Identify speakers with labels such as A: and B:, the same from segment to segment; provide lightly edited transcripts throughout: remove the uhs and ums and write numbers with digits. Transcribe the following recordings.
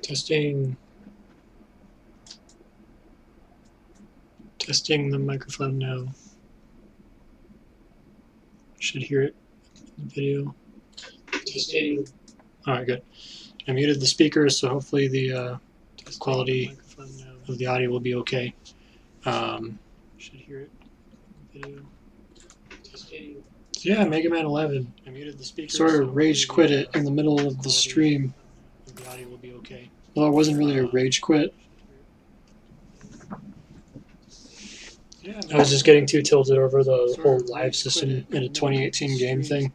A: Testing. Testing the microphone now. Should hear it in the video. Testing. Alright, good. I muted the speakers, so hopefully the quality of the audio will be okay. Should hear it in the video. Testing. So yeah, Mega Man 11. I muted the speakers. Sort of rage quit it in the middle of the stream. The audio will be okay. Well, it wasn't really a rage quit. I was just getting too tilted over the whole live system in a 2018 game thing.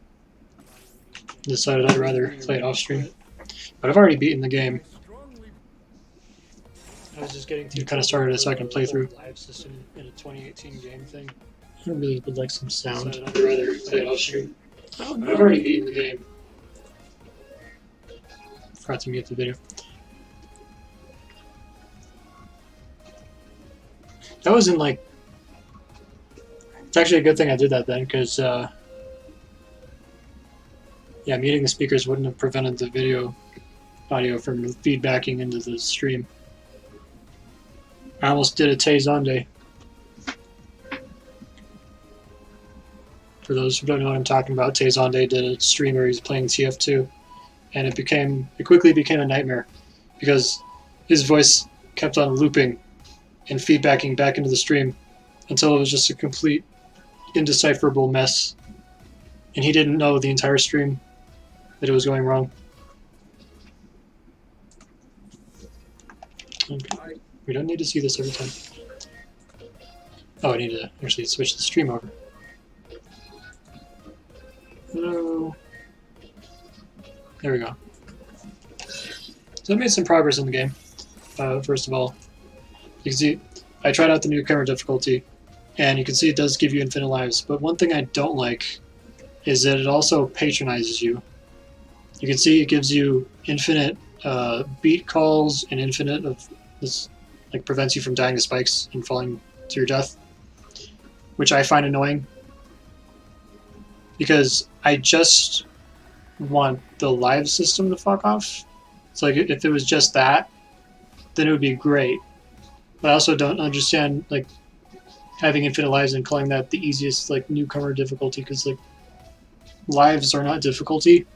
A: Decided I'd rather play it off stream. But I've already beaten the game. I was just getting too kind of started a second playthrough. Live system in a 2018 game thing. I really would like some sound. I'd rather play it off stream. Oh, no. I've already beaten the game. Forgot to mute the video. That was in like. It's actually a good thing I did that then, because yeah, muting the speakers wouldn't have prevented the video audio from feedbacking into the stream. I almost did a Tay-Zonde. For those who don't know what I'm talking about, Tay-Zonde did a stream where he's playing TF2, and it quickly became a nightmare because his voice kept on looping and feedbacking back into the stream until it was just a complete indecipherable mess, and he didn't know the entire stream that it was going wrong. Okay. We don't need to see this every time. Oh, I need to actually switch the stream over. Hello. There we go. So I made some progress in the game. First of all, you can see I tried out the newcomer difficulty, and you can see it does give you infinite lives, but one thing I don't like is that it also patronizes you. You can see it gives you infinite beat calls and infinite of this, like, prevents you from dying to spikes and falling to your death, which I find annoying because I just want the live system to fuck off. So like, if it was just that, then it would be great. But I also don't understand like having infinite lives and calling that the easiest like newcomer difficulty, because like lives are not difficulty.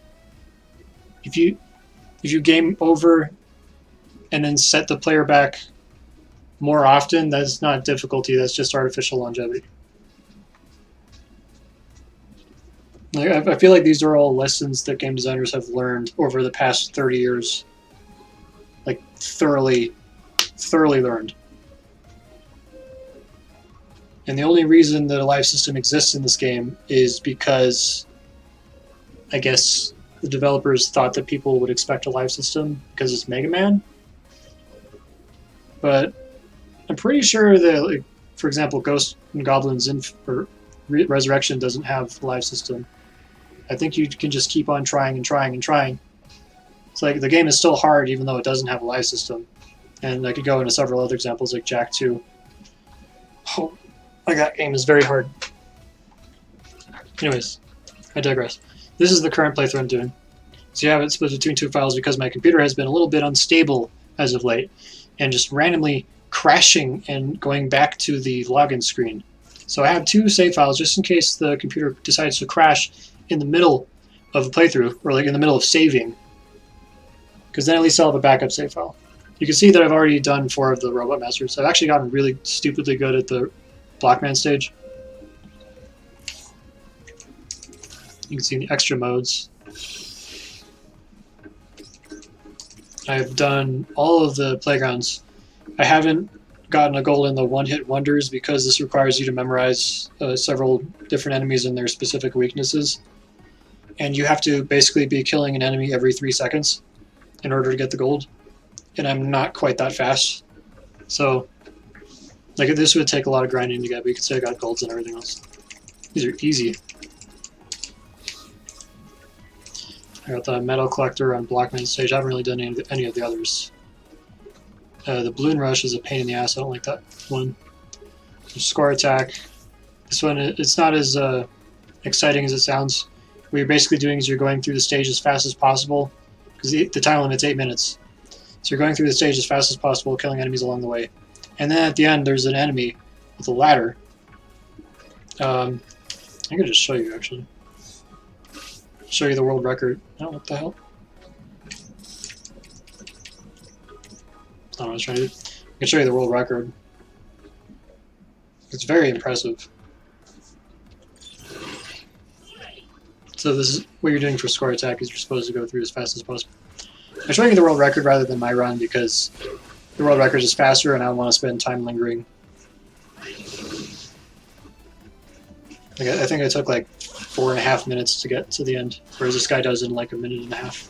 A: If you game over and then set the player back more often, that's not difficulty, that's just artificial longevity. Like, I feel like these are all lessons that game designers have learned over the past 30 years. Like thoroughly learned. And the only reason that a live system exists in this game is because I guess the developers thought that people would expect a live system because it's Mega Man. But I'm pretty sure that, like, for example, Ghosts and Goblins Resurrection doesn't have a live system. I think you can just keep on trying and trying and trying. It's like the game is still hard even though it doesn't have a live system. And I could go into several other examples like Jak 2. Oh, like that game is very hard. Anyways, I digress. This is the current playthrough I'm doing. So you have it split between two files because my computer has been a little bit unstable as of late and just randomly crashing and going back to the login screen. So I have two save files just in case the computer decides to crash in the middle of a playthrough, or like in the middle of saving, because then at least I'll have a backup save file. You can see that I've already done 4 of the Robot Masters. I've actually gotten really stupidly good at the Blockman stage. You can see in the extra modes. I've done all of the playgrounds. I haven't gotten a gold in the one-hit wonders because this requires you to memorize several different enemies and their specific weaknesses. And you have to basically be killing an enemy every 3 seconds in order to get the gold. And I'm not quite that fast. So, like, this would take a lot of grinding to get, but you can say I got golds and everything else. These are easy. I got the Metal Collector on Blockman stage. I haven't really done any of the others. The Balloon Rush is a pain in the ass. I don't like that one. Score Attack. This one, it's not as exciting as it sounds. What you're basically doing is you're going through the stage as fast as possible, because the time limit's 8 minutes. So you're going through the stage as fast as possible, killing enemies along the way. And then at the end, there's an enemy with a ladder. I can just show you, actually. Show you the world record. Oh, what the hell? That's not what I was trying to do. I can show you the world record. It's very impressive. So this is what you're doing for score attack, is you're supposed to go through as fast as possible. I'm showing you the world record rather than my run because the world record is faster and I don't want to spend time lingering. Like, I think I took like 4.5 minutes to get to the end, whereas this guy does in like 1.5 minutes.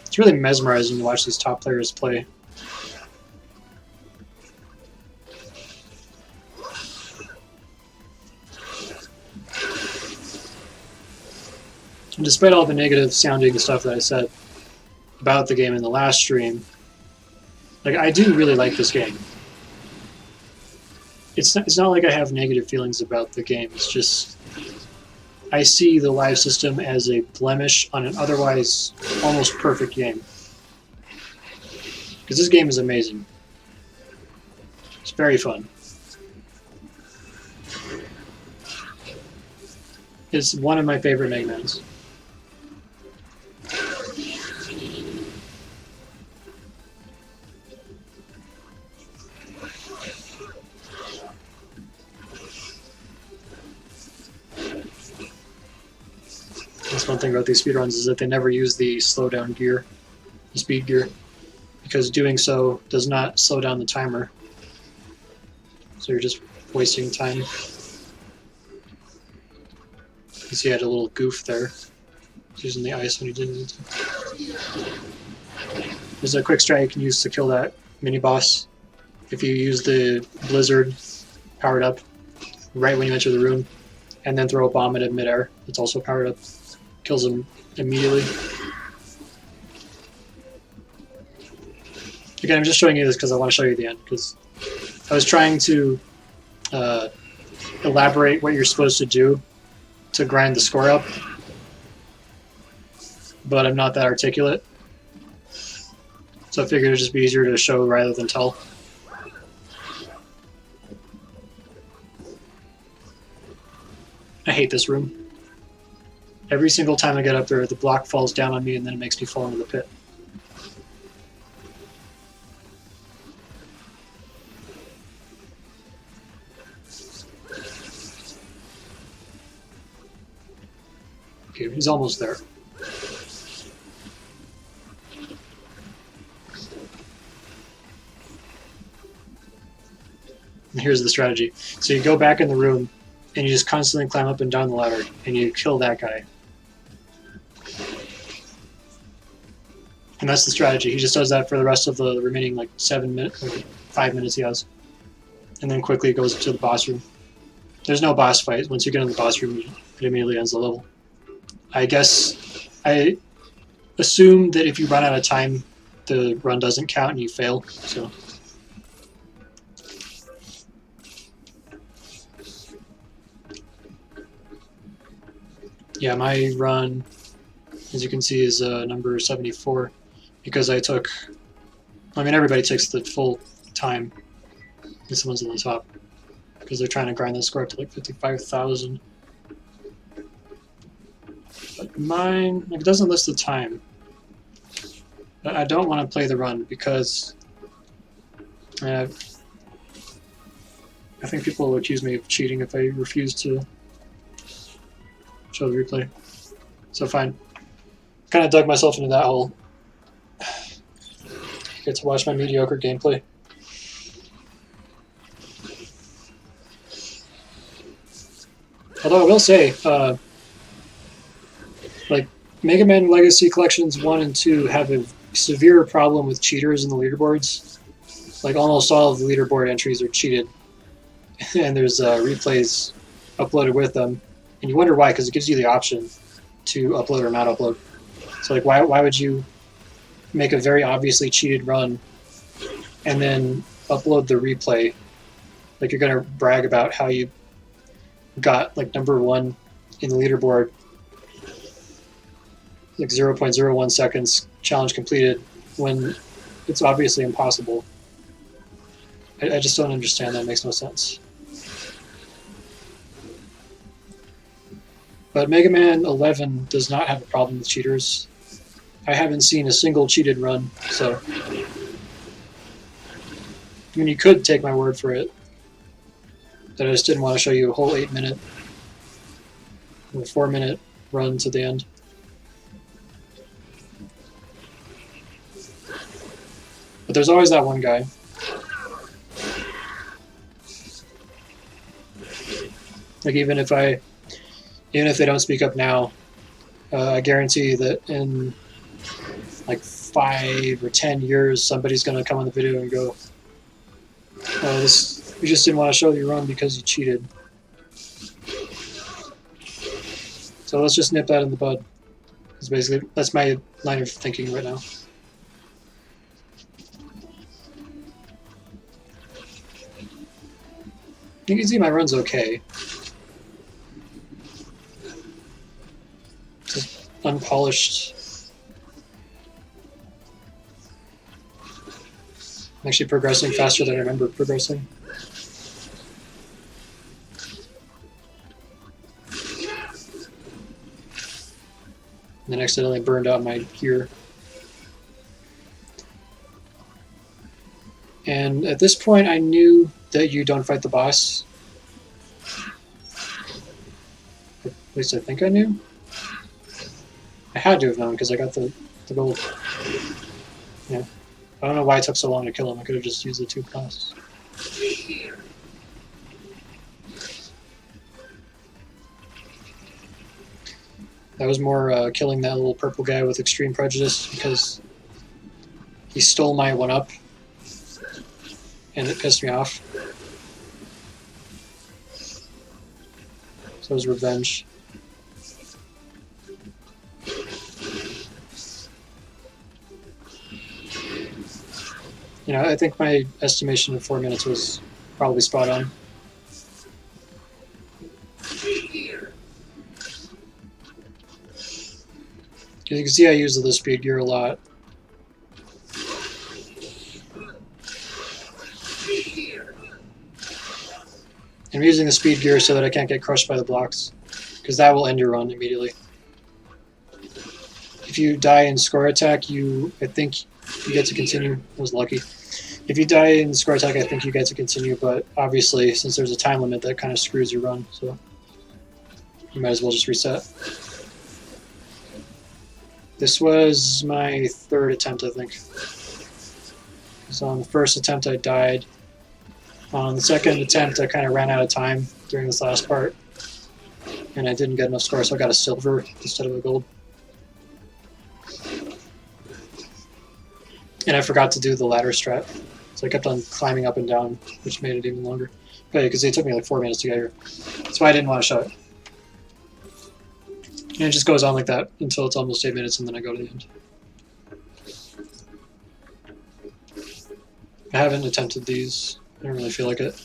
A: It's really mesmerizing to watch these top players play. And despite all the negative sounding stuff that I said about the game in the last stream, like, I do really like this game. It's not like I have negative feelings about the game. It's just I see the live system as a blemish on an otherwise almost perfect game. Because this game is amazing. It's very fun. It's one of my favorite Mega Mans. That's one thing about these speedruns, is that they never use the slowdown gear, the speed gear, because doing so does not slow down the timer. So you're just wasting time. You see I had a little goof there. He's using the ice when he didn't need to. There's a quick strat you can use to kill that mini-boss. If you use the blizzard powered up right when you enter the room, and then throw a bomb at him midair, it's also powered up. Kills him immediately. Again, I'm just showing you this because I want to show you the end, because I was trying to elaborate what you're supposed to do to grind the score up, but I'm not that articulate. So I figured it would just be easier to show rather than tell. I hate this room. Every single time I get up there, the block falls down on me and then it makes me fall into the pit. Okay, he's almost there. And here's the strategy. So you go back in the room and you just constantly climb up and down the ladder and you kill that guy. And that's the strategy. He just does that for the rest of the remaining like 7 minutes, or 5 minutes he has. And then quickly goes to the boss room. There's no boss fight. Once you get in the boss room, it immediately ends the level. I guess I assume that if you run out of time, the run doesn't count and you fail. So yeah, my run, as you can see, is number 74. Because I took, I mean, everybody takes the full time. This one's on the top. Because they're trying to grind the score up to like 55,000. But mine, like, it doesn't list the time. But I don't want to play the run because I think people will accuse me of cheating if I refuse to show the replay. So fine. Kind of dug myself into that hole. Get to watch my mediocre gameplay. Although I will say, like, Mega Man Legacy Collections 1 and 2 have a severe problem with cheaters in the leaderboards. Like, almost all of the leaderboard entries are cheated. And there's replays uploaded with them. And you wonder why, because it gives you the option to upload or not upload. So, like, why would you make a very obviously cheated run and then upload the replay? Like, you're going to brag about how you got, like, #1 in the leaderboard like 0.01 seconds, challenge completed, when it's obviously impossible. I just don't understand. That makes no sense. But Mega Man 11 does not have a problem with cheaters. I haven't seen a single cheated run, so... I mean, you could take my word for it. That I just didn't want to show you a whole 8-minute or 4-minute run to the end. But there's always that one guy. Like even if they don't speak up now, I guarantee that in like 5 or 10 years, somebody's gonna come on the video and go, "Oh, this we just didn't want to show you run because you cheated." So let's just nip that in the bud. That's my line of thinking right now. You can see my run's okay. Just unpolished. I'm actually progressing faster than I remember progressing. And then accidentally burned out my gear. And at this point I knew that you don't fight the boss. At least I think I knew. I had to have known because I got the gold. Yeah. I don't know why it took so long to kill him. I could have just used the 2 blasts. That was more killing that little purple guy with extreme prejudice because he stole my 1-up and it pissed me off. So it was revenge. You know, I think my estimation of 4 minutes was probably spot on. You can see I use the speed gear a lot. I'm using the speed gear so that I can't get crushed by the blocks, because that will end your run immediately. If you die in score attack, I think you get to continue. I was lucky. If you die in score attack, I think you get to continue, but obviously, since there's a time limit, that kind of screws your run, so you might as well just reset. This was my 3rd attempt, I think. So on the 1st attempt, I died. On the 2nd attempt, I kind of ran out of time during this last part, and I didn't get enough score, so I got a silver instead of a gold. And I forgot to do the ladder strat, so I kept on climbing up and down, which made it even longer. But yeah, because it took me like 4 minutes to get here. That's why I didn't want to show it. And it just goes on like that until it's almost 8 minutes, and then I go to the end. I haven't attempted these. I don't really feel like it.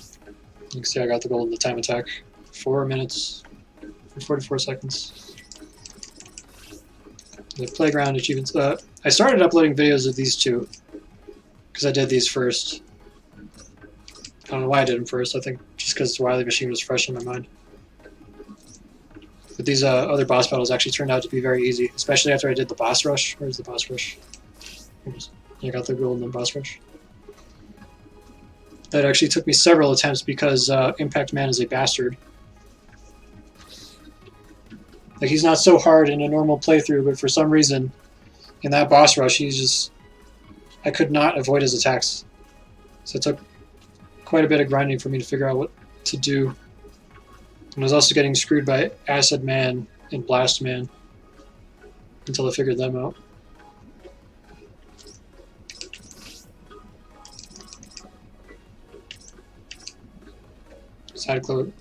A: You can see I got the gold in the time attack. 4 minutes and 44 seconds. The playground achievements. I started uploading videos of these 2 because I did these first. I don't know why I did them first. I think just because the Wily Machine was fresh in my mind. But these other boss battles actually turned out to be very easy, especially after I did the boss rush. Where's the boss rush? I got the gold in the boss rush. That actually took me several attempts because Impact Man is a bastard. Like, he's not so hard in a normal playthrough, but for some reason, in that boss rush, he's just... I could not avoid his attacks. So it took quite a bit of grinding for me to figure out what to do. And I was also getting screwed by Acid Man and Blast Man until I figured them out. Sidecloak.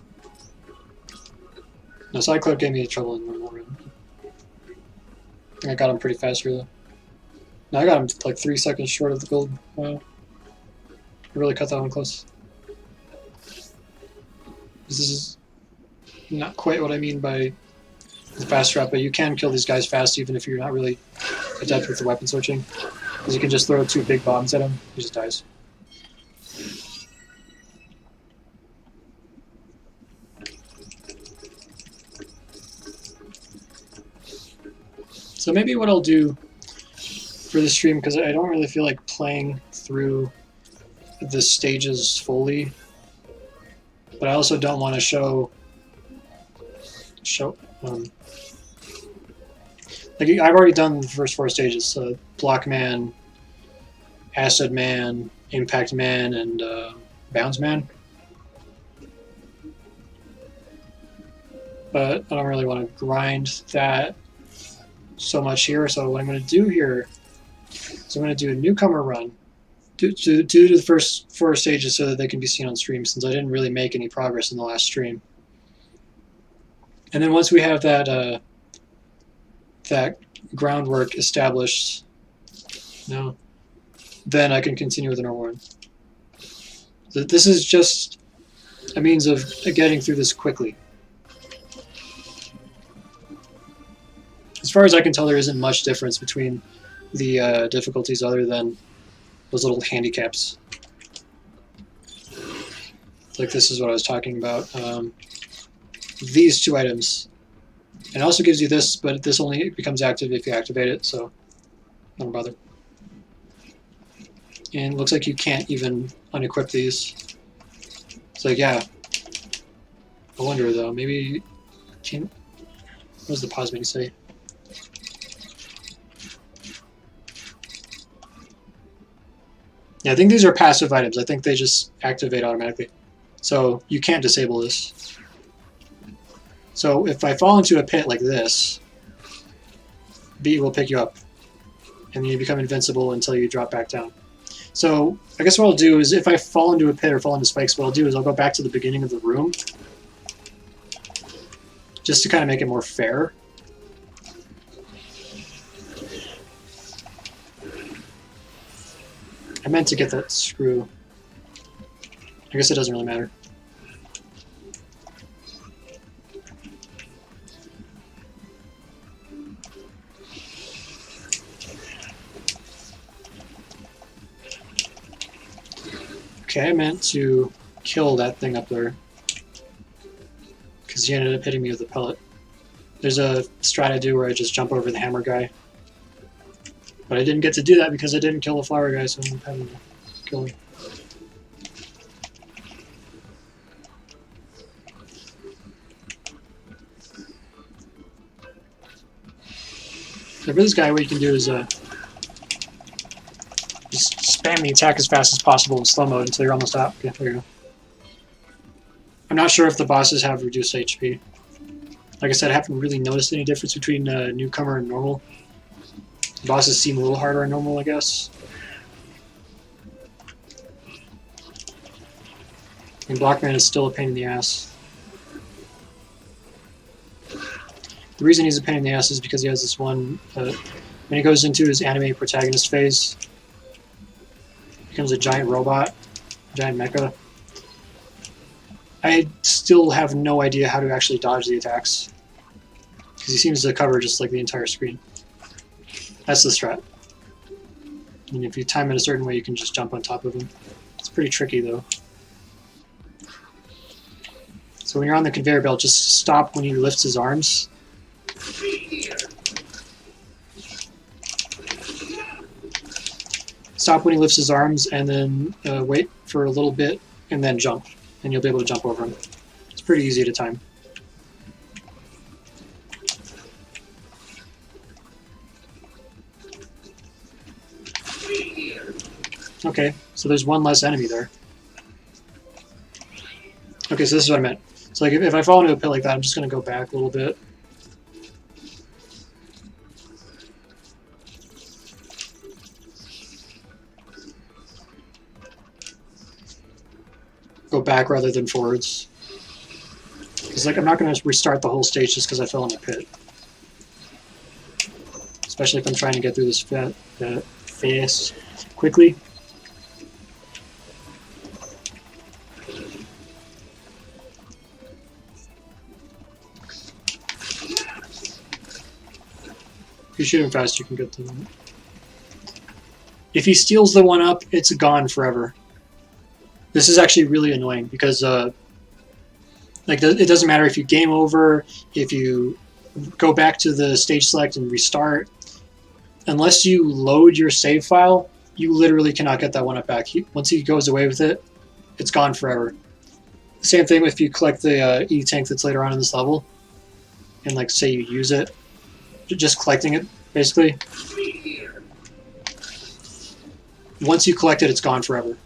A: No, Sidecloak gave me trouble in normal run. I think I got him pretty fast here though. No, I got him like 3 seconds short of the gold. Wow. I really cut that one close. This is not quite what I mean by faster up, but you can kill these guys fast even if you're not really adept with the weapon switching. Because you can just throw 2 big bombs at him, he just dies. So maybe what I'll do for this stream, because I don't really feel like playing through the stages fully, but I also don't want to show like I've already done the first 4 stages, so Block Man, Acid Man, Impact Man, and Bounds Man. But I don't really want to grind that so much here, so what I'm going to do here is I'm going to do a newcomer run to the first 4 stages so that they can be seen on stream, since I didn't really make any progress in the last stream. And then once we have that that groundwork established, then I can continue with the normal one. So this is just a means of getting through this quickly. As far as I can tell, there isn't much difference between the difficulties other than those little handicaps. Like this is what I was talking about. These 2 items. And it also gives you this, but this only becomes active if you activate it, so don't bother. And it looks like you can't even unequip these. It's like, yeah. I wonder though, maybe can. What does the pause menu say? Yeah, I think these are passive items. I think they just activate automatically. So you can't disable this. So if I fall into a pit like this, B will pick you up. And then you become invincible until you drop back down. So I guess what I'll do is if I fall into a pit or fall into spikes, what I'll do is I'll go back to the beginning of the room. Just to kind of make it more fair. I meant to get that screw. I guess it doesn't really matter. Okay, I meant to kill that thing up there, because he ended up hitting me with a pellet. There's a strat I do where I just jump over the hammer guy. But I didn't get to do that because I didn't kill the flower guy, so I'm having to kill him. So for this guy, what you can do is just spam the attack as fast as possible in slow mode until you're almost out. Okay, there you go. I'm not sure if the bosses have reduced HP. Like I said, I haven't really noticed any difference between newcomer and normal. The bosses seem a little harder on normal, I guess. And Blockman is still a pain in the ass. The reason he's a pain in the ass is because he has this one, when he goes into his anime protagonist phase, he becomes a giant robot, giant mecha. I still have no idea how to actually dodge the attacks, because he seems to cover just like the entire screen. That's the strat. And if you time it a certain way, you can just jump on top of him. It's pretty tricky though. So when you're on the conveyor belt, just stop when he lifts his arms. Stop when he lifts his arms, and then wait for a little bit, and then jump. And you'll be able to jump over him. It's pretty easy to time. Okay, so there's one less enemy there. Okay, so this is what I meant. So like if I fall into a pit like that, I'm just going to go back a little bit. Go back rather than forwards. Because like I'm not going to restart the whole stage just because I fell in a pit. Especially if I'm trying to get through this fast quickly. If you shoot him fast, you can get them. If he steals the 1-up, it's gone forever. This is actually really annoying because like it doesn't matter if you game over, if you go back to the stage select and restart. Unless you load your save file, you literally cannot get that 1-up back. Once he goes away with it, it's gone forever. Same thing if you collect the E-tank that's later on in this level, and like say you use it, just collecting it basically. Once you collect it, it's gone forever.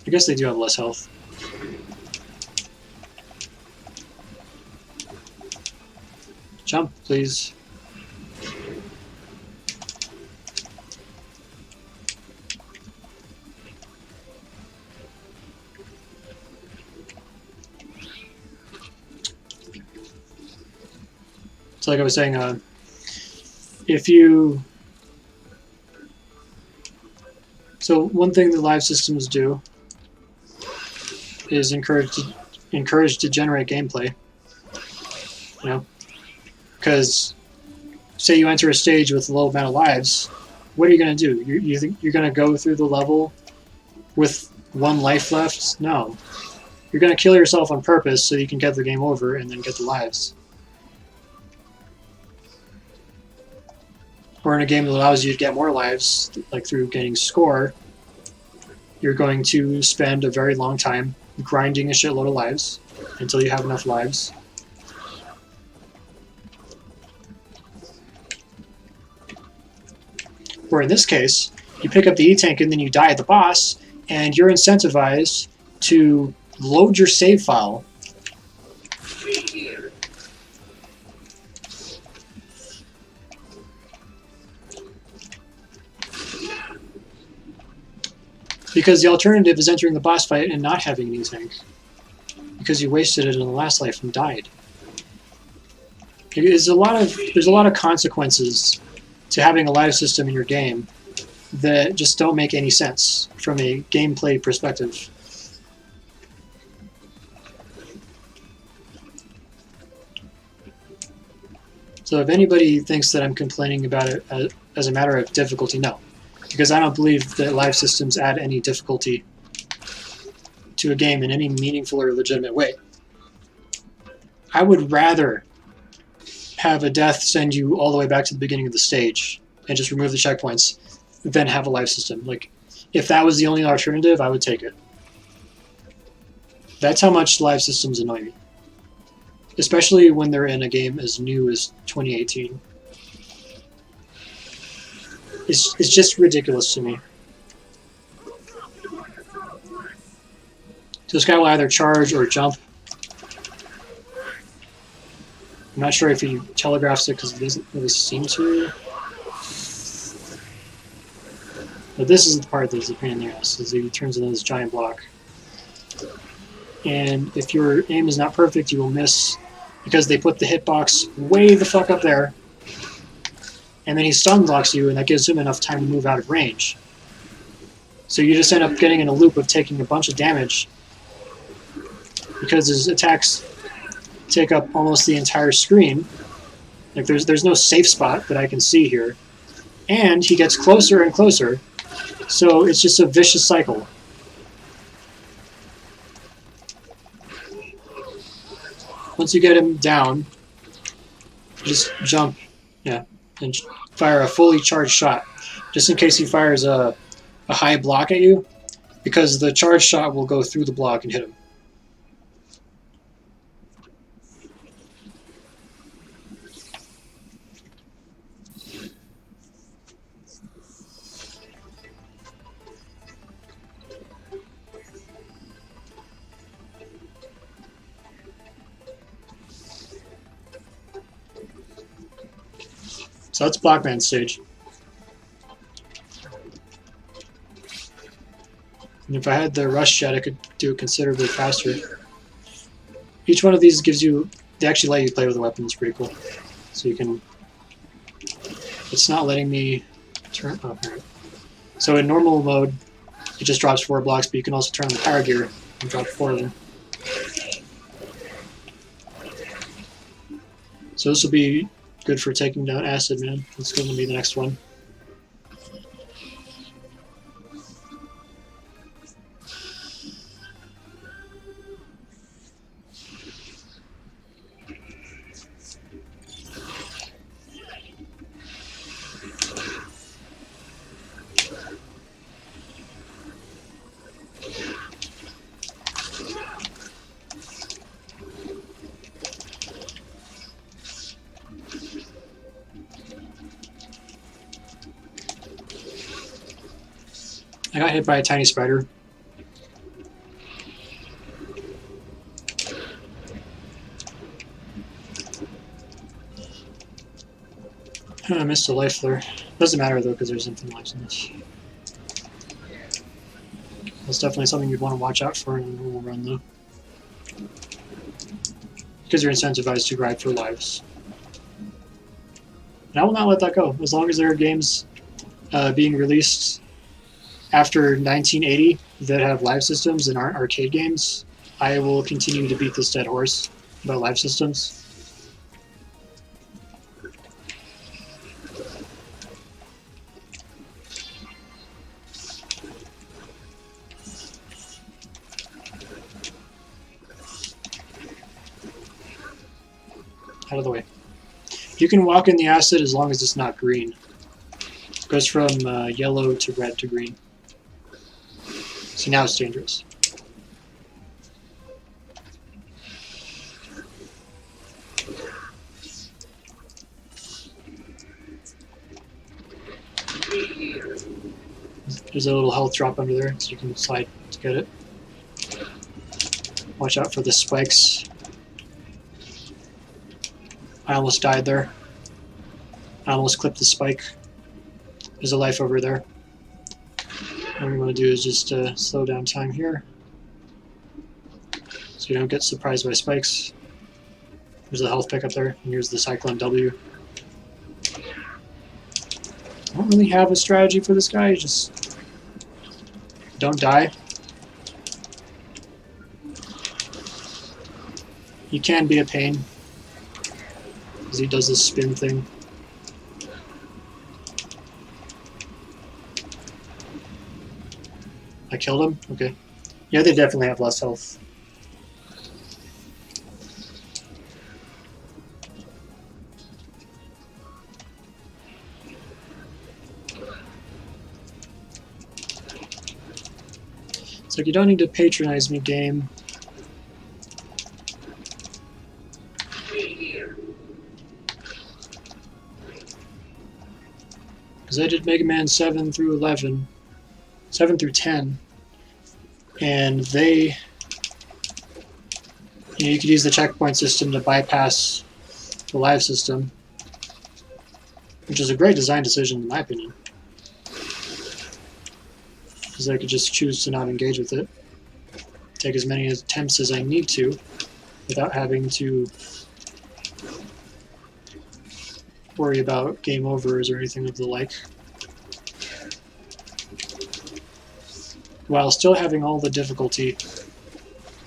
A: I guess they do have less health. Jump, please. So like I was saying, so one thing that live systems do is encourage to generate gameplay. You know, because say you enter a stage with a low amount of lives, what are you going to do? You think you're going to go through the level with 1 life left? No. You're going to kill yourself on purpose so you can get the game over and then get the lives. Or in a game that allows you to get more lives, like through getting score, you're going to spend a very long time grinding a shitload of lives until you have enough lives. Or in this case, you pick up the E-tank and then you die at the boss, and you're incentivized to load your save file. Because the alternative is entering the boss fight and not having an E-tank. Because you wasted it in the last life and died. There's a lot of consequences to having a live system in your game that just don't make any sense from a gameplay perspective. So if anybody thinks that I'm complaining about it as a matter of difficulty, no. Because I don't believe that live systems add any difficulty to a game in any meaningful or legitimate way. I would rather have a death send you all the way back to the beginning of the stage and just remove the checkpoints than have a live system. Like, if that was the only alternative, I would take it. That's how much live systems annoy me. Especially when they're in a game as new as 2018. It's just ridiculous to me. So this guy will either charge or jump. I'm not sure if he telegraphs it because it doesn't really seem to. But this is the part that's a pain in the ass, is he turns into this giant block. And if your aim is not perfect, you will miss because they put the hitbox way the fuck up there. And then he stun blocks you, and that gives him enough time to move out of range. So you just end up getting in a loop of taking a bunch of damage because his attacks take up almost the entire screen. Like there's no safe spot that I can see here. And he gets closer and closer, so it's just a vicious cycle. Once you get him down, just jump, yeah, and fire a fully charged shot, just in case he fires a high block at you, because the charged shot will go through the block and hit him. So that's Blockman stage. And if I had the rush jet, I could do it considerably faster. Each one of these gives you, they actually let you play with the weapon, it's pretty cool. So you can, it's not letting me turn, oh, alright. So in normal mode, it just drops 4 blocks, but you can also turn on the power gear and drop 4 of them. So this will be good for taking down Acid Man. That's going to be the next one. I got hit by a tiny spider. I missed a life there. Doesn't matter though, because there's infinite lives in this. That's definitely something you'd want to watch out for in a normal run though. Because you're incentivized to grind for lives. And I will not let that go. As long as there are games being released after 1980 that have live systems and aren't arcade games, I will continue to beat this dead horse about live systems. Out of the way. You can walk in the acid as long as it's not green. It goes from yellow to red to green. See, now it's dangerous. There's a little health drop under there, so you can slide to get it. Watch out for the spikes. I almost died there. I almost clipped the spike. There's a life over there. What we want to do is just slow down time here, so you don't get surprised by spikes. There's a health pick up there, and here's the Cyclone W. I don't really have a strategy for this guy, just don't die. He can be a pain, because he does this spin thing. I killed him? Okay. Yeah, they definitely have less health. It's like, you don't need to patronize me, game. Because I did Mega Man 7 through 11. 7 through 10, and they, you could use the checkpoint system to bypass the live system, which is a great design decision in my opinion, because I could just choose to not engage with it, take as many attempts as I need to, without having to worry about game overs or anything of the like, while still having all the difficulty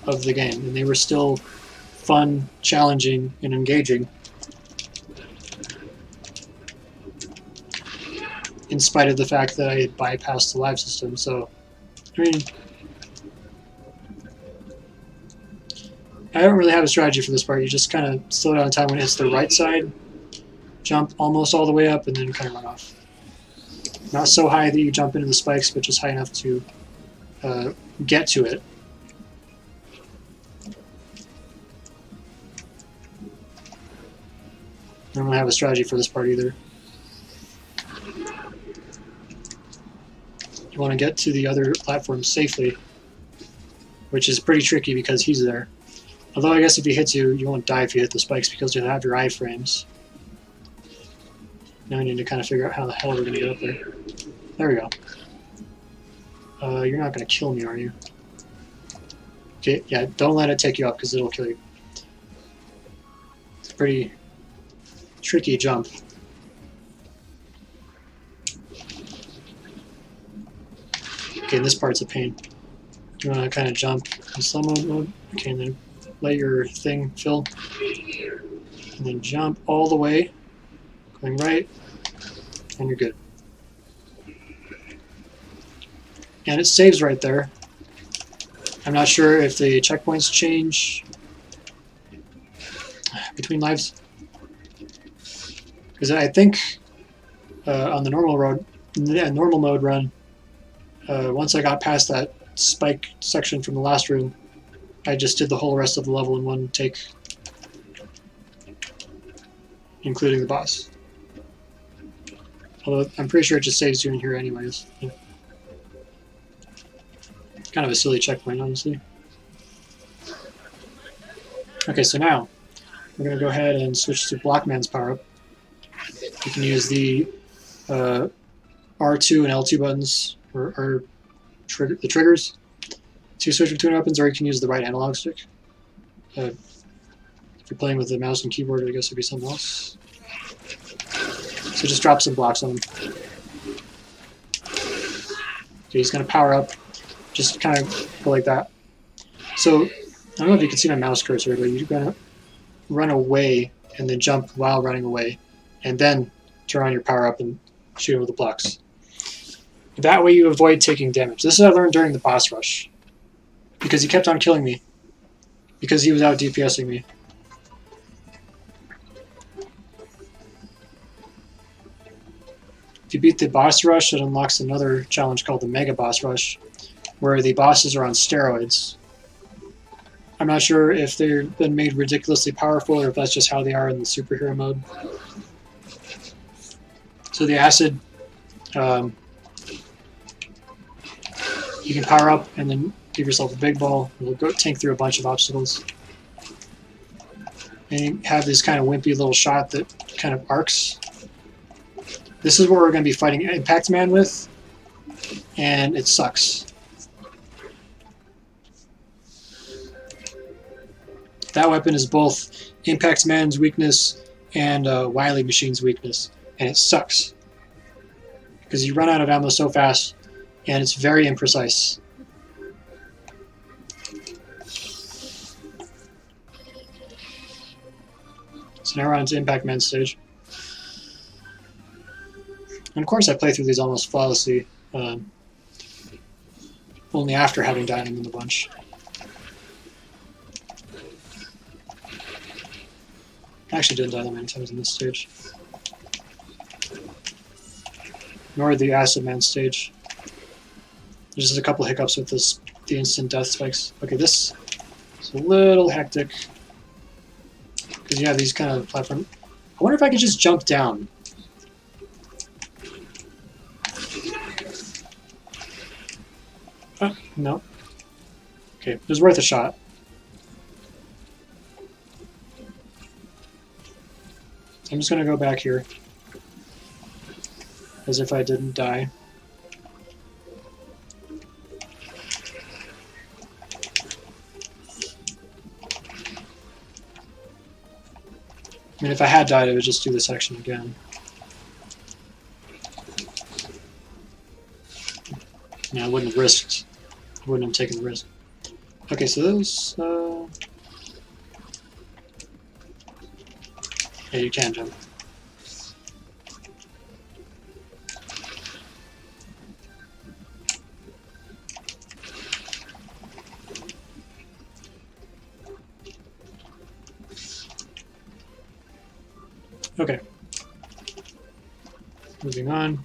A: of the game, and they were still fun, challenging, and engaging, in spite of the fact that I had bypassed the live system. So, I mean, I don't really have a strategy for this part. You just kind of slow down time when it hits the right side, jump almost all the way up, and then kind of run off. Not so high that you jump into the spikes, but just high enough to get to it. I don't really have a strategy for this part either. You want to get to the other platform safely, which is pretty tricky because he's there. Although I guess if he hits you, you won't die if you hit the spikes because you'll have your iframes. Now I need to kind of figure out how the hell we're going to get up there. There we go. You're not going to kill me, are you? Okay, yeah, don't let it take you up because it'll kill you. It's a pretty tricky jump. Okay, this part's a pain. You want to kind of jump in slow mode? Okay, and then let your thing fill. and then jump all the way, going right, and you're good. And it saves right there. I'm not sure if the checkpoints change between lives, because I think on the normal mode run, once I got past that spike section from the last room, I just did the whole rest of the level in one take, including the boss. Although I'm pretty sure it just saves you in here anyways. Yeah. Kind of a silly checkpoint, honestly. Okay, so now we're going to go ahead and switch to Blockman's power-up. You can use the R2 and L2 buttons, or the triggers, to switch between weapons, or you can use the right analog stick. If you're playing with the mouse and keyboard, I guess it'd be something else. So just drop some blocks on him. Okay, he's going to power up. Just kind of go like that. So, I don't know if you can see my mouse cursor, but you're going to run away and then jump while running away, and then turn on your power up and shoot him with the blocks. That way you avoid taking damage. This is what I learned during the boss rush, because he kept on killing me, because he was out DPSing me. If you beat the boss rush, it unlocks another challenge called the Mega Boss Rush, where the bosses are on steroids. I'm not sure if they've been made ridiculously powerful or if that's just how they are in the superhero mode. So the acid, you can power up and then give yourself a big ball. It'll go tank through a bunch of obstacles. And you have this kind of wimpy little shot that kind of arcs. This is what we're going to be fighting Impact Man with, and it sucks. That weapon is both Impact Man's weakness and Wily Machine's weakness, and it sucks. Because you run out of ammo so fast, and it's very imprecise. So now we're on to Impact Man's stage. And of course I play through these almost flawlessly, only after having died in a bunch. I actually didn't die that many times in this stage. Nor the Acid Man stage. There's just a couple hiccups with the instant death spikes. Okay, this is a little hectic, because you have these kind of platform. I wonder if I could just jump down. No. Okay, it was worth a shot. I'm just going to go back here, as if I didn't die. I mean, if I had died, I would just do this section again. Yeah, I wouldn't have risked. I wouldn't have taken the risk. Okay, so those... yeah, you can jump. Okay. Moving on.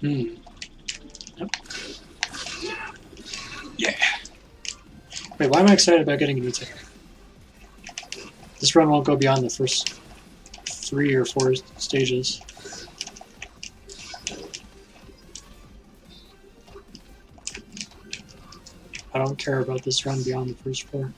A: Yep. Yeah. Wait, why am I excited about getting a new tech? This run won't go beyond the first 3 or 4 stages. I don't care about this run beyond the first 4.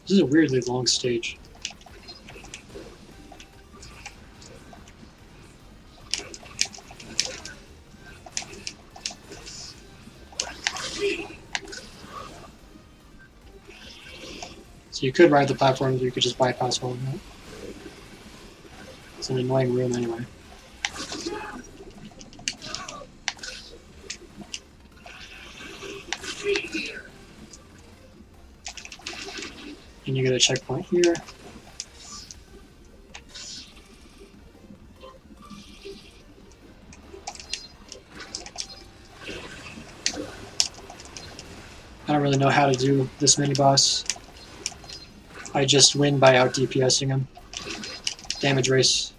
A: This is a weirdly long stage. So you could ride the platforms, or you could just bypass all of that. It's an annoying room anyway. And you get a checkpoint here. I don't really know how to do this mini boss. I just win by out DPSing him. Damage race,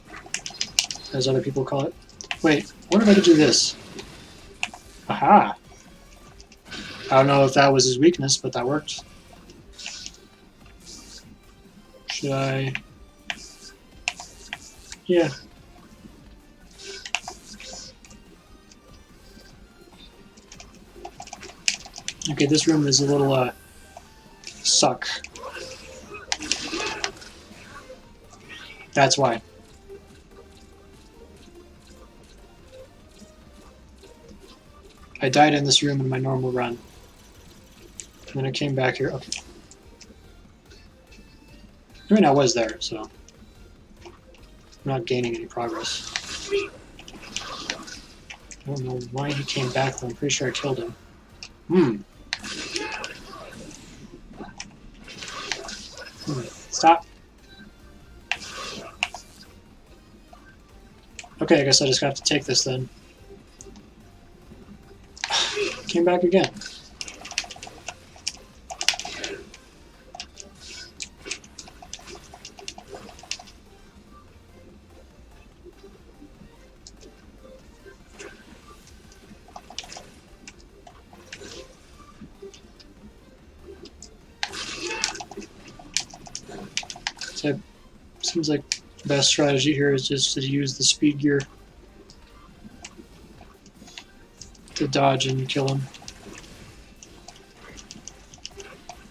A: as other people call it. Wait, what if I could do this? Aha! I don't know if that was his weakness, but that worked. Should I? Yeah. Okay, this room is a little, suck. That's why. I died in this room in my normal run. And then I came back here. Okay. I mean, I was there, so I'm not gaining any progress. I don't know why he came back, though. I'm pretty sure I killed him. Stop. Okay, I guess I just have to take this then. Came back again. So, seems like the best strategy here is just to use the speed gear to dodge and kill him.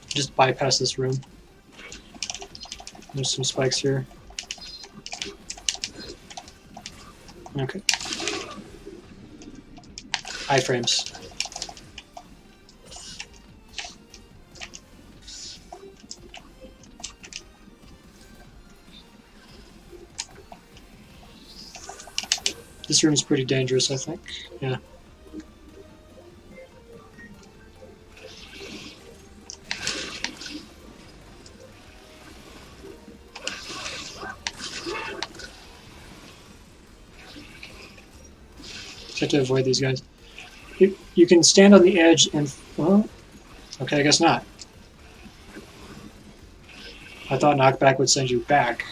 A: Just bypass this room. There's some spikes here. Okay. Iframes. This room is pretty dangerous, I think. Yeah. Just have to avoid these guys. You can stand on the edge and... Well, okay, I guess not. I thought knockback would send you back.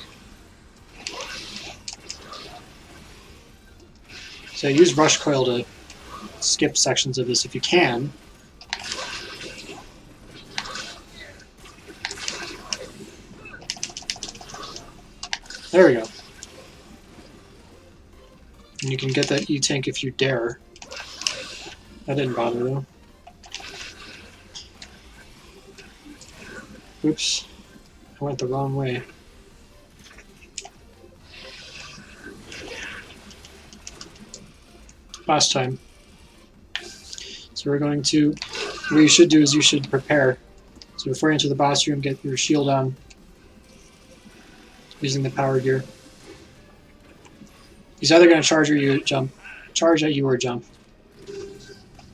A: So use rush coil to skip sections of this if you can. There we go. And you can get that E-tank if you dare. That didn't bother though. Oops. I went the wrong way. Last time. So we're going to, what you should do is you should prepare. So before you enter the boss room, get your shield on using the power gear. He's either going to charge or you jump. Charge at you or jump.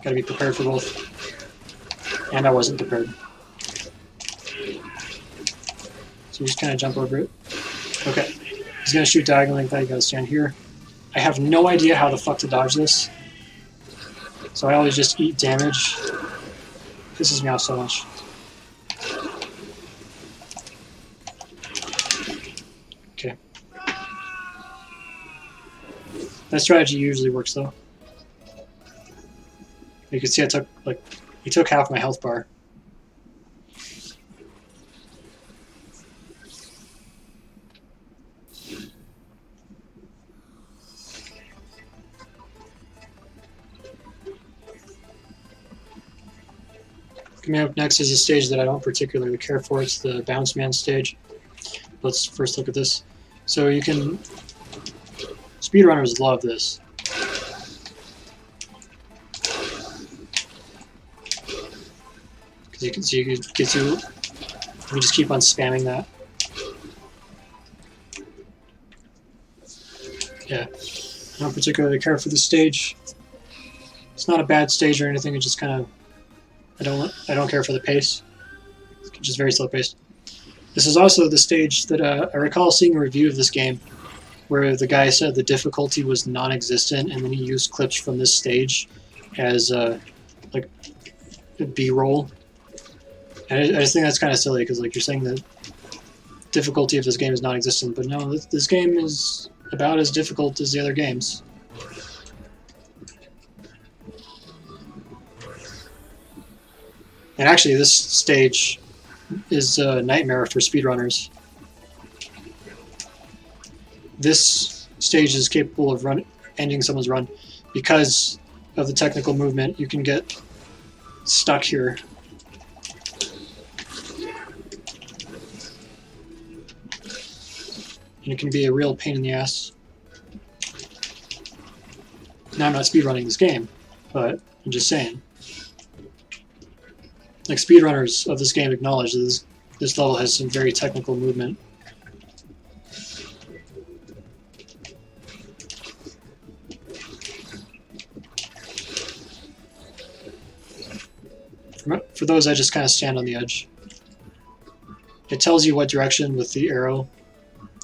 A: Got to be prepared for both. And I wasn't prepared. So you just kind of jump over it. Okay. He's going to shoot diagonally like that. You got to stand here. I have no idea how the fuck to dodge this. So I always just eat damage. Pisses me off so much. Okay. That strategy usually works though. You can see I took he took half my health bar. Coming up next is a stage that I don't particularly care for. It's the Bounce Man stage. Let's first look at this. So you can... Speedrunners love this. Because you can see it gets you... You just keep on spamming that. Yeah. I don't particularly care for this stage. It's not a bad stage or anything, it just kind of... I don't care for the pace. It's just very slow paced. This is also the stage that I recall seeing a review of this game where the guy said the difficulty was non-existent, and then he used clips from this stage as like B-roll. And I just think that's kind of silly because like you're saying the difficulty of this game is non-existent, but no, this game is about as difficult as the other games. And actually, this stage is a nightmare for speedrunners. This stage is capable of ending someone's run because of the technical movement. You can get stuck here. And it can be a real pain in the ass. Now, I'm not speedrunning this game, but I'm just saying. Like, speedrunners of this game acknowledge that this level has some very technical movement. For those, I just kind of stand on the edge. It tells you what direction with the arrow.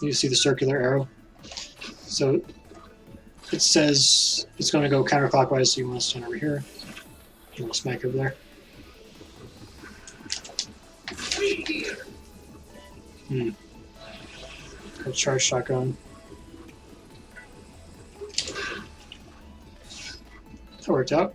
A: You see the circular arrow. So it says it's going to go counterclockwise, so you want to stand over here. You want to smack over there. Go charge shotgun. That worked out.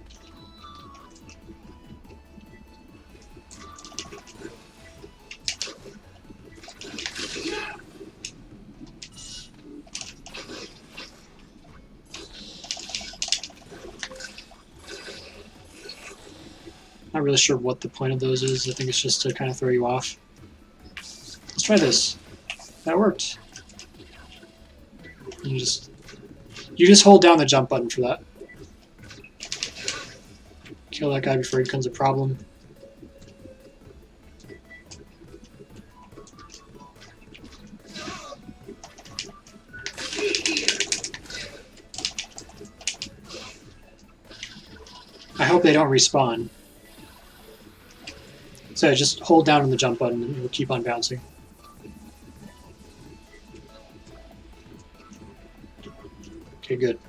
A: Not really sure what the point of those is. I think it's just to kind of throw you off. Let's try this. That worked. You just hold down the jump button for that. Kill that guy before he becomes a problem. I hope they don't respawn. So just hold down on the jump button and it will keep on bouncing. Okay, good.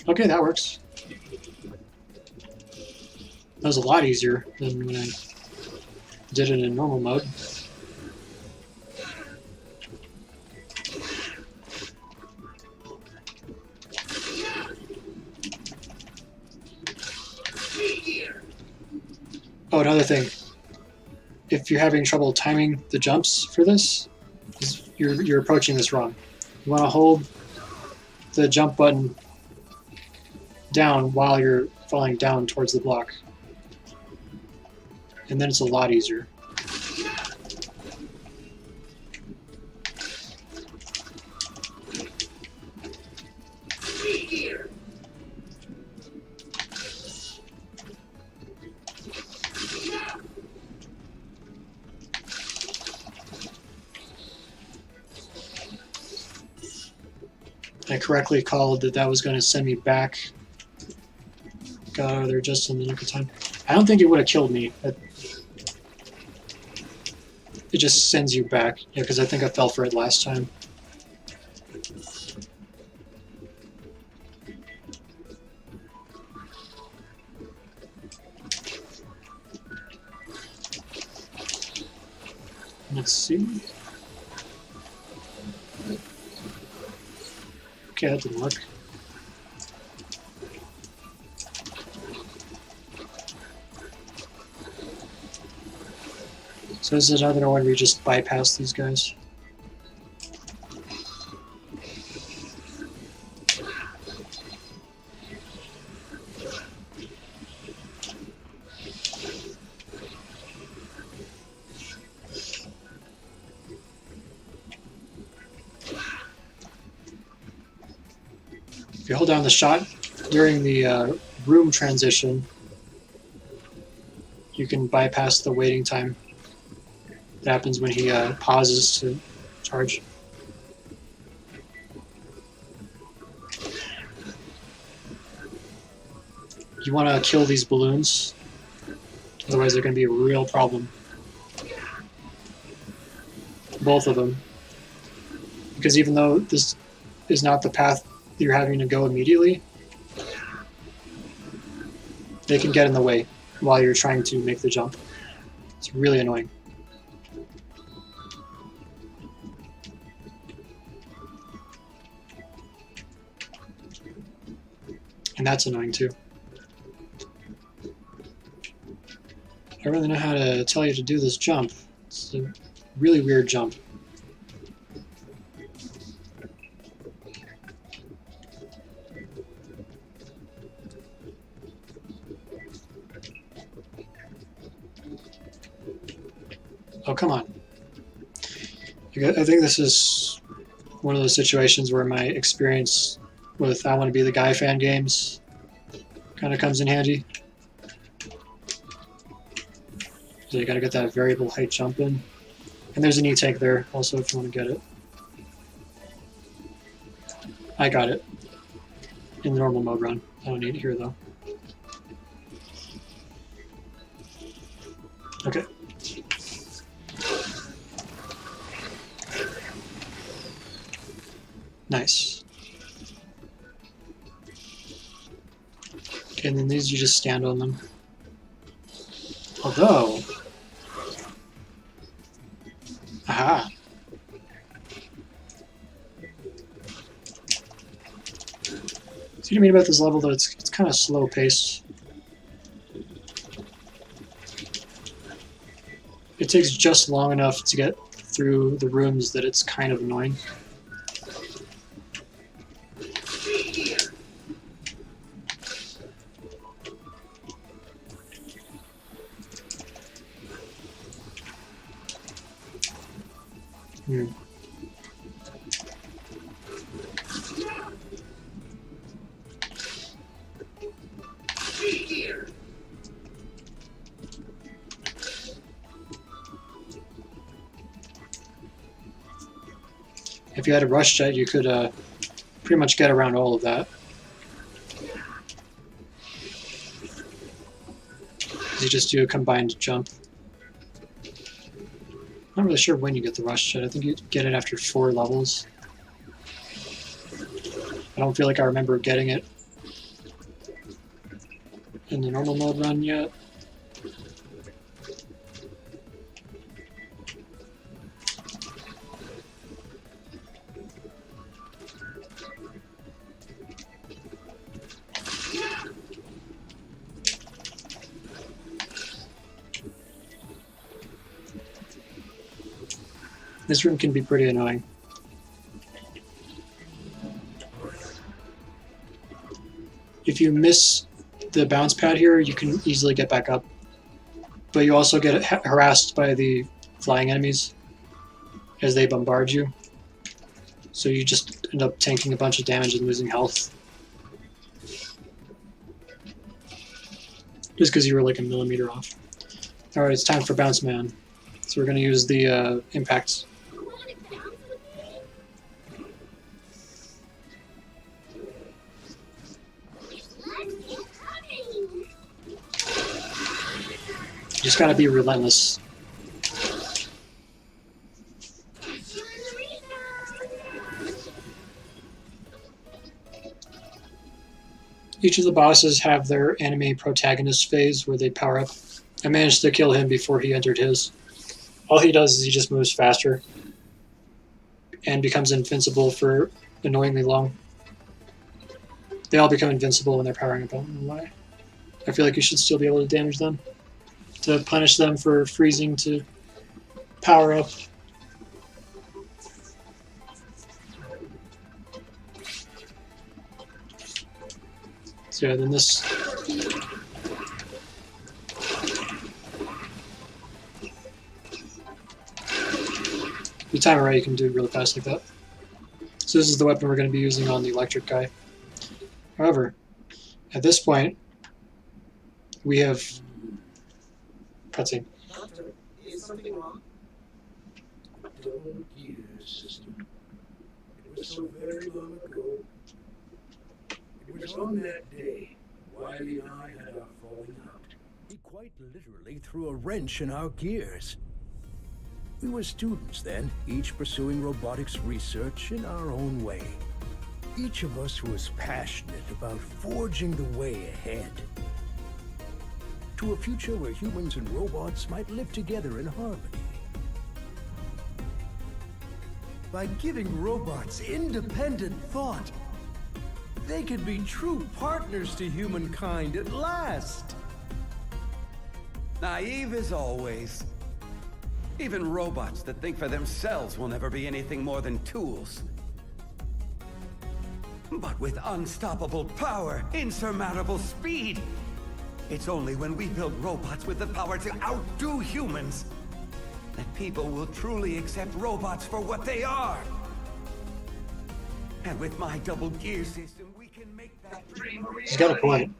A: Okay, that works. That was a lot easier than when I did it in normal mode. Oh, another thing. If you're having trouble timing the jumps for this, you're approaching this wrong. You want to hold the jump button down while you're falling down towards the block. And then it's a lot easier. I correctly called that was going to send me back. Got out of there just in the nick of time. I don't think it would have killed me. It just sends you back. Yeah, because I think I fell for it last time. Let's see. Okay, that didn't work. So this is another one where we just bypass these guys. If you hold down the shot during the room transition, you can bypass the waiting time that happens when he pauses to charge. You want to kill these balloons, otherwise they're going to be a real problem. Both of them. Because even though this is not the path you're having to go immediately, they can get in the way while you're trying to make the jump. It's really annoying. And that's annoying too. I don't really know how to tell you to do this jump. It's a really weird jump. Oh, come on. I think this is one of those situations where my experience with I Want to Be the Guy fan games kind of comes in handy. So you gotta get that variable height jump in. And there's an E-tank there also if you want to get it. I got it in the normal mode run. I don't need it here though. Okay. Nice. Okay, and then these you just stand on them. Although... Aha! See what I mean about this level, though? It's kind of slow paced. It takes just long enough to get through the rooms that it's kind of annoying. If you had a rush jet, you could pretty much get around all of that. You just do a combined jump. I'm not really sure when you get the rush jet. I think you get it after 4 levels. I don't feel like I remember getting it in the normal mode run yet. This room can be pretty annoying. If you miss the bounce pad here, you can easily get back up. But you also get harassed by the flying enemies as they bombard you. So you just end up tanking a bunch of damage and losing health. Just because you were like a millimeter off. Alright, it's time for Bounce Man. So we're going to use the impacts. You just gotta be relentless. Each of the bosses have their anime protagonist phase where they power up. I managed to kill him before he entered his. All he does is he just moves faster and becomes invincible for annoyingly long. They all become invincible when they're powering up. I don't know why. I feel like you should still be able to damage them. To punish them for freezing to power up. So yeah, then this... If you time it right, you can do it really fast like that. So this is the weapon we're going to be using on the electric guy. However, at this point, we have... Cutscene.
B: Doctor, is something wrong? Double gear system. It was so very long ago. It was on that day, Wiley and I had our falling out. He quite literally threw a wrench in our gears. We were students then, each pursuing robotics research in our own way. Each of us was passionate about forging the way ahead. To a future where humans and robots might live together in harmony. By giving robots independent thought, they could be true partners to humankind at last.
C: Naive as always. Even robots that think for themselves will never be anything more than tools. But with unstoppable power, insurmountable speed, it's only when we build robots with the power to outdo humans that people will truly accept robots for what they are. And with my double gear system, we can make that dream a reality.
A: He's got a point.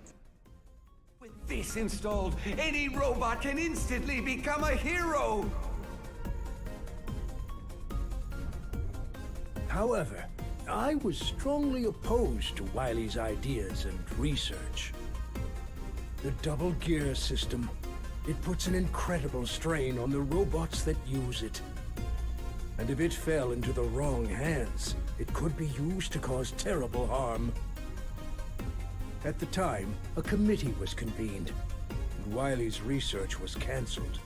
C: With this installed, any robot can instantly become a hero.
B: However, I was strongly opposed to Wiley's ideas and research. The double gear system, it puts an incredible strain on the robots that use it. And if it fell into the wrong hands, it could be used to cause terrible harm. At the time, a committee was convened, and Wiley's research was cancelled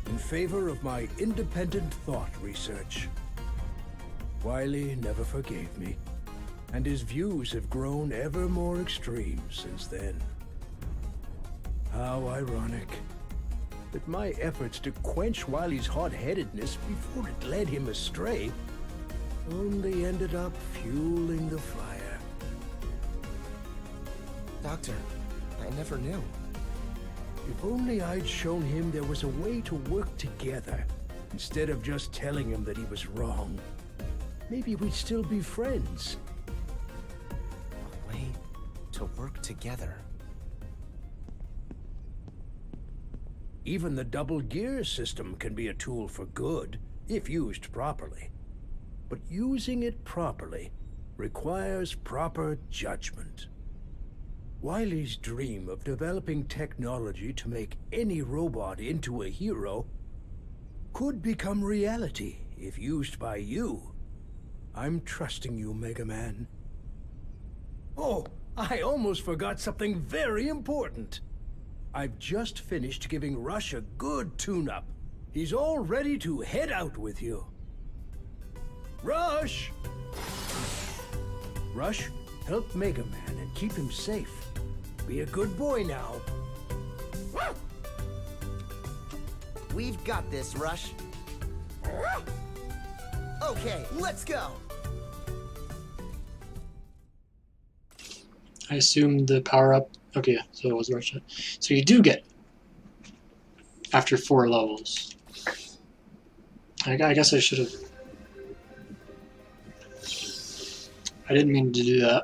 B: in favor of my independent thought research. Wiley never forgave me, and his views have grown ever more extreme since then. How ironic that my efforts to quench Wiley's hot-headedness before it led him astray only ended up fueling the fire.
D: Doctor, I never knew.
B: If only I'd shown him there was a way to work together, instead of just telling him that he was wrong. Maybe we'd still be friends.
D: A way to work together.
B: Even the double gear system can be a tool for good, if used properly. But using it properly requires proper judgment. Wiley's dream of developing technology to make any robot into a hero could become reality if used by you. I'm trusting you, Mega Man. Oh, I almost forgot something very important. I've just finished giving Rush a good tune-up. He's all ready to head out with you. Rush! Rush, help Mega Man and keep him safe. Be a good boy now.
E: We've got this, Rush. Okay, let's go.
A: I assume the power-up... Okay, yeah, so it was Russia. So you do get it after 4 levels. I guess I should have... I didn't mean to do that.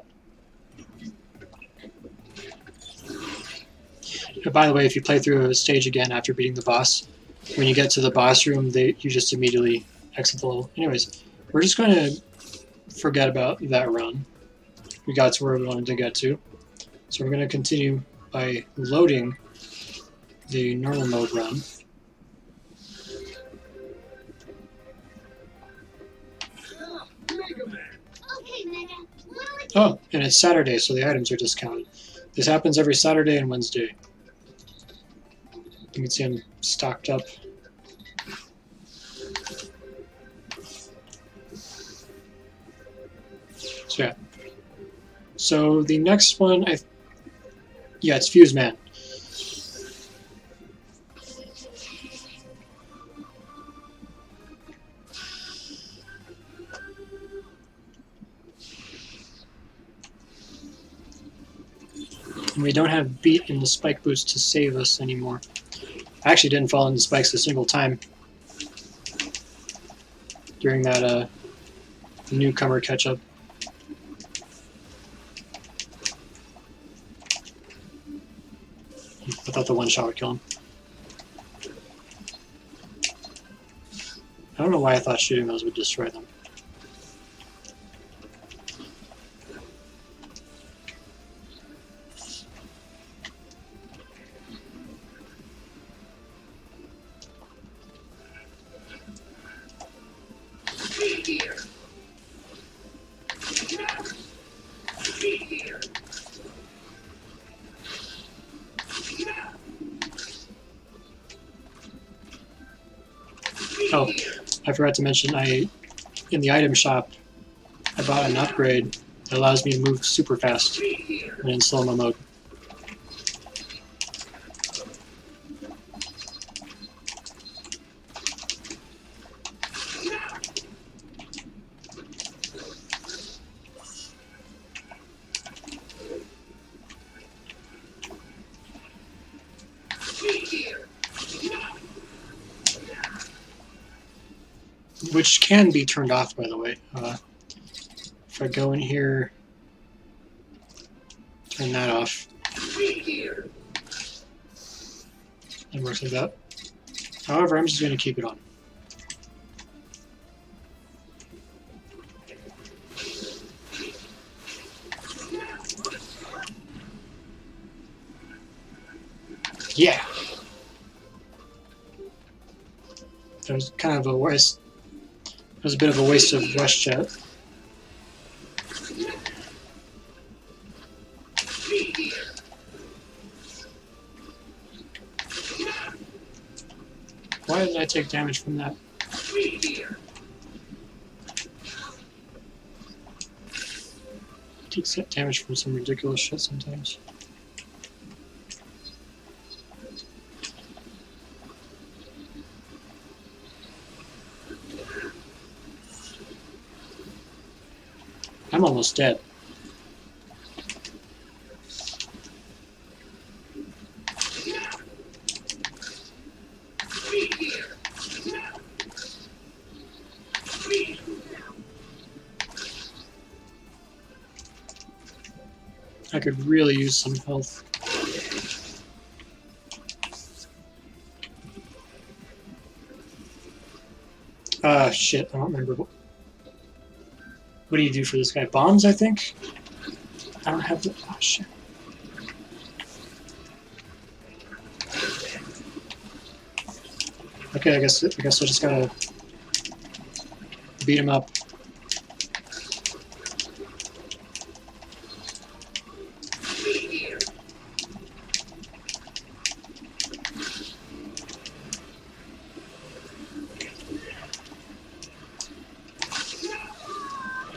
A: By the way, if you play through a stage again after beating the boss, when you get to the boss room, you just immediately exit the level. Anyways, we're just going to forget about that run. We got to where we wanted to get to. So we're going to continue by loading the normal mode run. Oh, and it's Saturday, so the items are discounted. This happens every Saturday and Wednesday. You can see I'm stocked up. So yeah. So the next one, yeah, it's Fuse Man. And we don't have Beat in the spike boost to save us anymore. I actually didn't fall into spikes a single time during that newcomer catch-up. I thought the one shot would kill him. I don't know why I thought shooting those would destroy them. Oh, I forgot to mention, in the item shop, I bought an upgrade that allows me to move super fast when in slow-mo mode. Which can be turned off, by the way. If I go in here, turn that off. It works like that. However, I'm just going to keep it on. Yeah! That was kind of a waste. It was a bit of a waste of rush jet. Why did I take damage from that? I take damage from some ridiculous shit sometimes. I'm almost dead. I could really use some health. Shit, I don't remember. What do you do for this guy? Bombs, I think? I don't have the... Oh, shit. Okay, I guess I just gotta beat him up.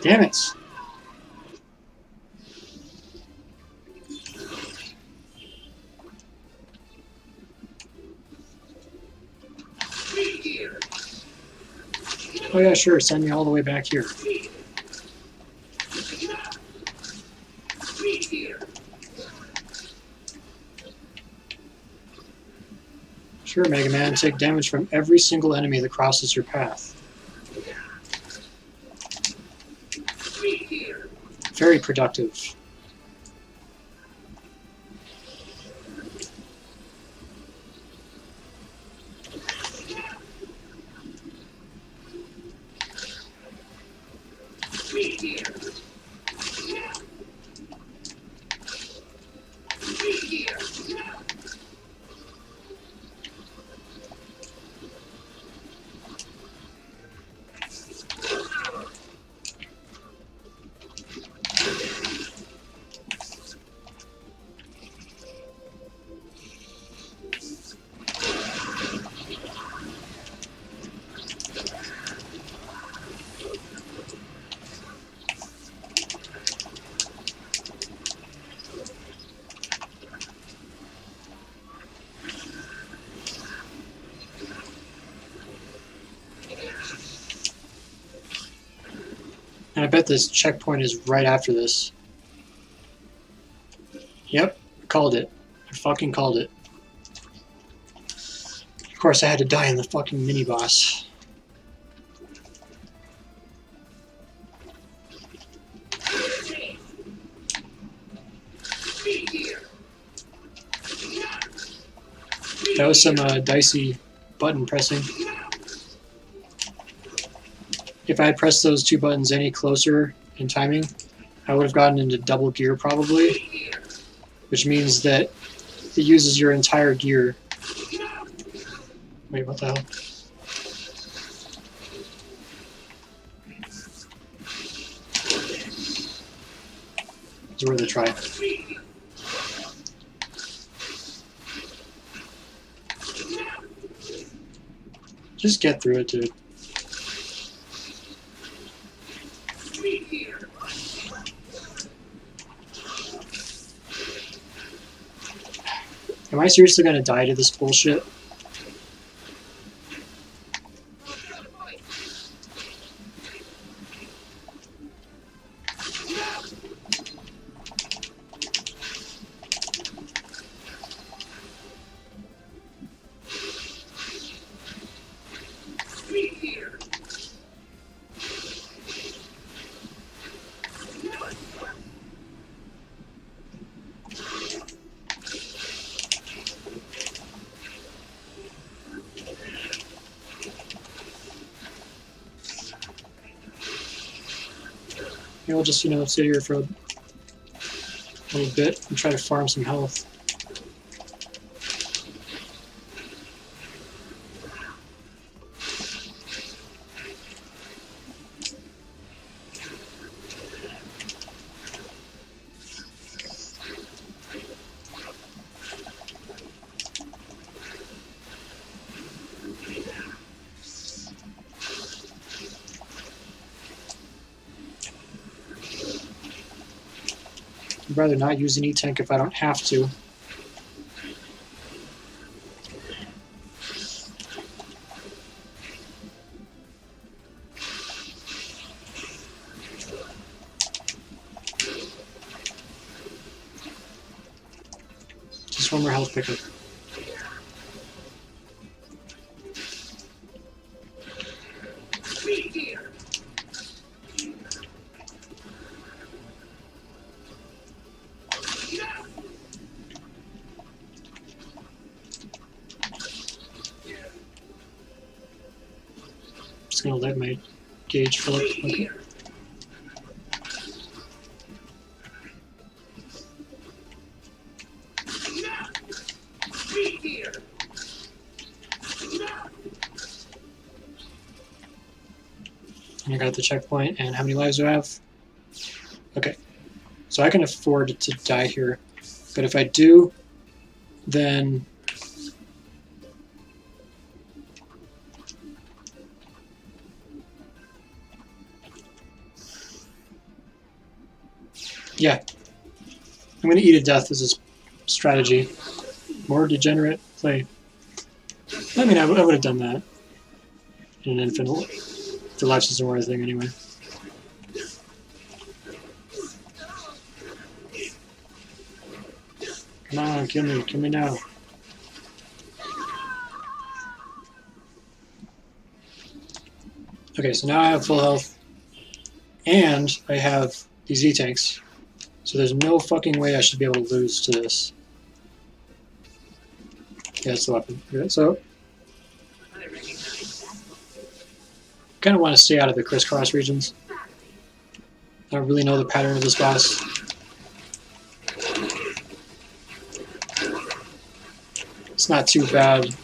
A: Damn it! Oh yeah, sure, send me all the way back here. Sure, Mega Man, take damage from every single enemy that crosses your path. Very productive. And I bet this checkpoint is right after this. Yep, I called it. I fucking called it. Of course, I had to die in the fucking mini-boss. That was some dicey button pressing. If I had pressed those two buttons any closer in timing, I would have gotten into double gear probably, which means that it uses your entire gear. Wait, what the hell? It's worth a try. Just get through it, dude. Am I seriously gonna die to this bullshit? Maybe I'll just, you know, sit here for a little bit and try to farm some health. I'd rather not use an E-tank if I don't have to. Just one more health pickup. Just gonna let my gauge fill up. Okay. And I got the checkpoint, and how many lives do I have? Okay. So I can afford to die here. But if I do, then yeah, I'm going to eat a death as a strategy. More degenerate play. I mean, I would have done that in an infinite. The life system war thing anyway. Come on, kill me now. Okay, so now I have full health, and I have these E-tanks. So there's no fucking way I should be able to lose to this. Yeah, it's the weapon. Okay, so kind of want to stay out of the crisscross regions. I don't really know the pattern of this boss. It's not too bad.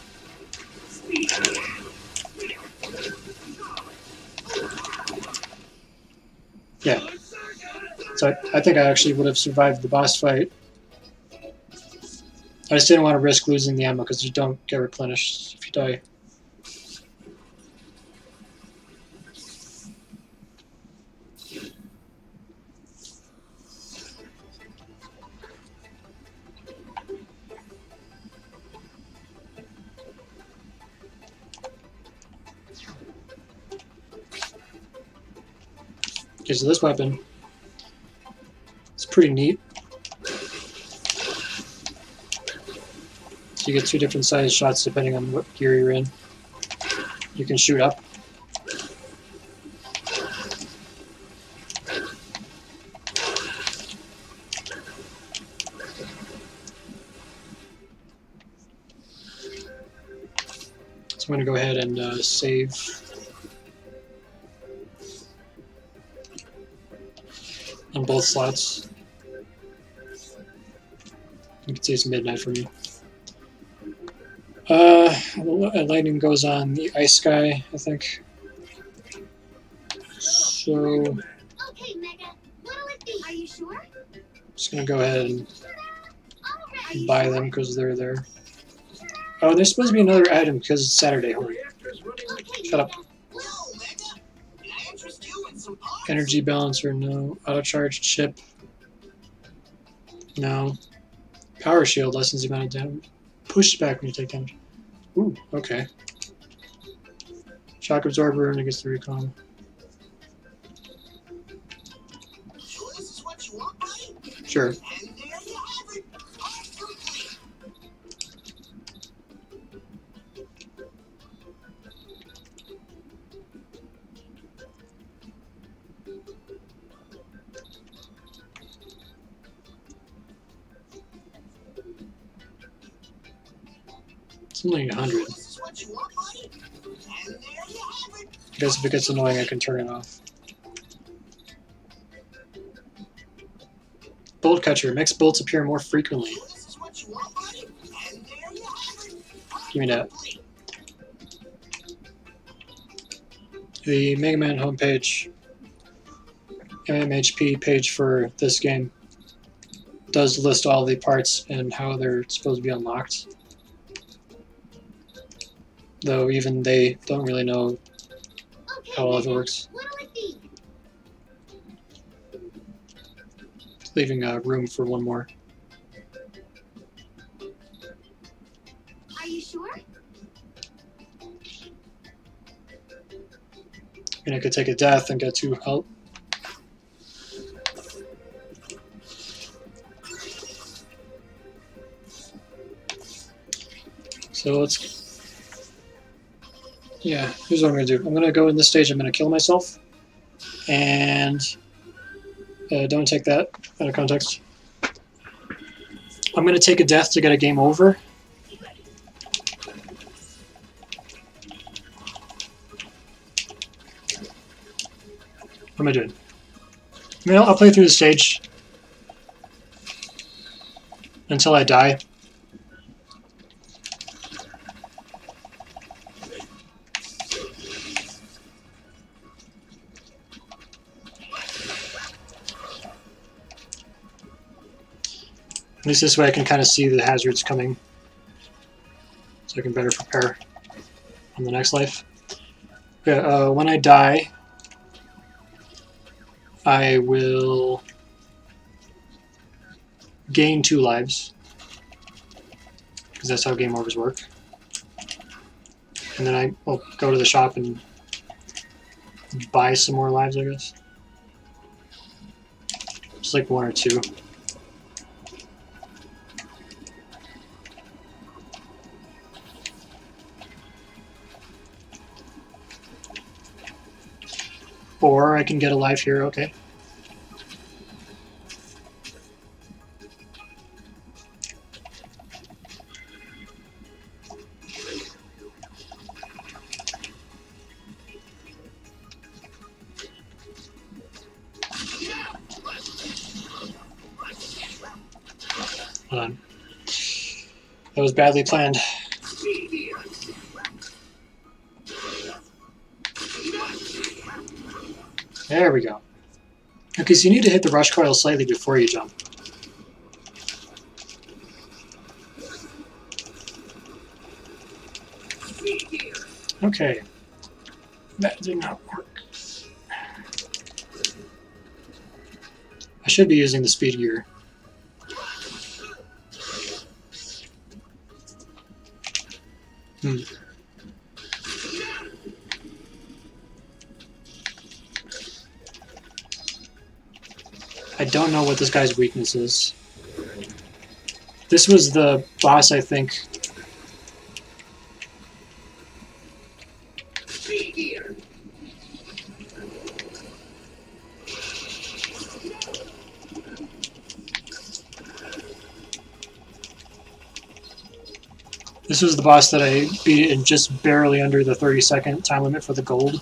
A: Yeah. So I think I actually would have survived the boss fight. I just didn't want to risk losing the ammo because you don't get replenished if you die. Okay, so this weapon, it's pretty neat. So you get 2 different size shots depending on what gear you're in. You can shoot up. So I'm going to go ahead and save. On both slots. You can see it's midnight for me. Lightning goes on the ice guy, I think. So
F: Okay, Mega. What'll it be? Are you sure?
A: I'm just gonna go ahead and buy them because they're there. Oh, there's supposed to be another item because it's Saturday. Hold on. Shut up. Energy balancer, no. Auto charge chip, no. Power shield lessens the amount of damage. Push back when you take damage. Ooh, okay. Shock absorber and it gets the recon. Sure. It's only 100. I guess if it gets annoying, I can turn it off. Bolt catcher makes bolts appear more frequently. Give me that. The Mega Man homepage, MMHP page for this game, does list all the parts and how they're supposed to be unlocked. Though even they don't really know how all of it works. Leaving room for one more.
F: Are you sure?
A: And I could take a death and get 2 health. So let's. Yeah, here's what I'm going to do. I'm going to go in this stage, I'm going to kill myself. And don't take that out of context. I'm going to take a death to get a game over. What am I doing? I mean, I'll play through the stage until I die. At least this way I can kind of see the hazards coming, so I can better prepare on the next life. Okay, when I die, I will gain 2 lives, because that's how game overs work. And then I'll go to the shop and buy some more lives, I guess. Just like 1 or 2. Or I can get a life here, okay. Hold on. That was badly planned. There we go. Okay, so you need to hit the rush coil slightly before you jump. Okay. That did not work. I should be using the speed gear. I don't know what this guy's weakness is. This was the boss, I think. This was the boss that I beat in just barely under the 30-second time limit for the gold.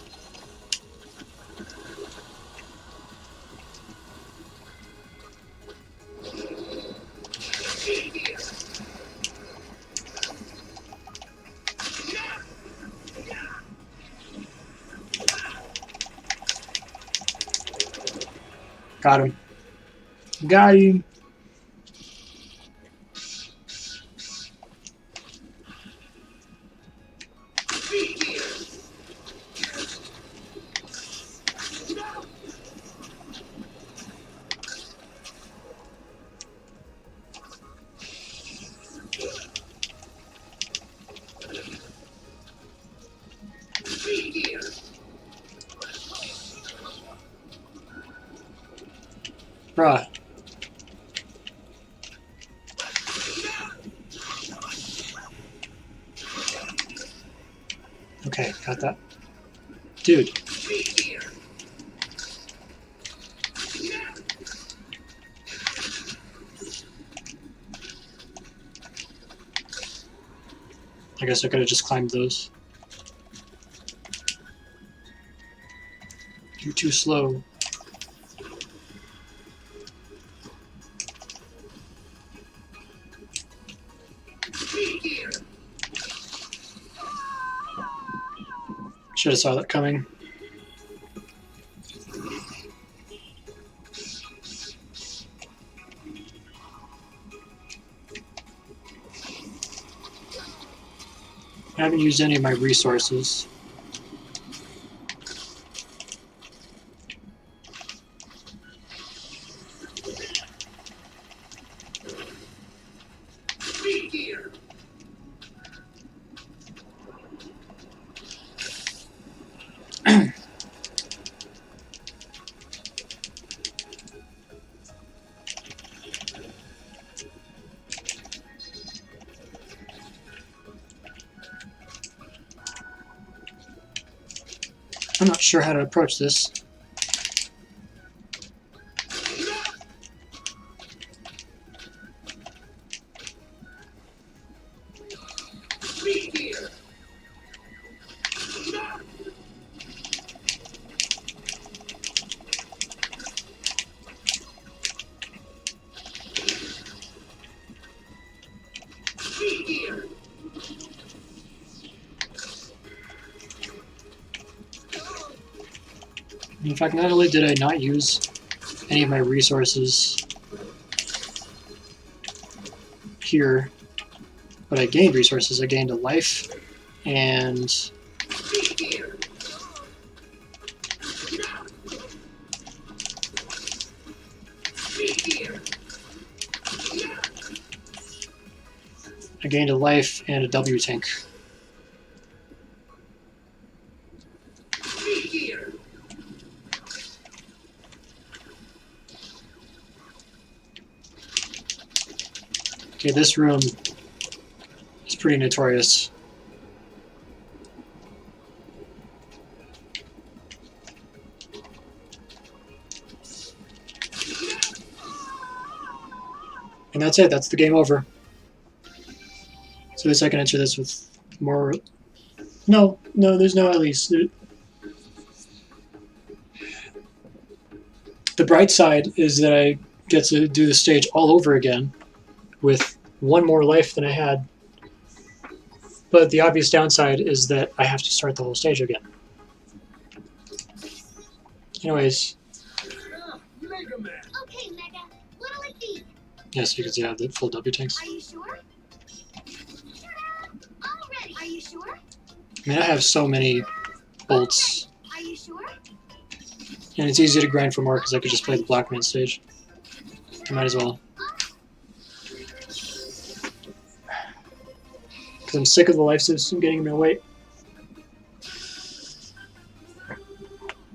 A: Got him. Got him. Bruh. Okay, got that. Dude. I guess I could have just climbed those. You're too slow. Should have saw that coming. I haven't used any of my resources. I'm not sure how to approach this. In fact, not only did I not use any of my resources here, but I gained resources. I gained a life and a W tank. Okay, this room is pretty notorious. And that's it, that's the game over. So at least I can enter this with more... No, there's no at least. The bright side is that I get to do the stage all over again with one more life than I had. But the obvious downside is that I have to start the whole stage again. Anyways.
F: Okay, Mega. What'll it be?
A: Yes, you can see I have the full W tanks.
F: Are you sure? Already. Are you sure?
A: I mean, I have so many bolts.
F: Are you sure?
A: And it's easy to grind for more because I could just play the Black Man stage. I might as well. Because I'm sick of the life system getting in my way.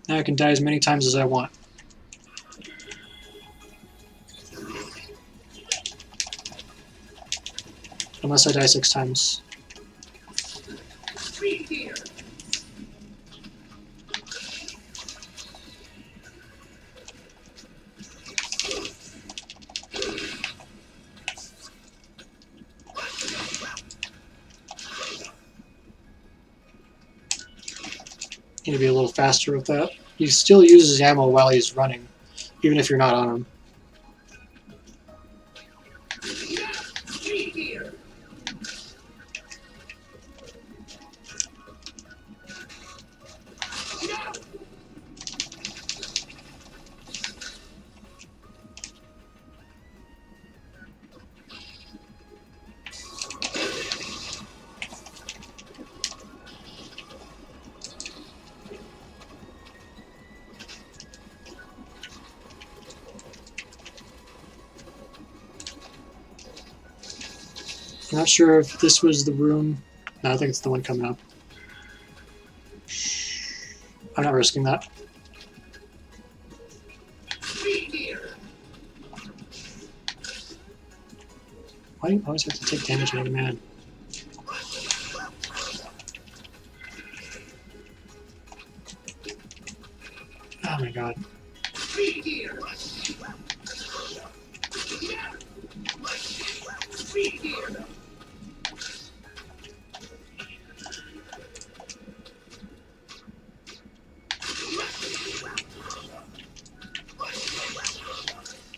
A: Now I can die as many times as I want. Unless I die 6 times. Need to be a little faster with that. He still uses ammo while he's running, even if you're not on him. I'm not sure if this was the room. No, I think it's the one coming up. I'm not risking that. Why do you always have to take damage out of man? Oh my god.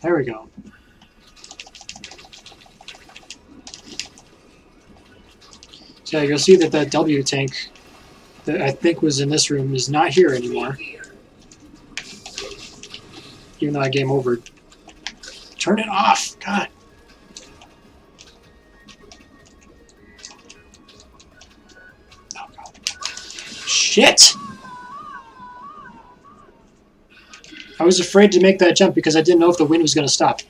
A: There we go. So you'll see that that W tank that I think was in this room is not here anymore. Even though I game over. Turn it off! God! Oh god. Shit! I was afraid to make that jump because I didn't know if the wind was going to stop.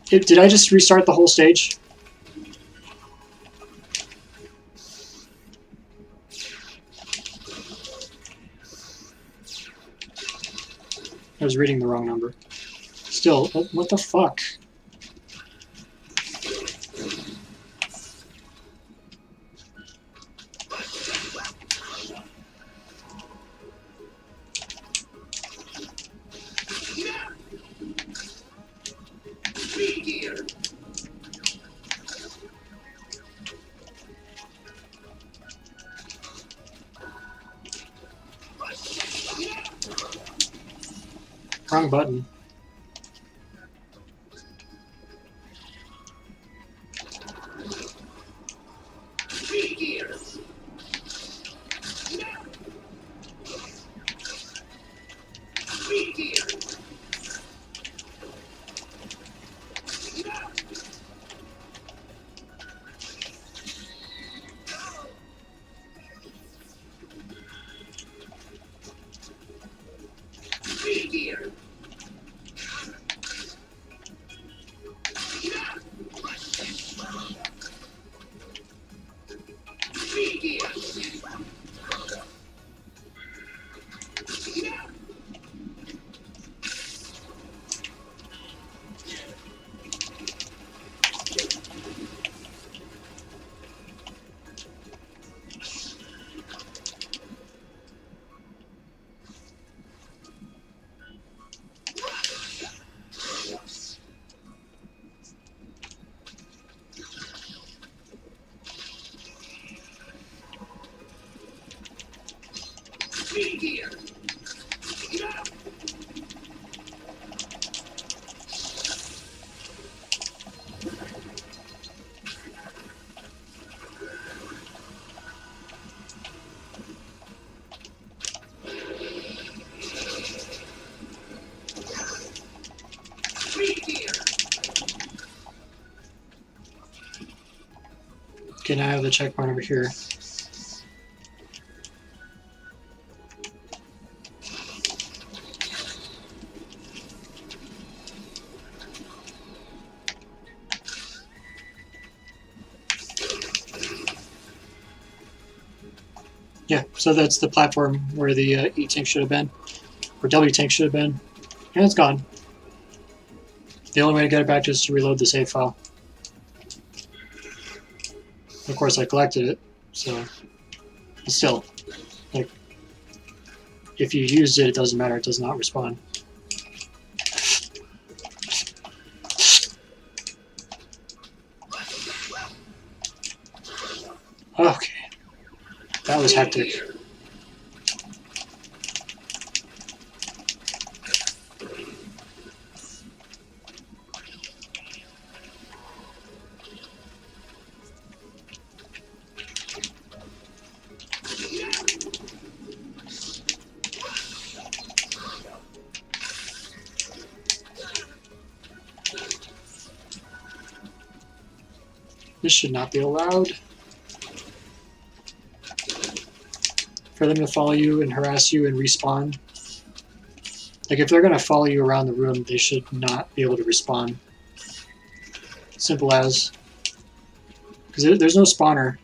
A: Did I just restart the whole stage? I was reading the wrong number. Still, what the fuck? Wrong button. Okay, now I have the checkpoint over here. Yeah, so that's the platform where the E tank should have been, or W tank should have been, and it's gone. The only way to get it back is to reload the save file. Of course, I collected it, so still, like, if you used it, it doesn't matter. It does not respawn. Okay, that was hectic. This should not be allowed. For them to follow you and harass you and respawn. Like, if they're going to follow you around the room, they should not be able to respawn. Simple as. Because there's no spawner.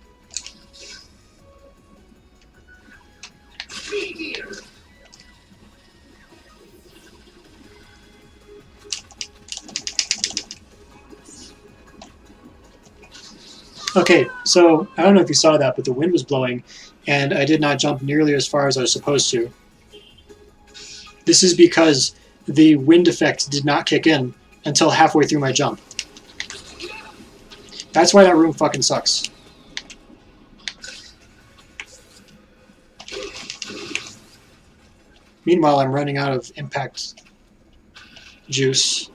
A: Okay, so I don't know if you saw that, but the wind was blowing, and I did not jump nearly as far as I was supposed to. This is because the wind effect did not kick in until halfway through my jump. That's why that room fucking sucks. Meanwhile, I'm running out of impact juice.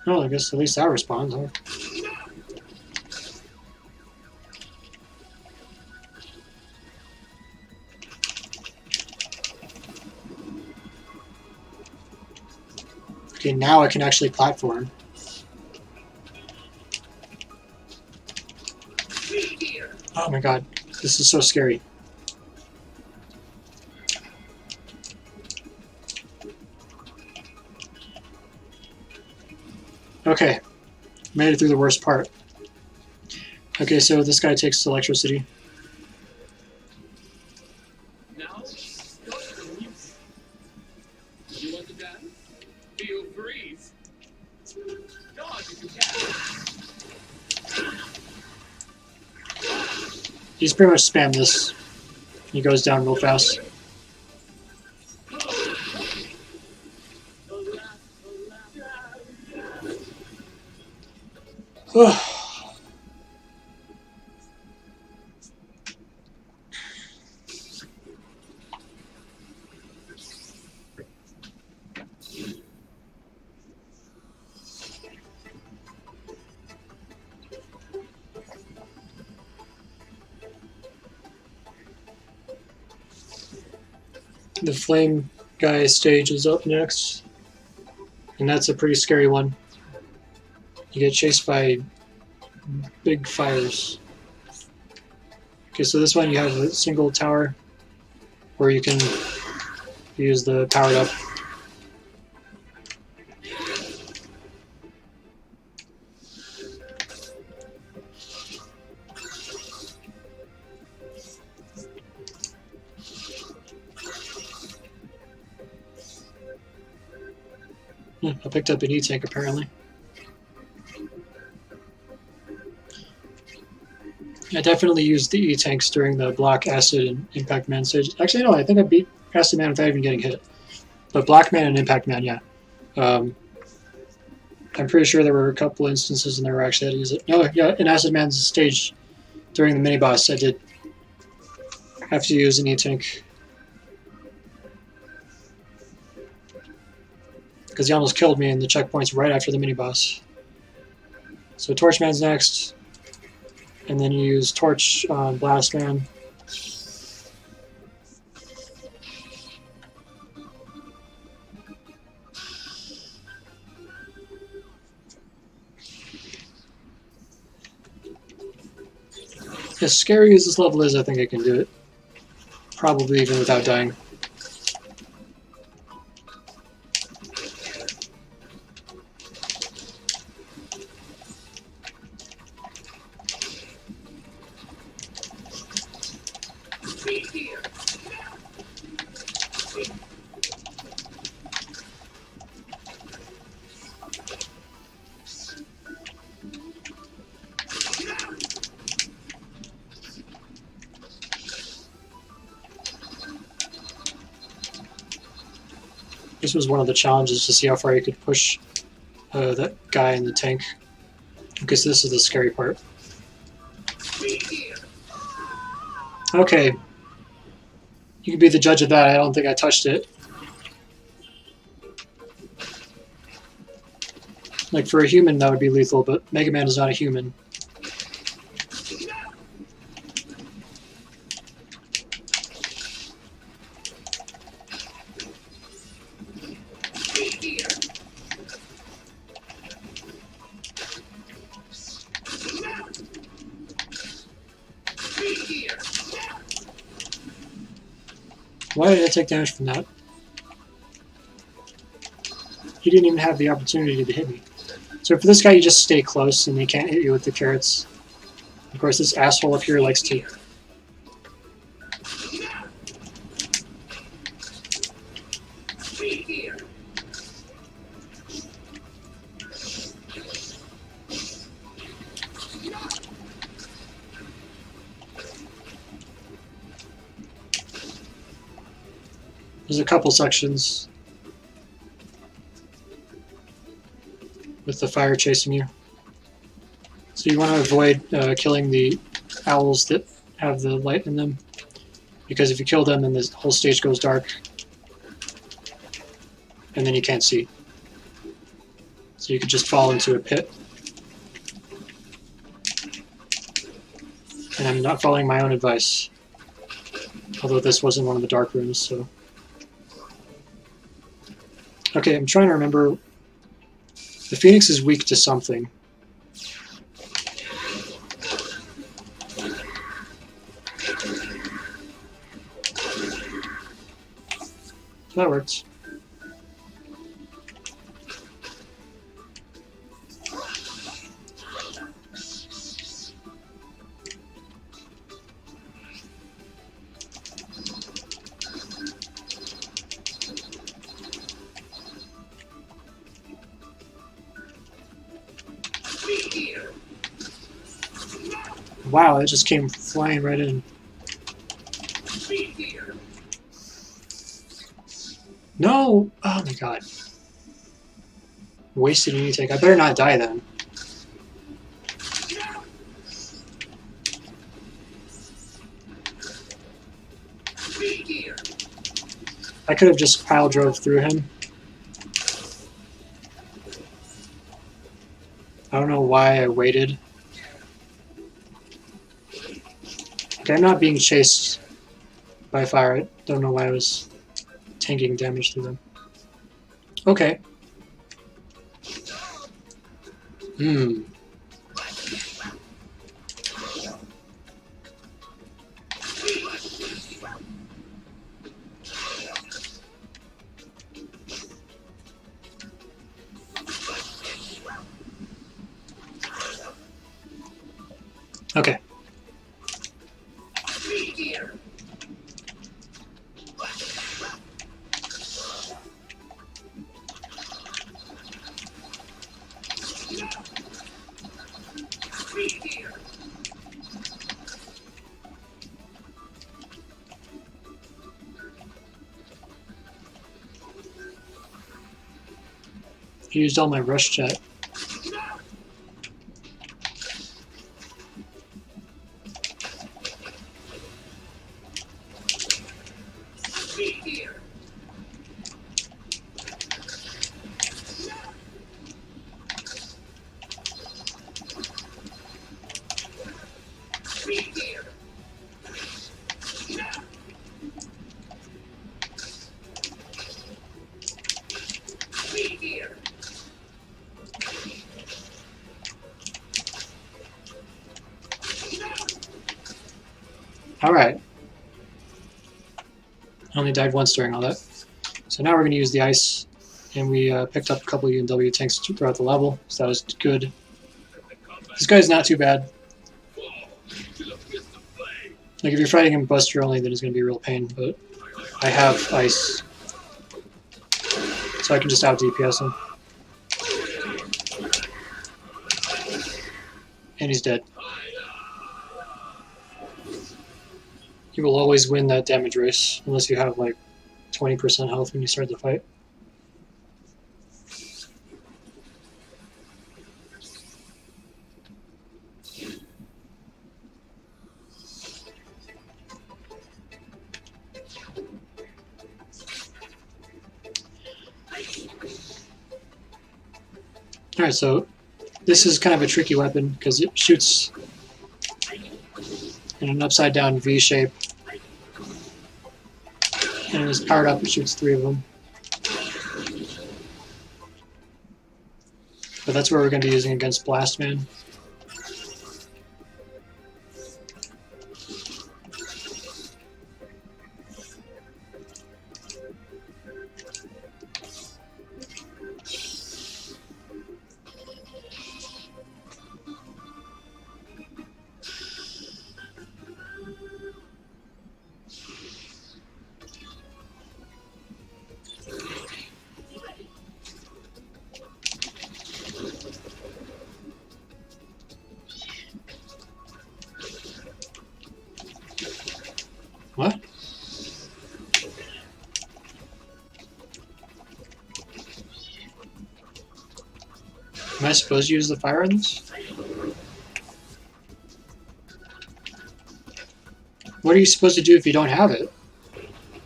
A: Oh, I guess at least that responds, huh? Okay, now I can actually platform. Oh my god, this is so scary. Okay, made it through the worst part. Okay, so this guy takes electricity.
G: Now, you want to dance? Feel freeze. God, you can.
A: He's pretty much spammed this. He goes down real fast. The flame guy stage is up next, and that's a pretty scary one. You get chased by big fires. Okay, so this one you have a single tower where you can use the powered up. I picked up an E-tank apparently. I definitely used the E-tanks during the Block, Acid, and Impact Man stage. Actually, no, I think I beat Acid Man without even getting hit. But Black Man and Impact Man, yeah. I'm pretty sure there were a couple instances in there where I actually had to use it. No, yeah, in Acid Man's stage during the mini-boss, I did have to use an E-tank. Because he almost killed me in the checkpoints right after the mini-boss. So Torchman's next. And then you use Torch on Blast Man. As scary as this level is, I think I can do it. Probably even without dying. This was one of the challenges to see how far you could push that guy in the tank. Because this is the scary part. Okay. You can be the judge of that. I don't think I touched it. Like, for a human, that would be lethal, but Mega Man is not a human. Why did I take damage from that? He didn't even have the opportunity to hit me. So for this guy, you just stay close and he can't hit you with the carrots. Of course, this asshole up here likes to... There's a couple sections with the fire chasing you. So you want to avoid killing the owls that have the light in them, because if you kill them then this whole stage goes dark and then you can't see. So you could just fall into a pit. And I'm not following my own advice. Although this wasn't one of the dark rooms, so... Okay, I'm trying to remember. The Phoenix is weak to something. That works. Wow, it just came flying right in. No! Oh my god. Wasted any take. I better not die then. I could have just pile drove through him. I don't know why I waited. Okay, I'm not being chased by fire. I don't know why I was tanking damage through them. Okay. Okay. I used all my rush jet. Alright. I only died once during all that. So now we're going to use the ice, and we picked up a couple of UNW tanks throughout the level, so that was good. This guy's not too bad. Like, if you're fighting him Buster only, then it's going to be a real pain, but I have ice, so I can just out DPS him. And he's dead. You will always win that damage race, unless you have like 20% health when you start the fight. Alright, so this is kind of a tricky weapon because it shoots in an upside down V shape. And it's powered up, it shoots 3 of them. But that's where we're going to be using against Blastman. What? Am I supposed to use the fire on this? What are you supposed to do if you don't have it?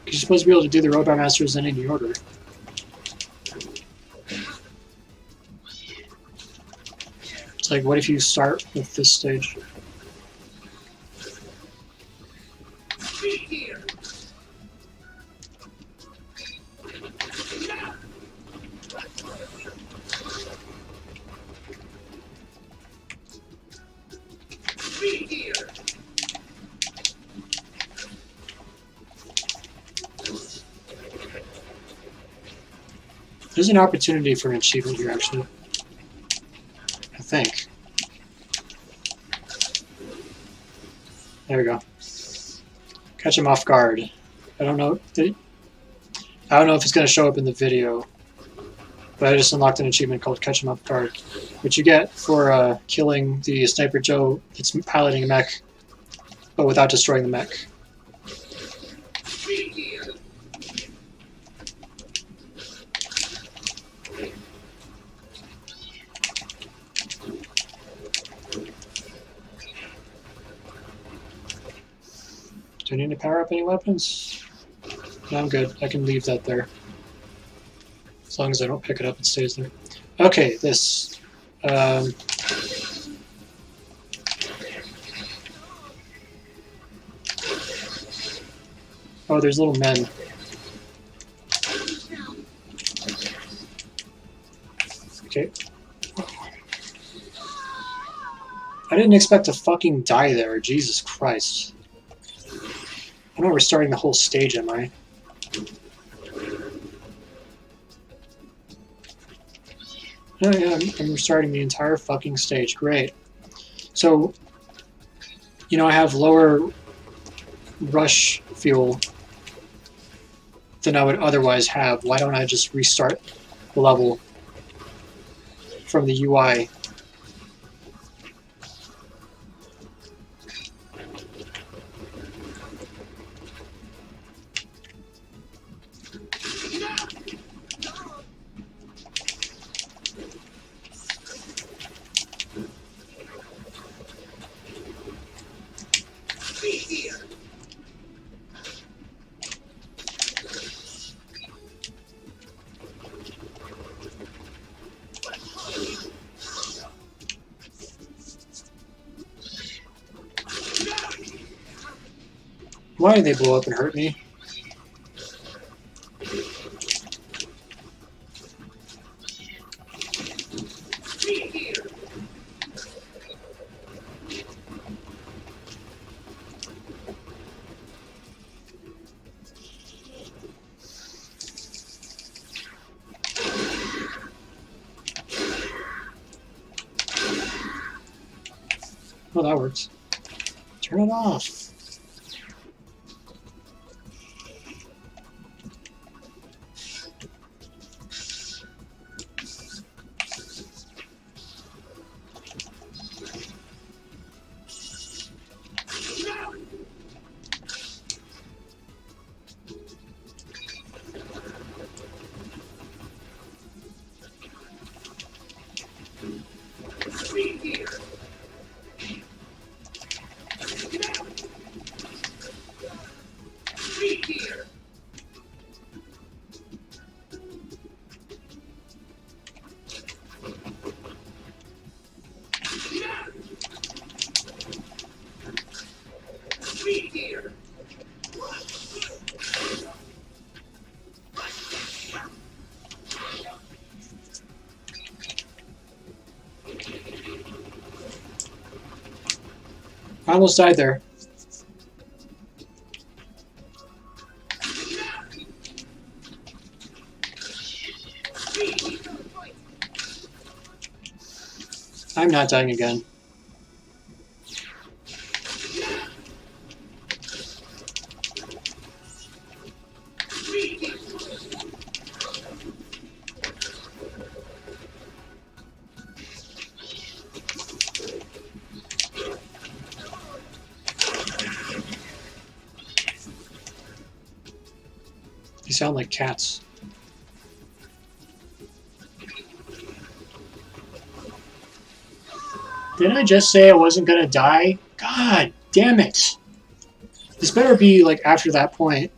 A: You're supposed to be able to do the Robot Masters in any order. It's like, what if you start with this stage? There's an opportunity for an achievement here, actually. I think. There we go. Catch him off guard. I don't know. I don't know if it's going to show up in the video, but I just unlocked an achievement called Catch him off guard, which you get for killing the Sniper Joe that's piloting a mech, but without destroying the mech. Do I need to power up any weapons? No, I'm good. I can leave that there. As long as I don't pick it up, it stays there. Okay, this. Oh, there's little men. Okay. I didn't expect to fucking die there, Jesus Christ. I'm not restarting the whole stage, am I? Oh yeah, I'm restarting the entire fucking stage. Great. So, you know, I have lower rush fuel than I would otherwise have. Why don't I just restart the level from the UI? Why did they blow up and hurt me? Oh, that works. Turn it off. I almost died there. I'm not dying again. They sound like cats. Didn't I just say I wasn't gonna die? God damn it! This better be like after that point.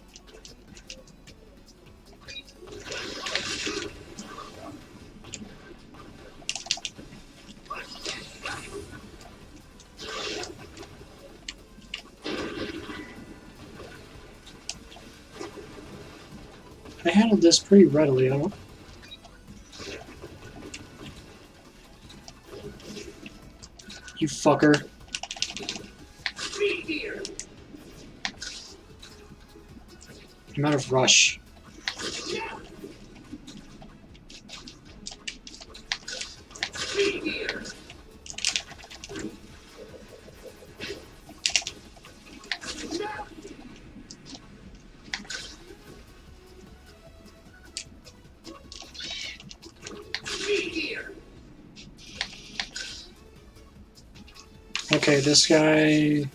A: I handled this pretty readily. I don't. You fucker. I'm out of rush. Okay, this guy...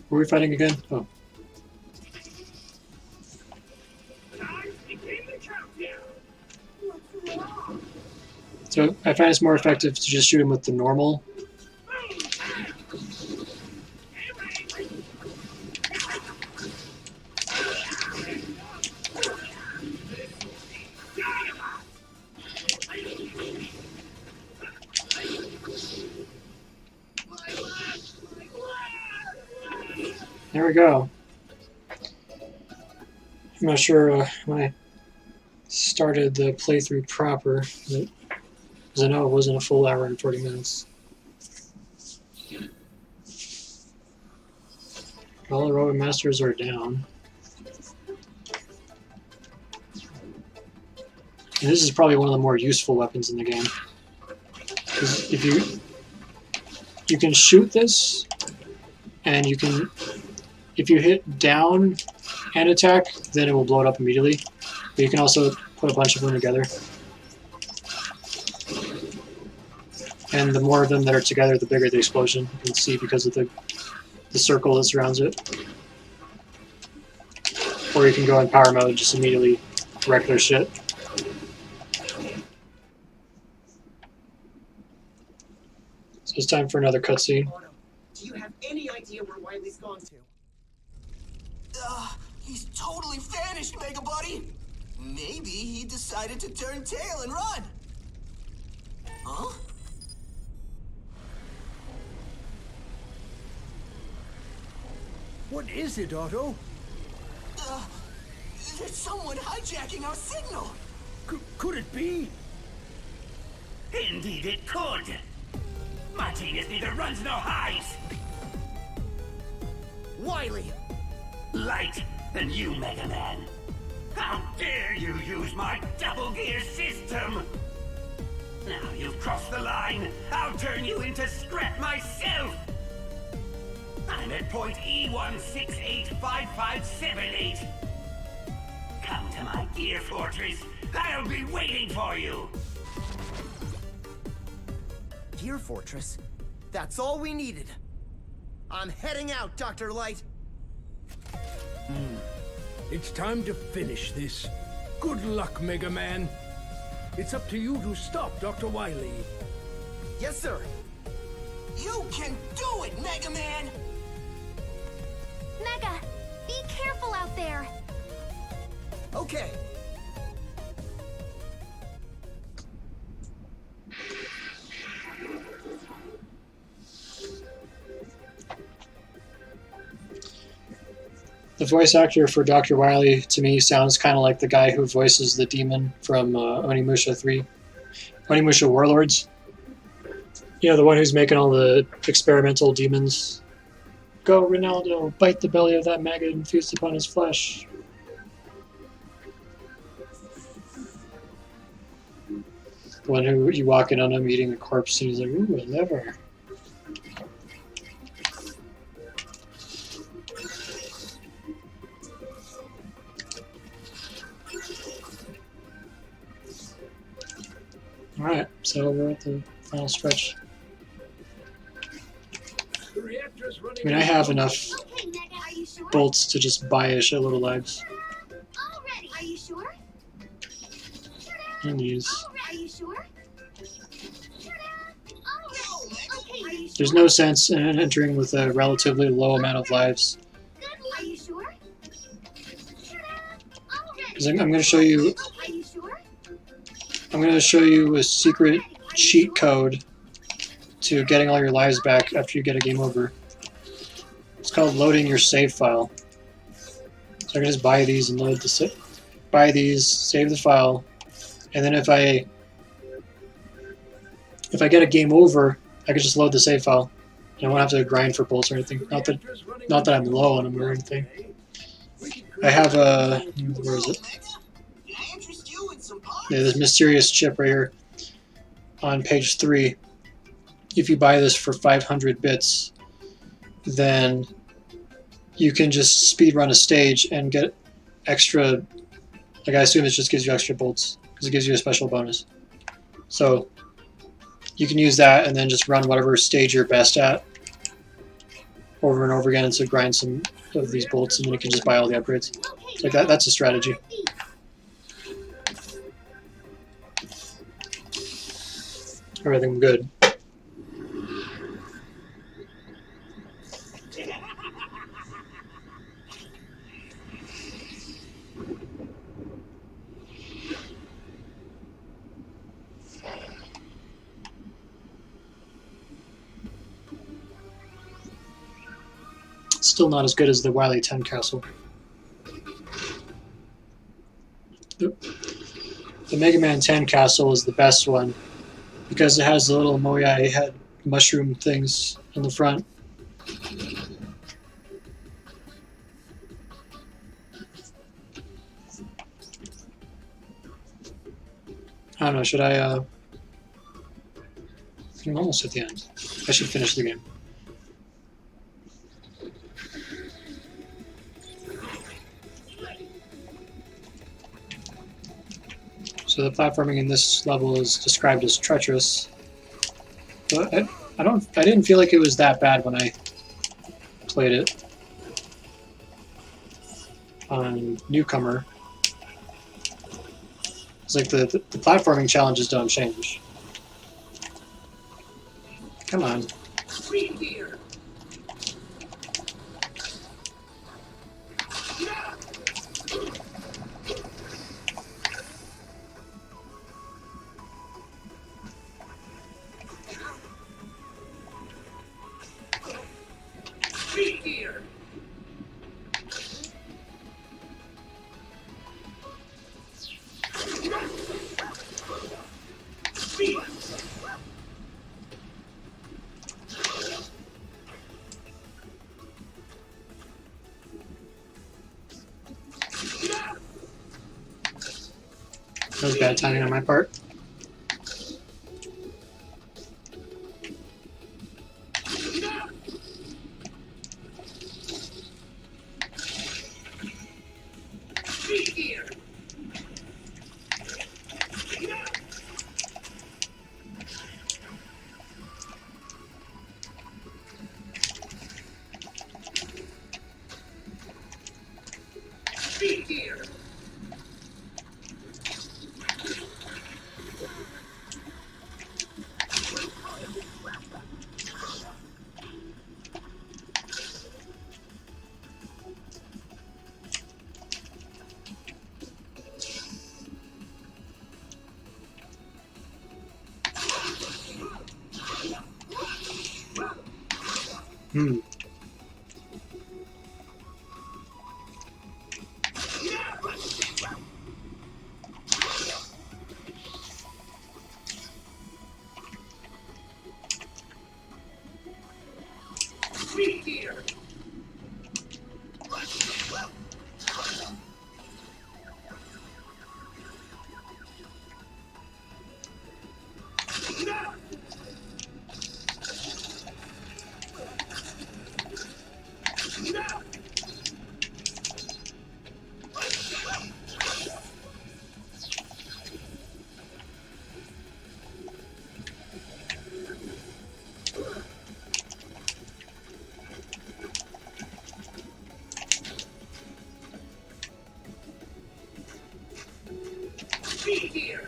A: Who are we fighting again? Oh. So I find it's more effective to just shoot him with the normal. There we go. I'm not sure when I started the playthrough proper, because I know it wasn't a full hour and 40 minutes. All the robot masters are down. And this is probably one of the more useful weapons in the game. Because if you can shoot this, and you can, if you hit down and attack, then it will blow it up immediately. But you can also put a bunch of them together. And the more of them that are together, the bigger the explosion. You can see because of the circle that surrounds it. Or you can go in power mode and just immediately wreck their shit. So it's time for another cutscene.
E: Do you have any idea where Wiley's gone to?
H: He's totally vanished, Mega Buddy! Maybe he decided to turn tail and run! Huh?
B: What is it, Otto?
H: There's someone hijacking our signal!
B: Could it be?
I: Indeed it could! My genius neither runs nor hides!
E: Wiley!
I: Light than you, Mega Man! How dare you use my double gear system! Now you've crossed the line. I'll turn you into scrap myself. I'm at point E1685578. Come to my gear fortress. I'll be waiting for you.
J: Gear Fortress? That's all we needed. I'm heading out, Dr. Light.
B: It's time to finish this. Good luck, Mega Man. It's up to you to stop Dr. Wily.
J: Yes, sir.
H: You can do it, Mega Man!
F: Mega, be careful out there.
J: Okay.
A: The voice actor for Dr. Wily, to me, sounds kind of like the guy who voices the demon from Onimusha 3. Onimusha Warlords. You know, the one who's making all the experimental demons. Go, Ronaldo, bite the belly of that maggot and feast upon his flesh. The one who you walk in on him eating a corpse and he's like, ooh, a liver. Alright, so we're at the final stretch.
B: The reactor's running.
A: I mean, I have enough
F: Okay, Mega, are you sure?
A: bolts to just buy a shitload of lives.
F: All ready. Are you sure?
A: And use.
F: All ready. Are you sure? All ready. Okay, are you sure?
A: There's no sense in entering with a relatively low amount of lives.
F: Good. Are you sure? All ready.
A: Because I'm going to show you.
F: Are you sure?
A: I'm going to show you a secret cheat code to getting all your lives back after you get a game over. It's called loading your save file. So I can just buy these and load the buy these, save the file, and then if I get a game over, I can just load the save file. I won't have to grind for bolts or anything. Not that I'm low on them or anything. I have a where is it? Yeah, this mysterious chip right here on page 3. If you buy this for 500 bits, then you can just speedrun a stage and get extra, like I assume it just gives you extra bolts, because it gives you a special bonus. So you can use that and then just run whatever stage you're best at over and over again to grind some of these bolts, and then you can just buy all the upgrades. Like that's a strategy. Everything good. Still not as good as the Wily 10 castle. The Mega Man 10 castle is the best one because it has the little Moyai head mushroom things in the front. I don't know, should I I'm almost at the end. I should finish the game. So the platforming in this level is described as treacherous. But I didn't feel like it was that bad when I played it on Newcomer. It's like the platforming challenges don't change. Come on.
E: Read here. Read here. Read.
A: That was bad timing on my part. Hmm.
E: Speed gear. Speed gear.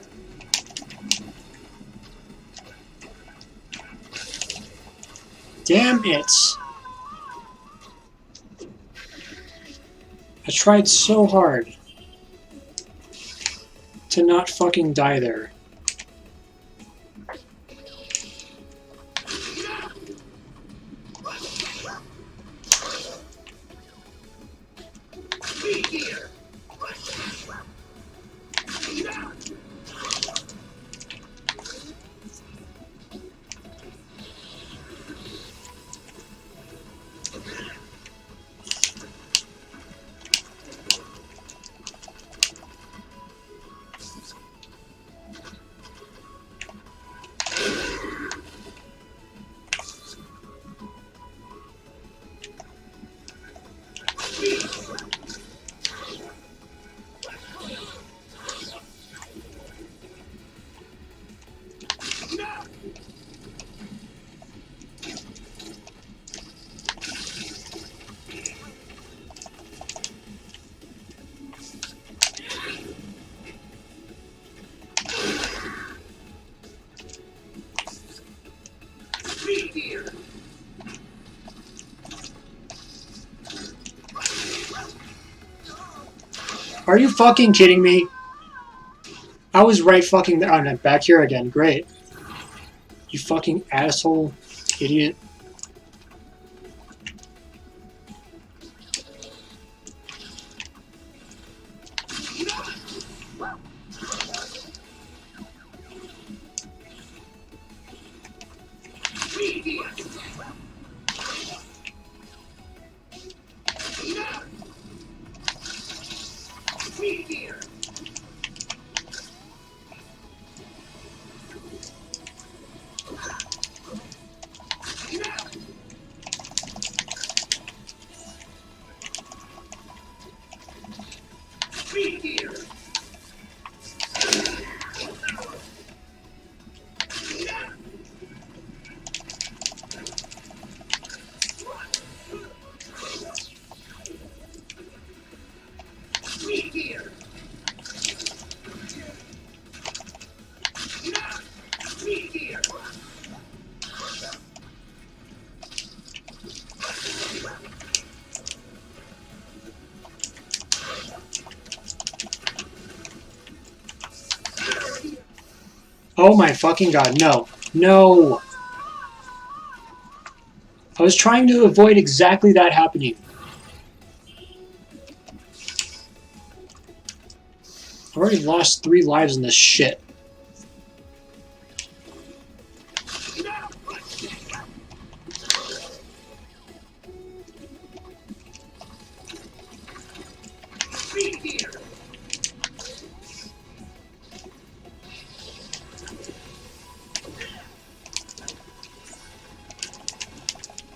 A: Damn it! I tried so hard to not fucking die there.
E: Speed gear. Speed gear.
A: Are you fucking kidding me? I was right fucking there. Oh, no, back here again. Great. You fucking asshole. Idiot.
E: Speed gear. Speed gear. Speed gear. Speed gear. Speed gear.
A: Oh my fucking god, no. No! I was trying to avoid exactly that happening. I've already lost 3 lives in this shit.
E: Speed gear.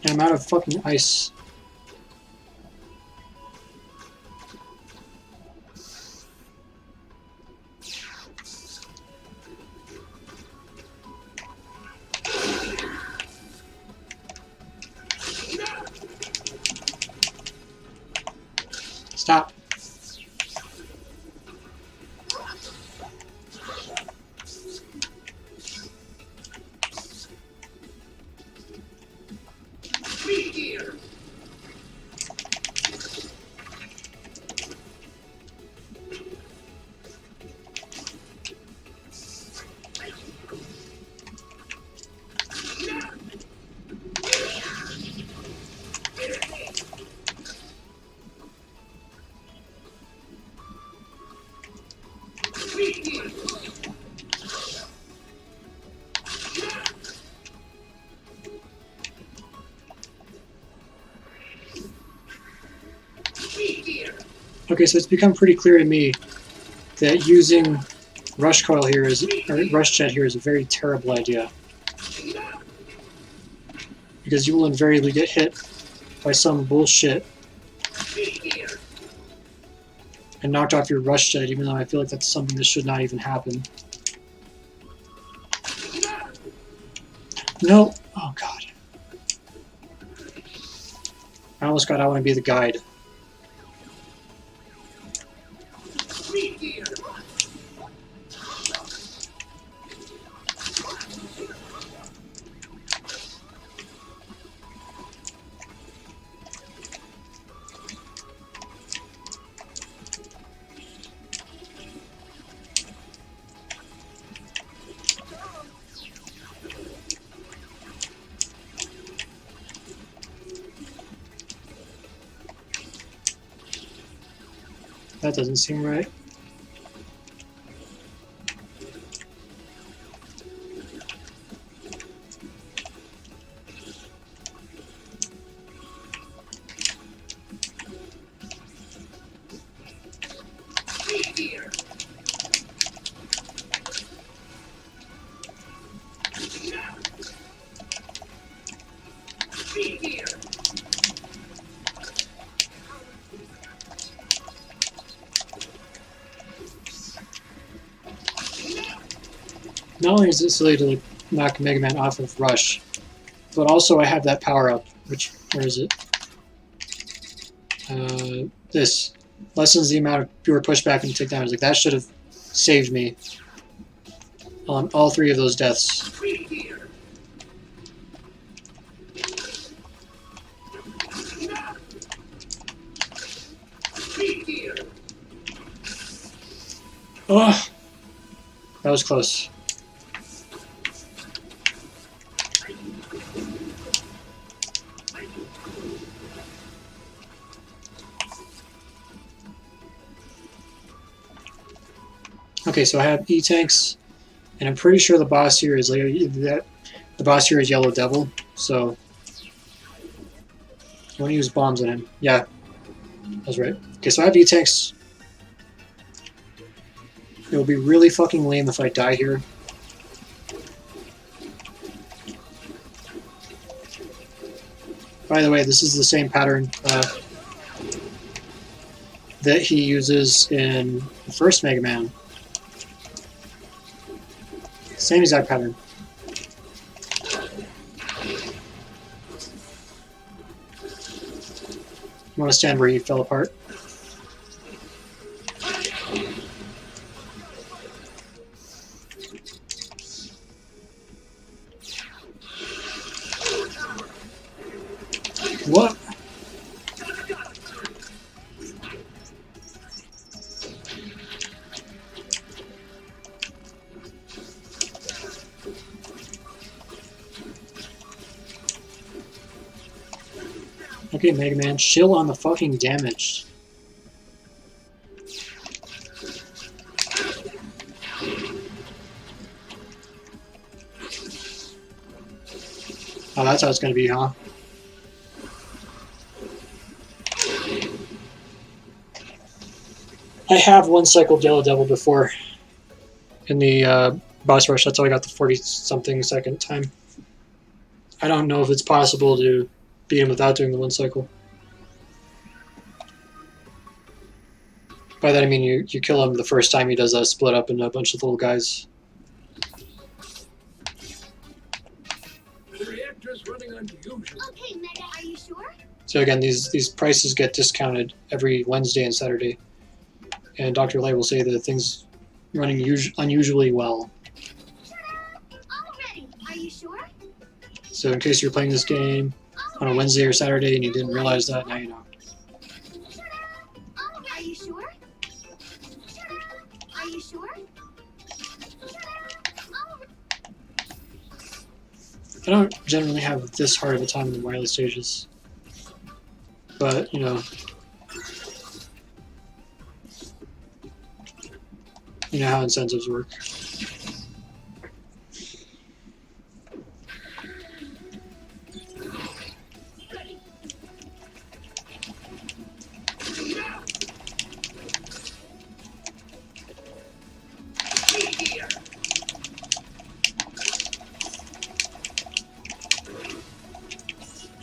A: And I'm out of fucking ice. Stop.
E: Speed gear.
A: Okay, so it's become pretty clear to me that using rush coil here is, or rush jet here is a very terrible idea. Because you will invariably get hit by some bullshit and knocked off your rush jet, even though I feel like that's something that should not even happen. No! Oh god. I almost got I want to be the guide. That doesn't seem right. Not only is it silly to like, knock Mega Man off of Rush, but also I have that power up, which, where is it? This lessens the amount of pure pushback and takedown. Like that should have saved me on all three of those deaths. Oh, that was close. Okay, so I have E-tanks, and I'm pretty sure the boss here is like that. The boss here is Yellow Devil, so I want to use bombs on him. Yeah, that's right. Okay, so I have E-tanks. It will be really fucking lame if I die here. By the way, this is the same pattern that he uses in the first Mega Man. Same exact pattern. You want to stand where he fell apart? What? Okay, Mega Man, chill on the fucking damage. Oh, that's how it's gonna be, huh? I have one-cycled Yellow Devil before in the boss rush. That's how I got the 40-something second time. I don't know if it's possible to beat him without doing the one cycle. By that I mean you kill him the first time he does that split up into a bunch of little guys.
B: The reactor's running unusual.
F: Okay, Mega, are you sure?
A: So again, these prices get discounted every Wednesday and Saturday. And Dr. Light will say that things running unusually well.
F: Already, are you sure?
A: So in case you're playing this game on a Wednesday or Saturday and you didn't realize that, now you know.
F: Are you sure? Are you sure?
A: I don't generally have this hard of a time in the wireless stages. But, you know. You know how incentives work.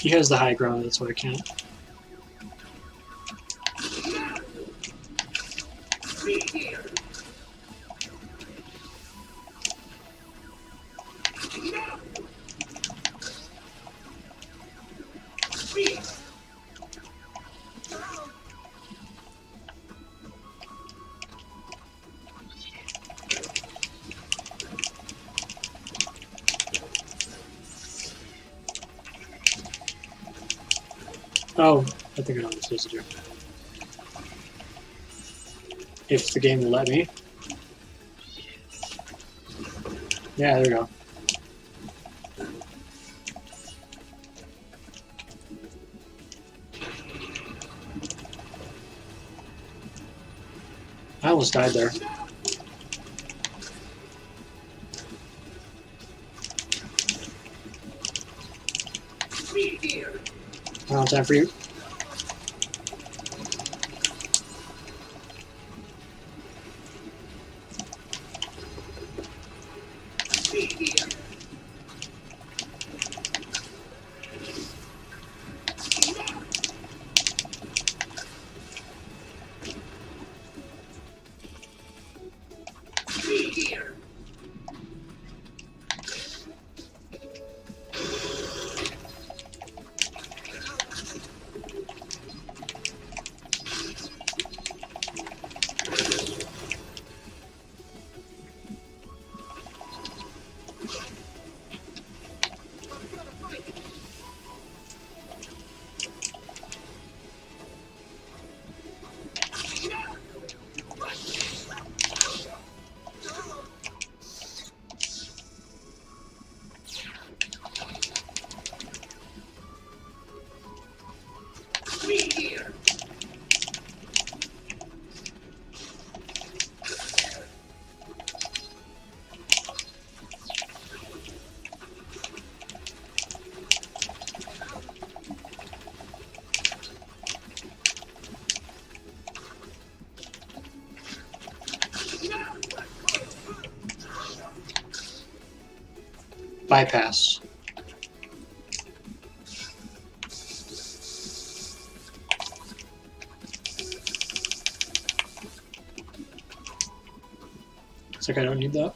A: He has the high ground, that's why I can't. Oh, I think I know what I'm supposed to do. If the game will let me. Yeah, there we go. I almost died there. I don't have time for you. Bypass. It's like I don't need that.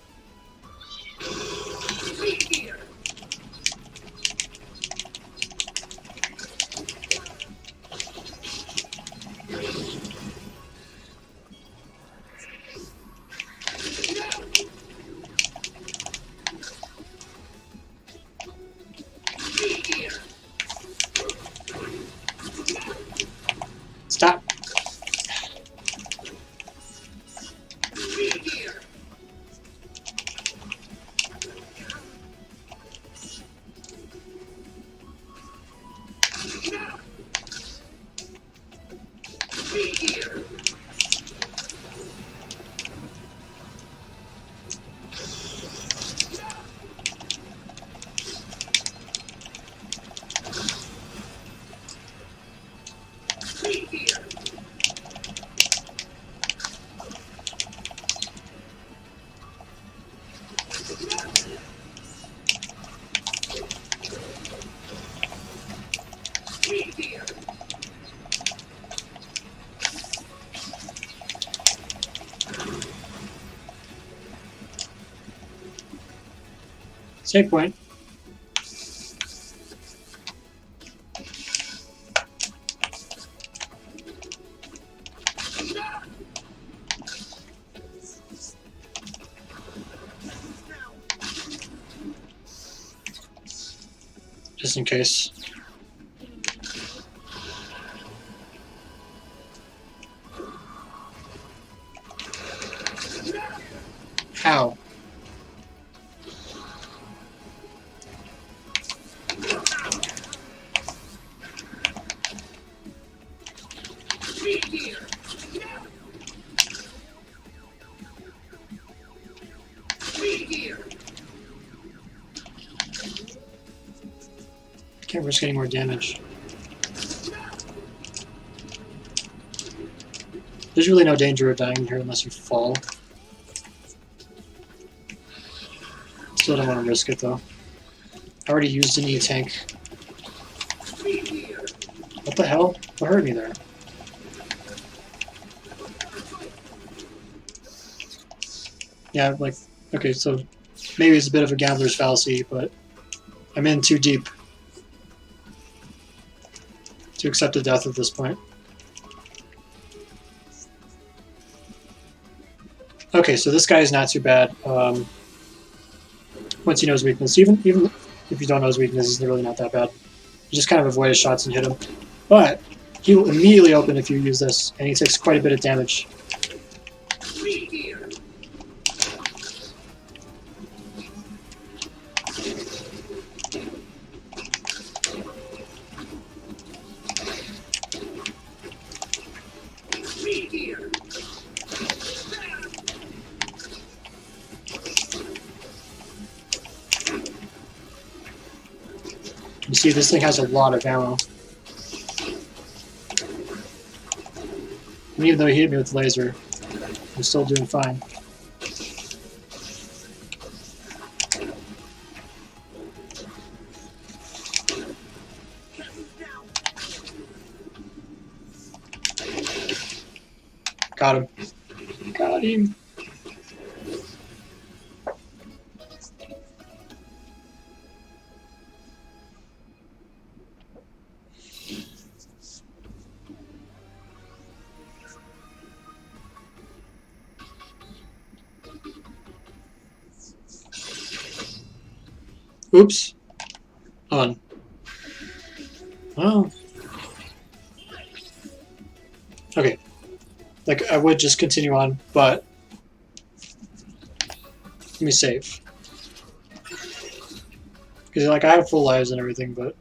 A: Stop. Save point. Just in case. How? Can't risk any more damage. There's really no danger of dying here unless you fall. Still don't want to risk it though. I already used an E-tank. What the hell? What hurt me there? Yeah, like, okay, so maybe it's a bit of a gambler's fallacy, but I'm in too deep to accept a death at this point. Okay, so this guy is not too bad. Once you know his weakness, even if you don't know his weakness, he's really not that bad. You just kind of avoid his shots and hit him. But he will immediately open if you use this, and he takes quite a bit of damage. You see, this thing has a lot of ammo. And even though he hit me with the laser, I'm still doing fine. Got him. Got him. Oops. On. Oh. Okay. Like, I would just continue on, but let me save. Because, like, I have full lives and everything, but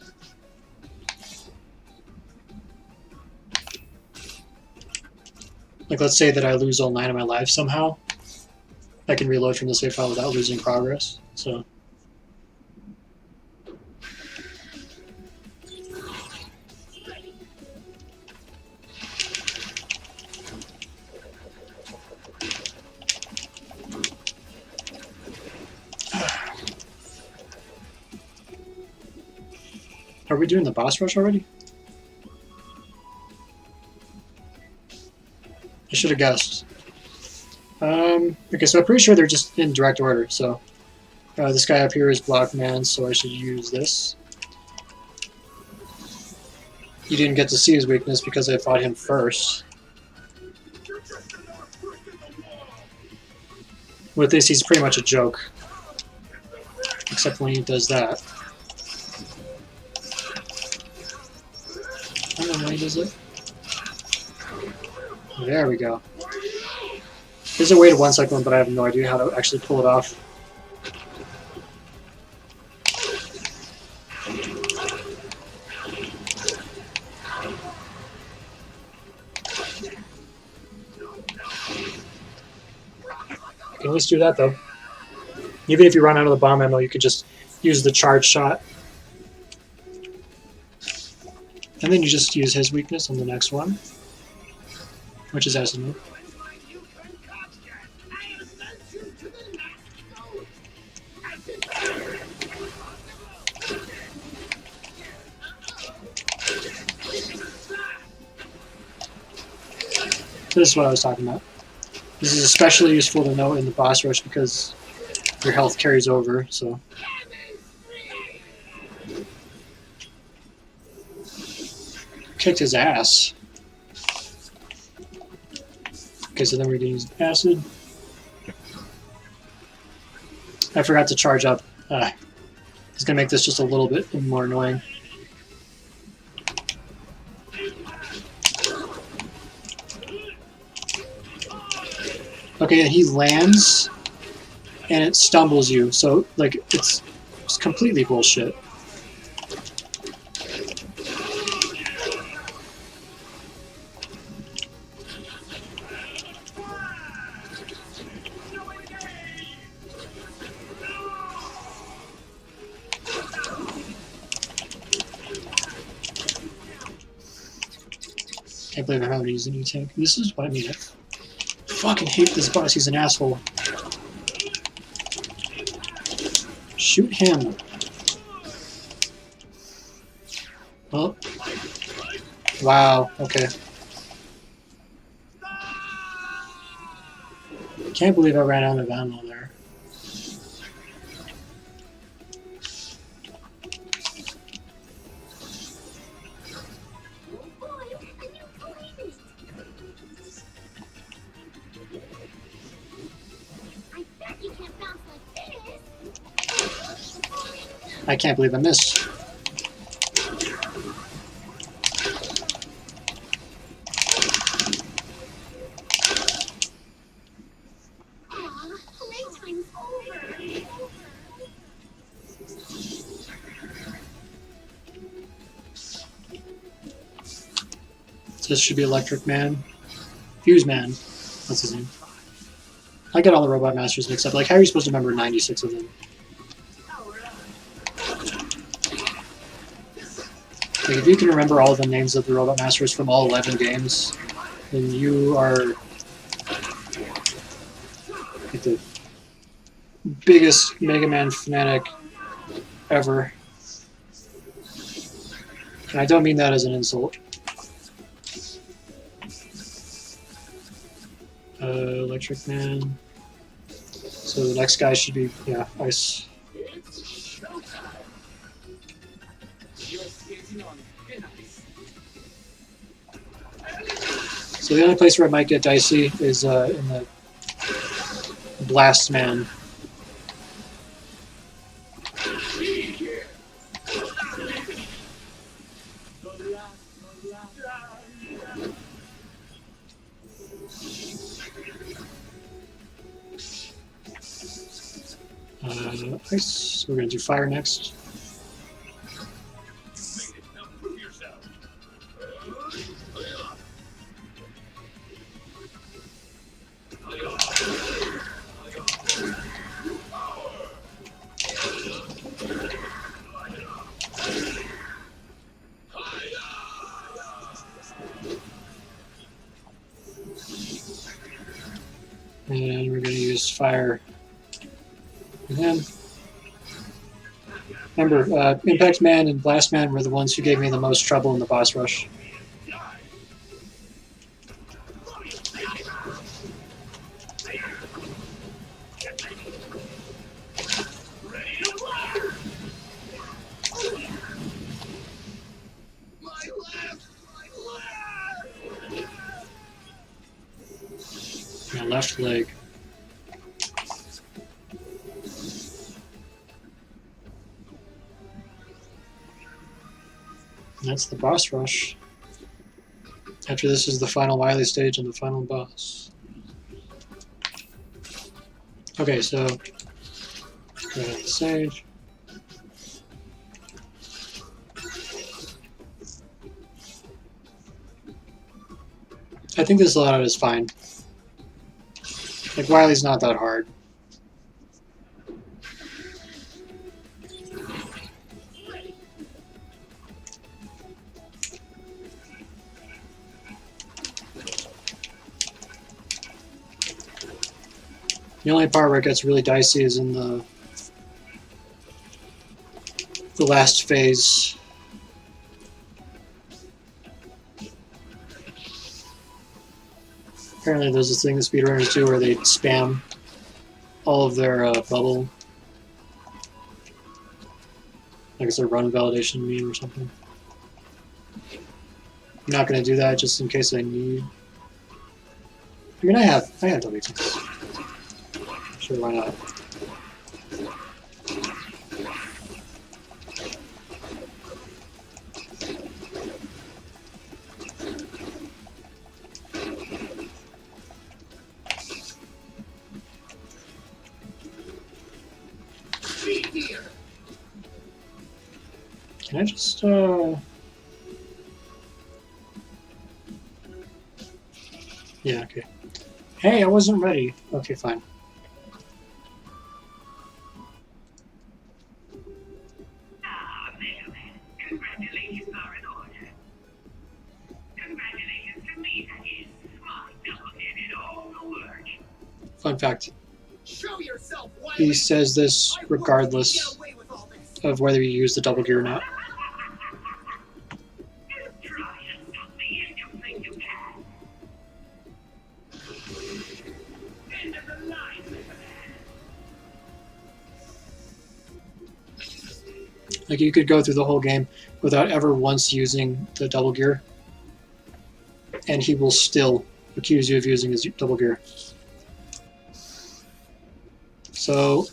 A: like, let's say that I lose all 9 of my lives somehow. I can reload from the save file without losing progress, so. Are we doing the boss rush already? I should have guessed. Okay, so I'm pretty sure they're just in direct order, so this guy up here is Blockman, so I should use this. You didn't get to see his weakness because I fought him first. With this, he's pretty much a joke. Except when he does that. I don't know when he does it. There we go. There's a way to one-cycle him, but I have no idea how to actually pull it off. You can always do that, though. Even if you run out of the bomb ammo, you could just use the charge shot. And then you just use his weakness on the next one, which is acid move. This is what I was talking about. This is especially useful to know in the boss rush because your health carries over, so. Kicked his ass. Okay, so then we're gonna use acid. I forgot to charge up. It's gonna make this just a little bit more annoying. Okay, and he lands, and it stumbles you. So, like, it's completely bullshit. Can't believe I haven't used a new tank. This is what I mean. I fucking hate this boss. He's an asshole. Shoot him. Oh. Wow. Okay. Can't believe I ran out of ammo there.
F: Oh boy, a new planet. I bet you can't bounce like this.
A: I can't believe I missed.
F: Aw, playtime's over.
A: This should be Electric Man. Fuse Man. That's his name. I get all the Robot Masters mixed up. Like, how are you supposed to remember 96 of them? Like, if you can remember all the names of the Robot Masters from all 11 games, then you are like the biggest Mega Man fanatic ever. And I don't mean that as an insult. Electric Man. So the next guy should be, yeah, Ice.
G: It's showtime. You're skating on thin ice.
A: So the only place where it might get dicey is in the Blast Man.
G: Be here.
A: Ice. We're gonna do fire next.
G: Now prove yourself.
A: And we're gonna use fire with him. Remember, Impact Man and Blast Man were the ones who gave me the most trouble in the boss rush. My left leg. And that's the boss rush. After this is the final Wily stage and the final boss. Okay, so go ahead and save. I think this layout is fine. Like, Wily's not that hard. The only part where it gets really dicey is in the last phase. Apparently there's this thing that speedrunners do where they spam all of their bubble. Like it's a run validation meme or something. I'm not going to do that just in case I need. I mean, I have WTs. Sure, why not?
E: Be here.
A: Can I just, Yeah, okay. Hey, I wasn't ready. Okay, fine.
I: Ah, Mega Man, congratulations are in order. Congratulations
A: fact,
E: Show yourself,
A: he
E: Wily.
A: says this
E: I won't
A: regardless
E: get away with all this.
A: of whether you use the double gear or not.
I: Try and stop me if you think you can. End of the line, Mr.
A: Like, you could go through the whole game without ever once using the double gear, and he will still accuse you of using his double gear. So,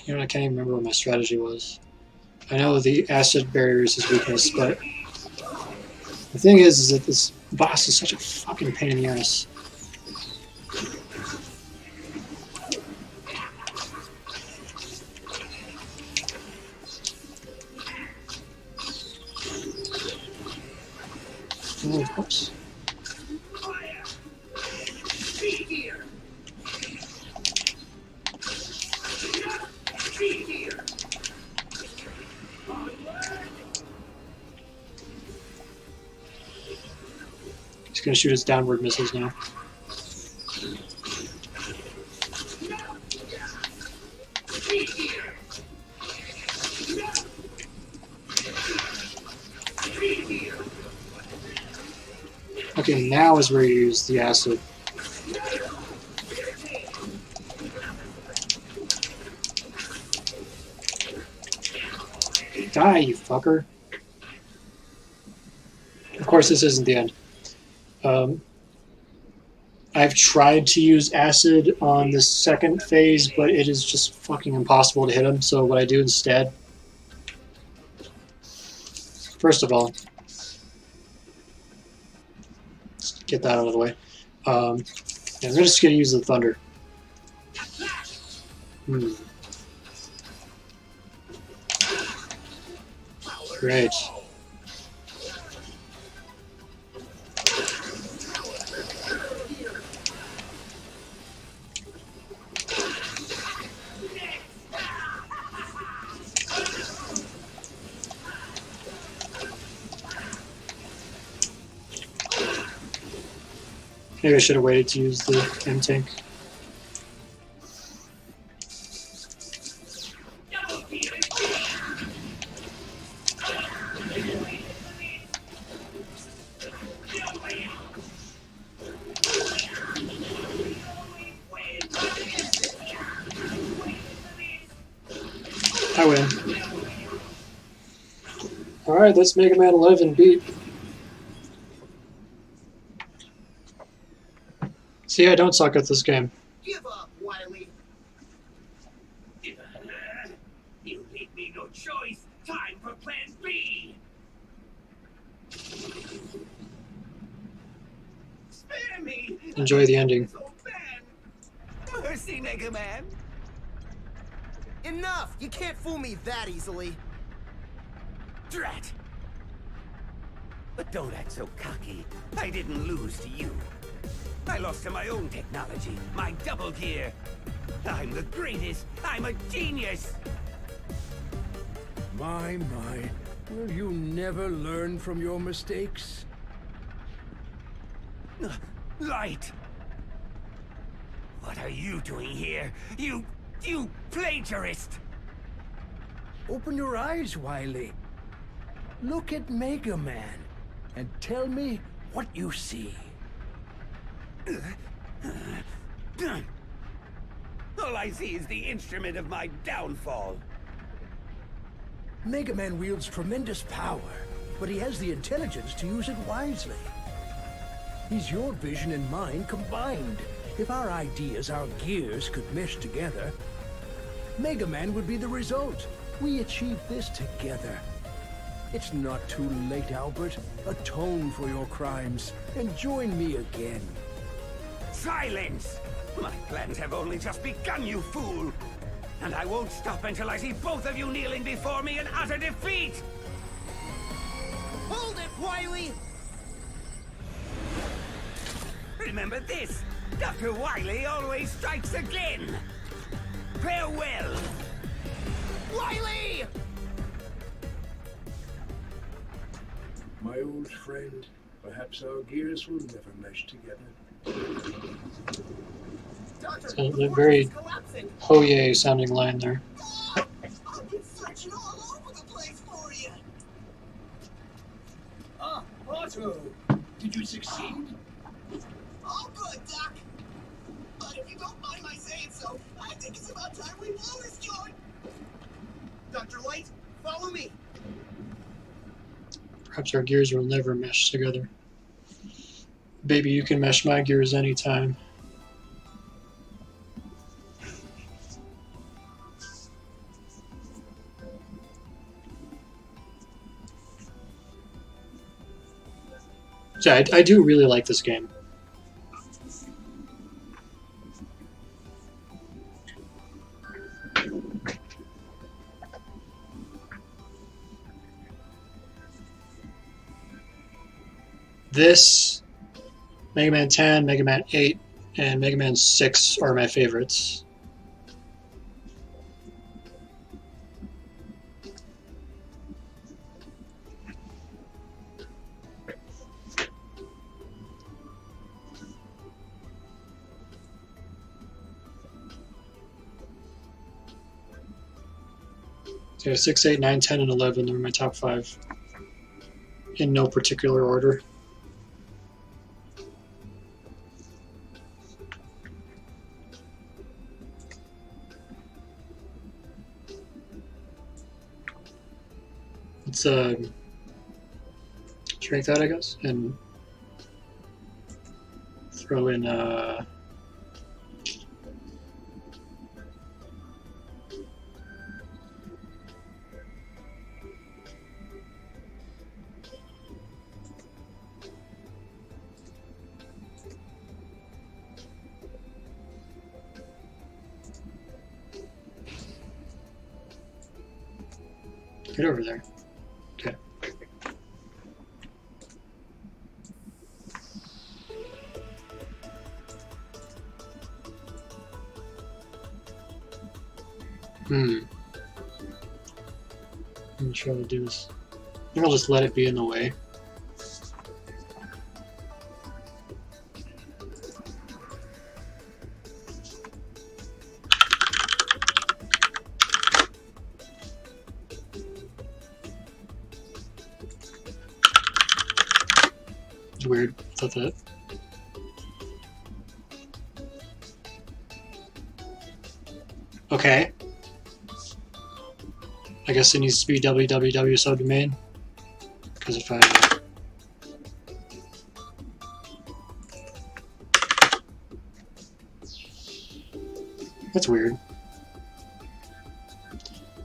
A: you know, I can't even remember what my strategy was. I know the acid barrier is his weakness, but the thing is that this boss is such a fucking pain in the ass. Oh, of course.
E: Be here. Be here.
A: He's gonna shoot his downward missiles now.
E: Be here. Be here.
A: Okay, now is where you use the acid. Die, you fucker. Of course, this isn't the end. I've tried to use acid on the second phase, but it is just fucking impossible to hit him, so what I do instead... First of all, let's get that out of the way. Yeah, I'm just going to use the thunder. Great. Maybe I should have waited to use the M-Tank. I win. Alright, that's Mega Man 11 beat. See, I don't suck at this game.
E: Give up, Wily.
I: You leave me no choice. Time for Plan B.
C: Spare me!
A: Enjoy the ending.
C: This old man. Mercy, Mega Man.
J: Enough! You can't fool me that easily.
C: Drat! But don't act so cocky. I didn't lose to you. I lost to my own technology, my double gear. I'm the greatest. I'm a genius.
B: My. Will you never learn from your mistakes?
C: Light. What are you doing here? You plagiarist.
B: Open your eyes, Wily. Look at Mega Man and tell me what you see.
C: All I see is the instrument of my downfall.
B: Mega Man wields tremendous power, but he has the intelligence to use it wisely. He's your vision and mine combined. If our ideas, our gears, could mesh together, Mega Man would be the result. We achieved this together. It's not too late, Albert. Atone for your crimes and join me again.
C: Silence! My plans have only just begun, you fool! And I won't stop until I see both of you kneeling before me in utter defeat!
J: Hold it, Wily!
C: Remember this! Dr. Wily always strikes again! Farewell!
J: Wily!
B: My old friend, perhaps our gears will never mesh together.
J: Doctor,
A: So,
J: the
A: a very
J: fortress is collapsing.
A: Hoye sounding line there.
H: I've been searching all over the place for you.
G: Ah, Otto! Did you succeed?
H: All good, Doc. But if you don't mind my saying so, I think it's about time we blow this joint.
J: Dr. Light, follow me.
A: Perhaps our gears will never mesh together. Baby, you can mesh my gears anytime. Yeah, I do really like this game. This, Mega Man 10, Mega Man 8, and Mega Man 6 are my favorites. So 6, 8, 9, 10, and 11 are my top 5. In no particular order. Let's shrink that, I guess, and throw in get over there. Okay. I'm not sure how to do this. I think I'll just let it be in the way. It's weird. I thought that. Okay. I guess it needs to be www subdomain. Because if I... That's weird.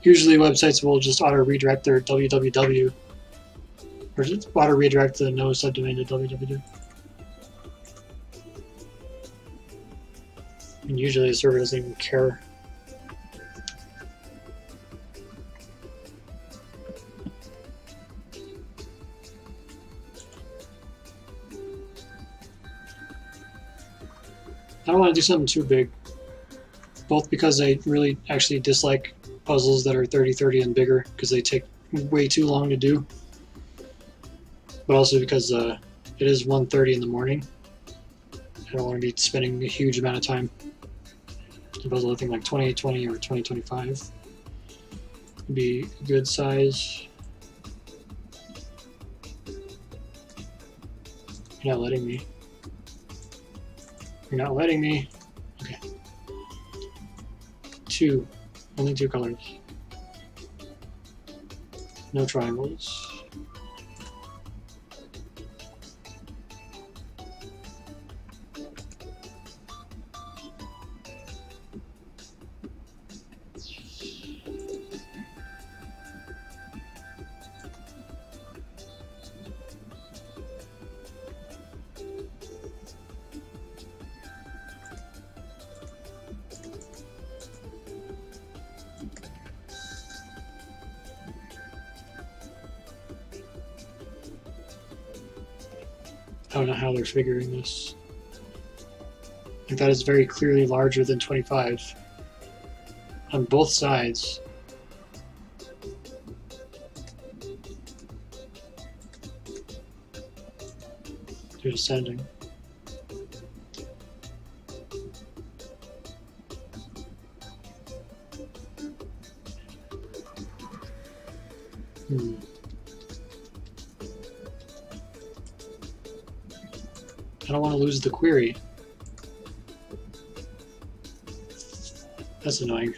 A: Usually websites will just auto-redirect their www. Or just auto-redirect the no subdomain to www. And usually the server doesn't even care. I don't want to do something too big, both because I really actually dislike puzzles that are 30-30 and bigger because they take way too long to do, but also because it is 1:30 in the morning. I don't want to be spending a huge amount of time. A puzzle, I think like 2020 or 2025 would be a good size. You're not letting me. You're not letting me. Okay. Only two colors. No triangles. I don't know how they're figuring this. Like that is very clearly larger than 25 on both sides. They're descending. I don't want to lose the query. That's annoying.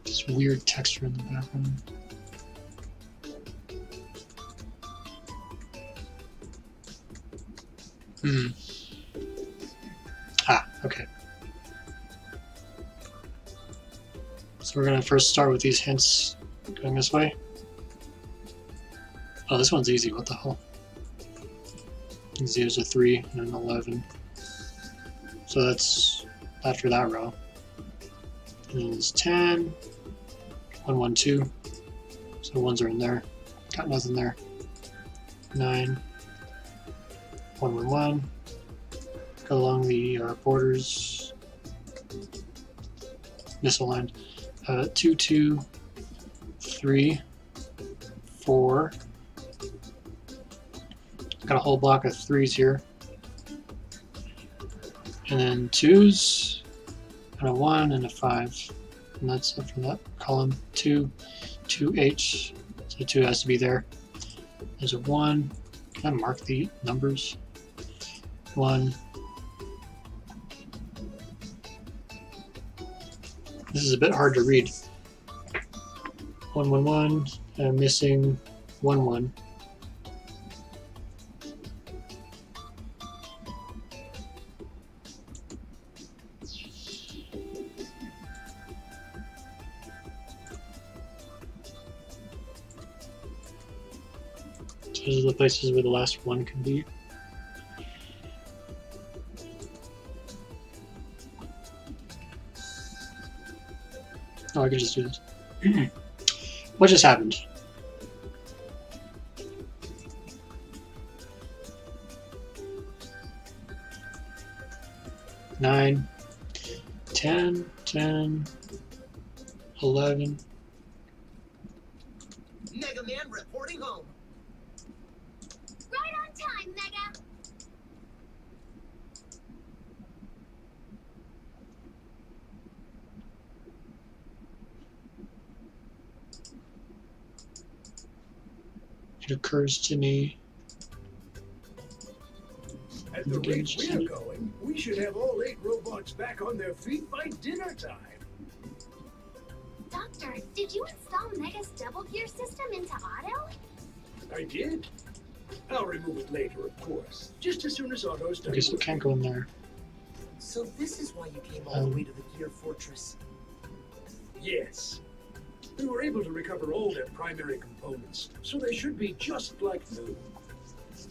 A: This weird texture in the background. Ah, okay. So we're gonna first start with these hints going this way. Oh, this one's easy. What the hell? There's a 3 and an 11. So that's that for that row. And then there's 10, 1, 1, 2. So ones are in there. Got nothing there. 9, 1, 1, 1. Go along the borders. Misaligned. 2, 2, 3, 4. Got a whole block of 3s here. And then 2s, and a 1 and a 5. And that's it for that column. 2, 2H. So 2 has to be there. There's a 1. Can I mark the numbers? 1. This is a bit hard to read. 1, 1, 1. I'm missing 1, 1. Those are the places where the last 1 can be. Oh, I could just do this. What just happened? Nine, 10, 10, 11.
H: Mega Man reporting home.
F: Right on time, Mega.
A: It occurs to me.
B: At the rate we're going, we should have all 8 robots back on their feet by dinner time.
F: Doctor, did you install Mega's double gear system into auto?
B: I did. I'll remove it later, of course. Just as soon as Otto's done.
A: I guess it
B: working.
A: can't go in there.
J: So this is why you came all the way to the Gear Fortress.
B: Yes. We were able to recover all their primary components, so they should be just like new.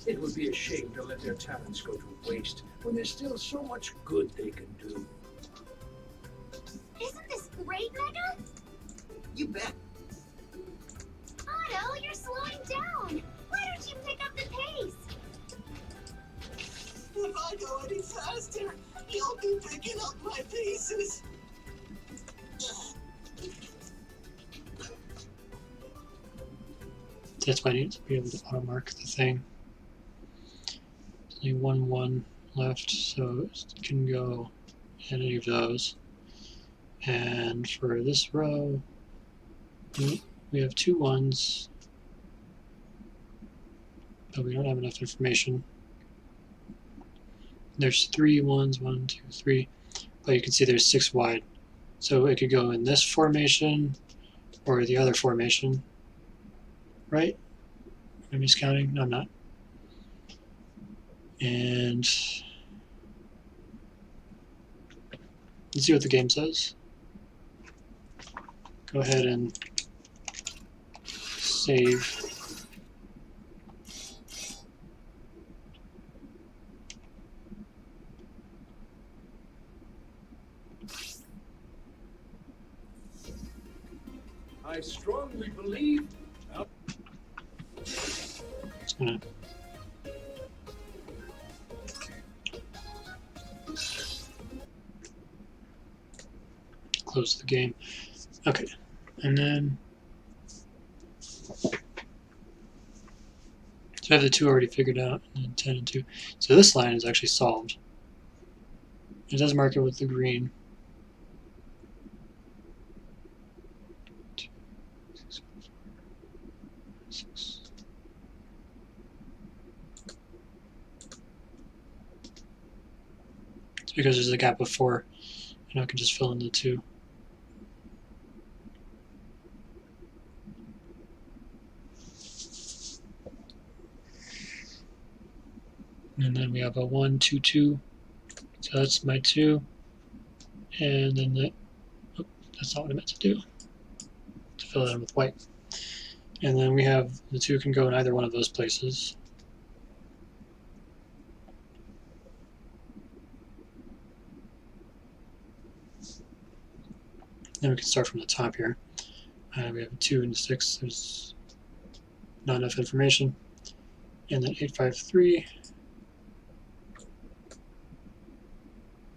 B: It would be a shame to let their talents go to waste when there's still so much good they can do.
F: Isn't this great, Mega?
H: You bet.
F: Otto, you're slowing down. Why don't you pick up the pace?
H: If I go any faster, you'll be picking up my pieces.
A: That's why I need to be able to auto mark the thing. There's only 1, 1 left, so it can go in any of those. And for this row, we have 2 1s, but we don't have enough information. There's 3 1s, 1, 2, 3, but you can see there's 6 wide. So it could go in this formation or the other formation, right? I'm just counting. No, I'm not. And let's see what the game says. Go ahead and save.
B: I strongly believe.
A: It's gonna close the game. Okay, and then so So I have the 2 already figured out, and then 10 and 2. So this line is actually solved. It does mark it with the green. It's because there's a gap of 4, and I can just fill in the 2. And then we have a 1, 2, 2. So that's my 2. And then the, oh, that's not what I meant to do. To fill it in with white. And then we have the 2 can go in either one of those places. Then we can start from the top here. We have a 2 and a 6. There's not enough information. And then 8, 5, 3.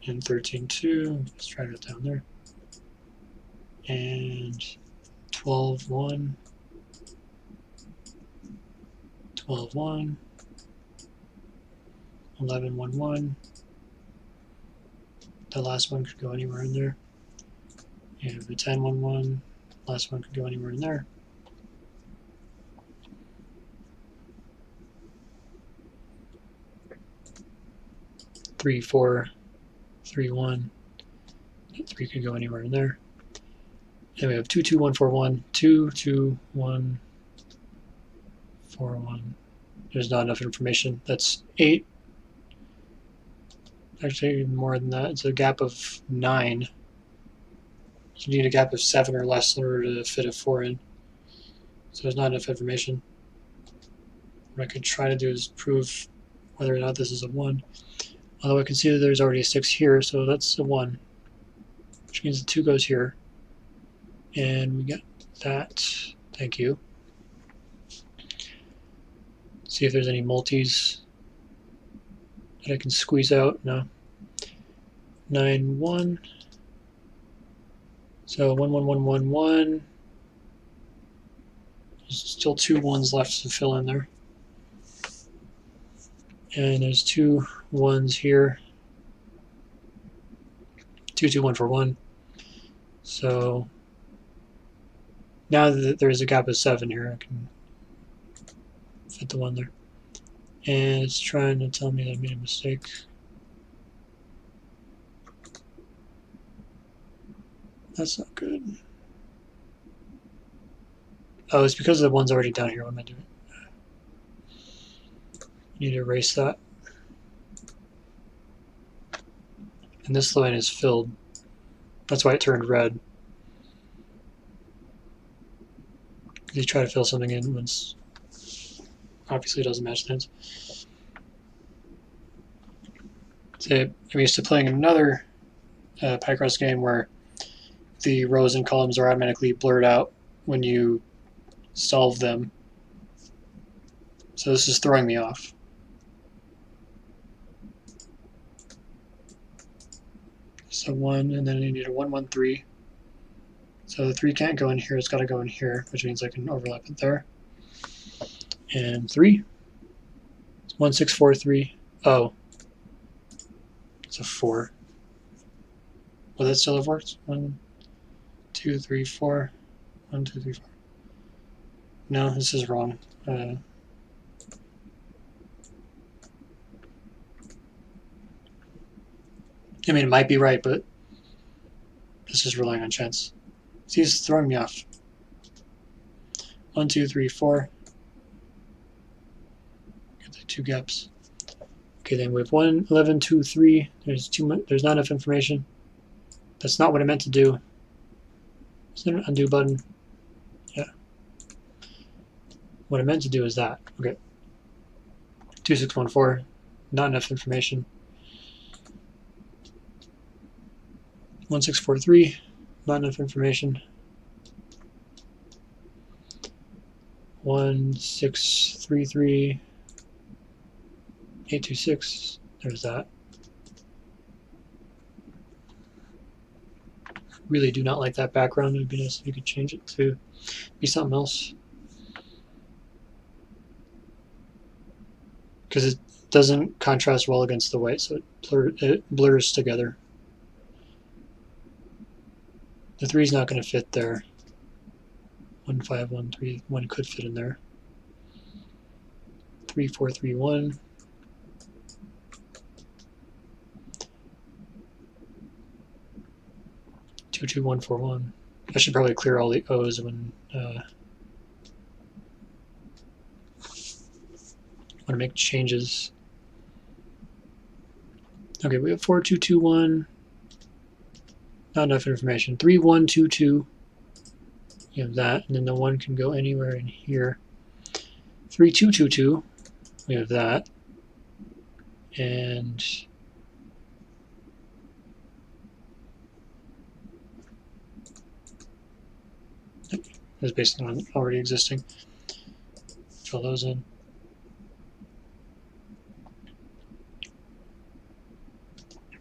A: And 13, 2. Let's try it down there. And 12, 1. 12, 1. 11, 1, 1. The last one could go anywhere in there. And the 10, 1, 1. Last one could go anywhere in there. Three, 4, 3, 1. 3 could go anywhere in there. And we have 2, 2, 1, 4, 1. 2, 2, 1, 4, 1. There's not enough information. That's 8. Actually, even more than that. It's a gap of 9. You need a gap of 7 or less in order to fit a 4 in. So there's not enough information. What I could try to do is prove whether or not this is a 1. Although I can see that there's already a 6 here, so that's a 1. Which means the 2 goes here. And we get that. Thank you. See if there's any multis that I can squeeze out. No. 9, 1. So 1, 1, 1, 1, 1. There's still 2 1s left to fill in there. And there's 2 1s here. 2, 2, 1 for 1. So now that there's a gap of 7 here, I can fit the 1 there. And it's trying to tell me that I made a mistake. That's not good. Oh, it's because the 1's already down here. What am I doing? Need to erase that. And this line is filled. That's why it turned red. Because you try to fill something in once obviously it doesn't match lines. So I'm used to playing another Picross game where the rows and columns are automatically blurred out when you solve them. So this is throwing me off. So 1, and then I need a 1, 1, 3. So the 3 can't go in here, it's got to go in here, which means I can overlap it there. And 3. 1, 6, 4, 3. Oh. It's a 4. Will that still have worked? 1, 2, 3, 4. 1, 2, 3, 4. No, this is wrong. I mean, it might be right, but this is relying on chance. See, it's throwing me off. 1, 2, 3, 4. Get the 2 gaps. Okay, then we have 1, 11, 2, 3. There's not enough information. That's not what I meant to do. Is there an undo button? Yeah. What I meant to do is that. Okay. 2, 6, 1, 4. Not enough information. 1, 6, 4, 3. Not enough information. 1, 6, 3, 3. 8, 2, 6. There's that. Really do not like that background. It would be nice if you could change it to be something else. because it doesn't contrast well against the white, so it blurs together. The 3 is not going to fit there. 1, 5, 1, 3. 1 could fit in there. 3, 4, 3, 1. 2, 2, 1, 4, 1. I should probably clear all the O's when want to make changes. Okay, we have 4, 2, 2, 1. Not enough information. 3, 1, 2, 2. You have that, and then the 1 can go anywhere in here. 3, 2, 2, 2. We have that, and is based on already existing. Fill those in.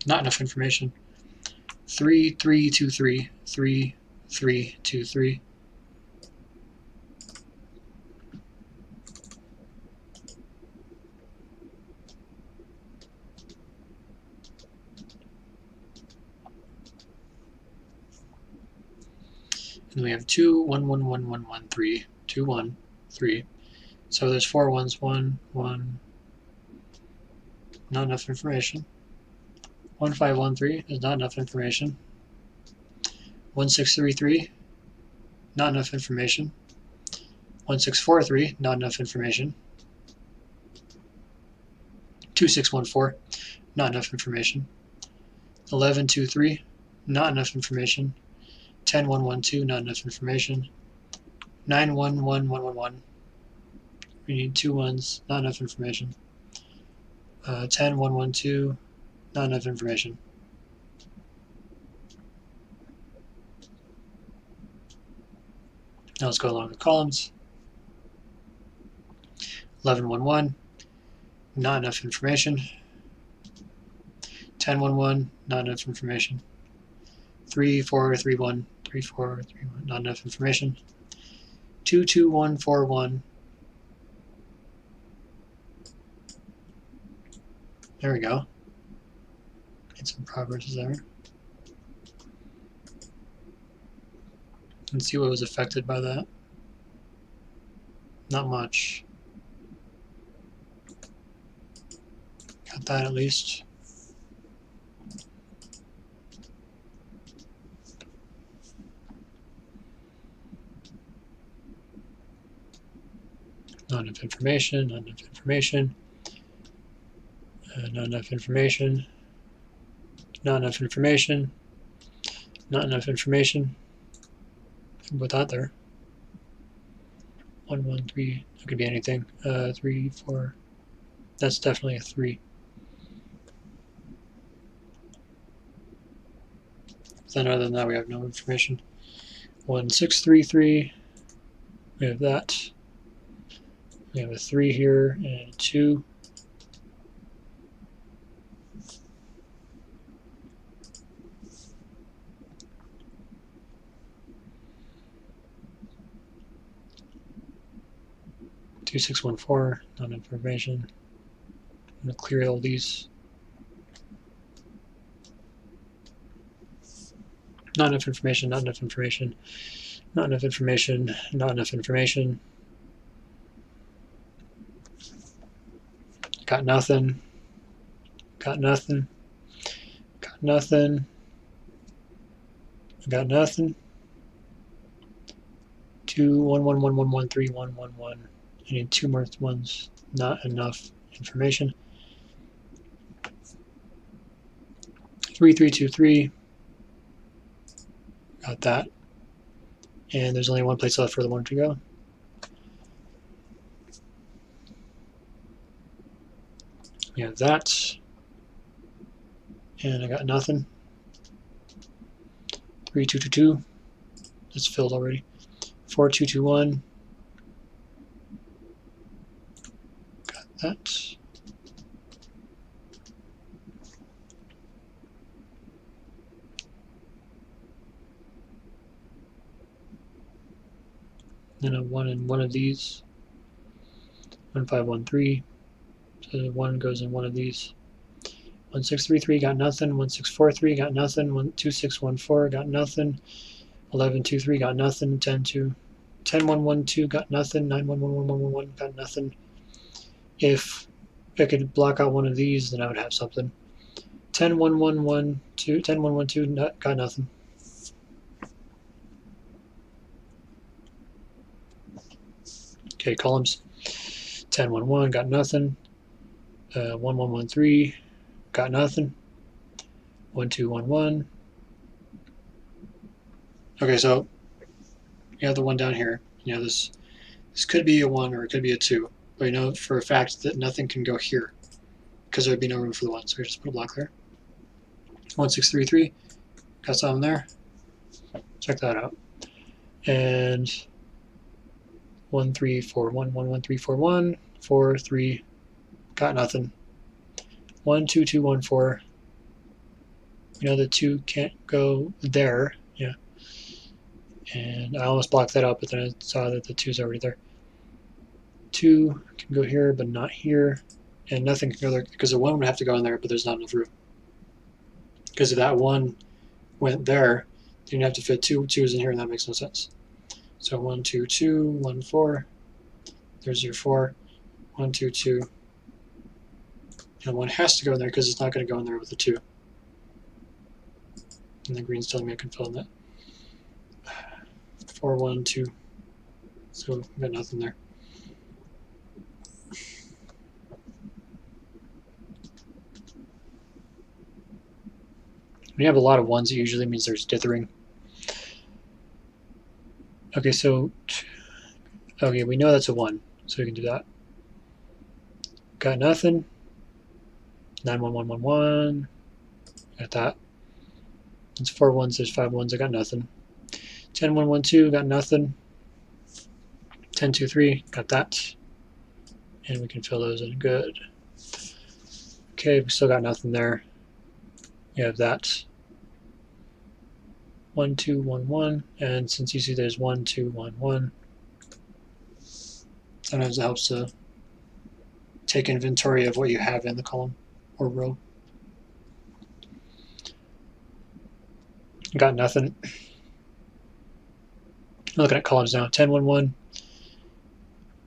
A: Not enough information. 3, 3, 2, 3. 3, 3, 2, 3. And we have 2, 1, 1, 1, 1, 1, 3, 2, 1, 3. So there's 4 ones, 1, 1. Not enough information. 1, 5, 1, 3 is not enough information. 1, 6, 3, 3. Not enough information. 1, 6, 4, 3. Not enough information. 2, 6, 1, 4. Not enough information. 11, 2, 3. Not enough information. 10, 1, 1, 2, not enough information. 9, 1, 1, 1, 1, 1. We need 2 ones, not enough information. 10, 1, 1, 2, not enough information. Now let's go along the columns. 11, 1, 1, not enough information. 10, 1, 1, not enough information. 3, 4, 3, 1, 3, 4, 3, 1, not enough information. 2, 2, 1, 4, 1. There we go. Made some progress there. Let's see what was affected by that. Not much. Got that at least. Not enough information, not enough information. Not enough information. Not enough information. Not enough information. Put that there. 1, 1, 3. That could be anything. 3, 4. That's definitely a 3. Then other than that, we have no information. 1, 6, 3, 3. We have that. We have a 3 here and a 2. Two, 6, 1, 4, not enough information. I'm going to clear all these. Not enough information, not enough information, not enough information, not enough information. Got nothing. Got nothing. Got nothing. Got nothing. 2, 1, 1, 1, 1, 1, 3, 1, 1, 1. I need 2 more ones. Not enough information. 3, 3, 2, 3. Got that. And there's only one place left for the 1 to go. We have that. And I got nothing. 3, 2, 2, 2. That's filled already. 4, 2, 2, 1. Got that. Then a 1 in one of these. 1, 5, 1, 3. So 1 goes in one of these. 1633 got nothing. 1643 got nothing. 2614 got nothing. 1123 got nothing. 10112 got nothing. 911111 got nothing. If I could block out one of these, then I would have something. 10112 10112 got nothing. Okay, columns. 1011 got nothing. 1113 got nothing. 1211. Okay, so you have the one down here. You know this could be a 1 or it could be a 2, but you know for a fact that nothing can go here because there'd be no room for the 1. So we just put a block there. 1633 got something there. Check that out. And 1341 11341 43 got nothing. 12214. We know the 2 can't go there. Yeah. And I almost blocked that out, but then I saw that the 2's already there. 2 can go here, but not here. And nothing can go there because the 1 would have to go in there, but there's not enough room. Because if that 1 went there, then you'd have to fit 2 2's in here, and that makes no sense. So 1 2 2 1 4. There's your 4. 1 2 2. And 1 has to go in there because it's not going to go in there with the 2. And the green's telling me I can fill in that. 4 1 2. So we've got nothing there. When you have a lot of 1s, it usually means there's dithering. Okay, so okay, we know that's a 1, so we can do that. Got nothing. 91111. Got that. It's 4 1s, there's 5 1s, I got nothing. 10112, got nothing. 1023, got that. And we can fill those in. Good. Okay, we still got nothing there. You have that. 1 2 1 1, and since you see there's 1 2 1 1, sometimes it helps to take inventory of what you have in the column or row. Got nothing. Looking at columns now. 10 1 1,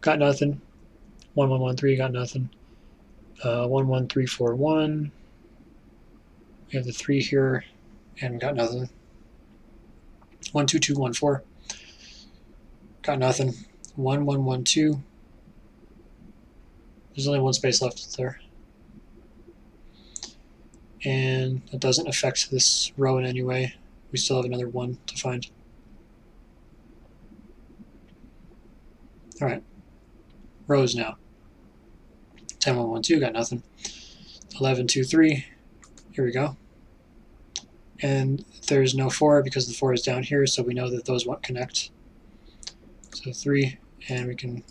A: got nothing. 1 1 1 3, got nothing. 1 1 3 4 1. We have the 3 here, and got nothing. 1 2 2 1 4, got nothing. 1 1 1 2. There's only 1 space left there, and it doesn't affect this row in any way. We still have another 1 to find. All right, rows now. 10 1 1 2, got nothing. 11 2 3. Here we go. And there's no 4 because the 4 is down here, so we know that those won't connect. So 3, and we can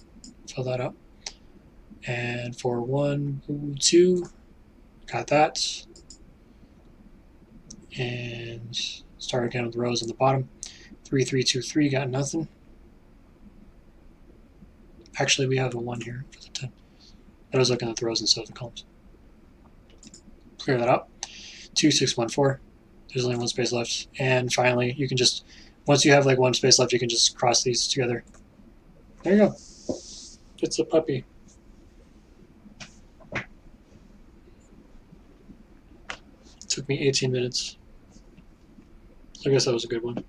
A: fill that up. And 4 1 2, got that. And start again with the rows on the bottom. 3 3 2 3, got nothing. Actually, we have a 1 here for the 10. I was looking at the rows instead of the columns. Clear that up. 2 6 1 4. There's only 1 space left. And finally, you can just, once you have like 1 space left, you can just cross these together. There you go. It's a puppy. It took me 18 minutes. I guess that was a good one.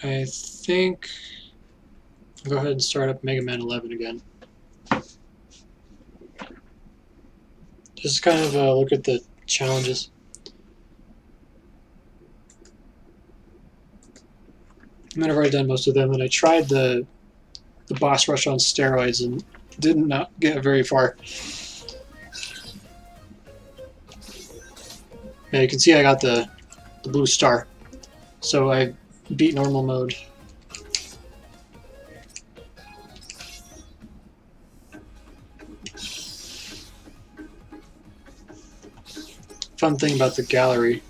A: I think I'll go ahead and start up Mega Man 11 again. Just kind of look at the challenges. I mean, I've already done most of them, and I tried the boss rush on steroids and did not get very far. Yeah, you can see I got the blue star, so I beat normal mode. Fun thing about the gallery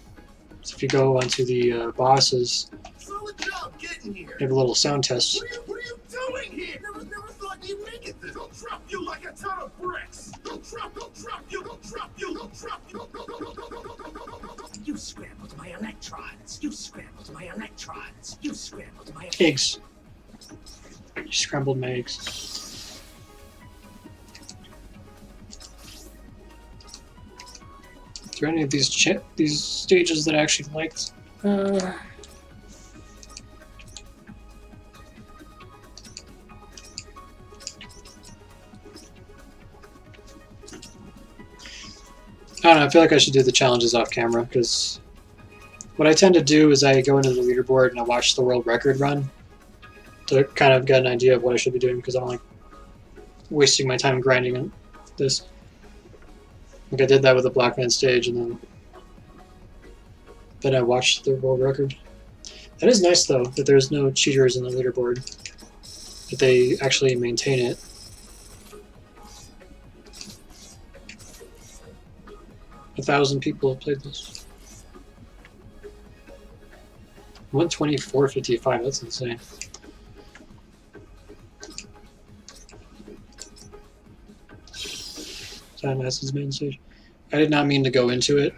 A: is if you go onto the bosses,
H: Solid job getting
E: here?
A: We have a little sound test.
E: What are you doing here? Never thought you'd make it this. They'll drop you like a ton of bricks. They'll drop you.
I: You scrambled my electrons. You scrambled my electrons. You scrambled my
A: Eggs. You scrambled my eggs. Is there any of these stages that I actually liked? I don't know, I feel like I should do the challenges off camera, because what I tend to do is I go into the leaderboard and I watch the world record run to kind of get an idea of what I should be doing, because I don't like wasting my time grinding on this. Like I did that with the Black Man stage, and then I watched the world record. That is nice though, that there's no cheaters in the leaderboard, that they actually maintain it. A 1,000 people have played this. 124.55, that's insane. Silliness main stage. I did not mean to go into it.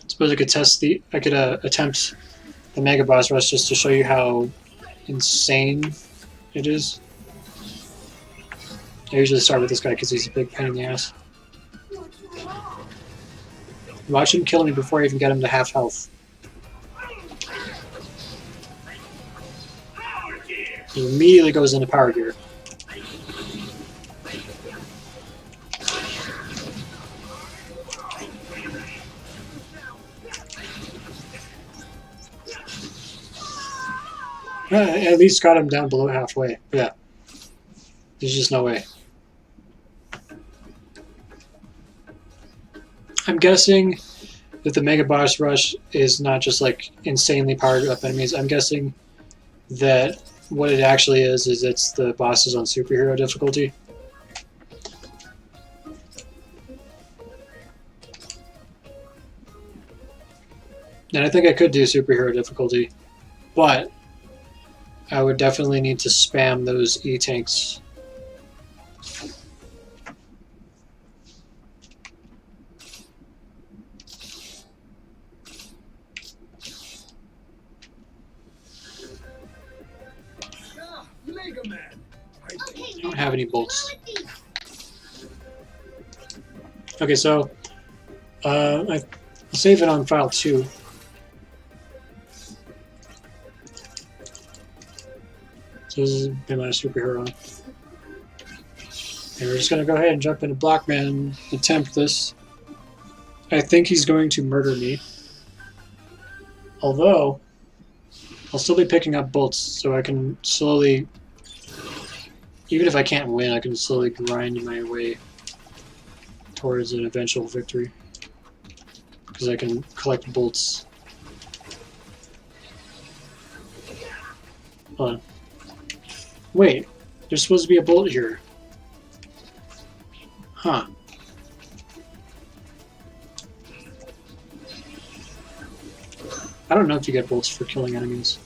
A: Suppose I could test the. I could attempt the Mega Boss Rush just to show you how insane it is. I usually start with this guy because he's a big pain in the ass. Watch him kill me before I even get him to half health. He immediately goes into power gear. At least got him down below halfway. Yeah. There's just no way. I'm guessing that the Mega Boss Rush is not just like insanely powered up enemies. I'm guessing that what it actually is it's the bosses on superhero difficulty. And I think I could do superhero difficulty, but I would definitely need to spam those E-tanks.
B: Mega Man.
A: I don't have any bolts. Okay, so I'll save it on file 2. So this has been my superhero. And we're just going to go ahead and jump into Black Man and attempt this. I think he's going to murder me. Although, I'll still be picking up bolts, so I can slowly, even if I can't win, I can slowly grind my way towards an eventual victory. Because I can collect bolts. Hold on. Wait, there's supposed to be a bolt here. Huh. I don't know if you get bolts for killing enemies.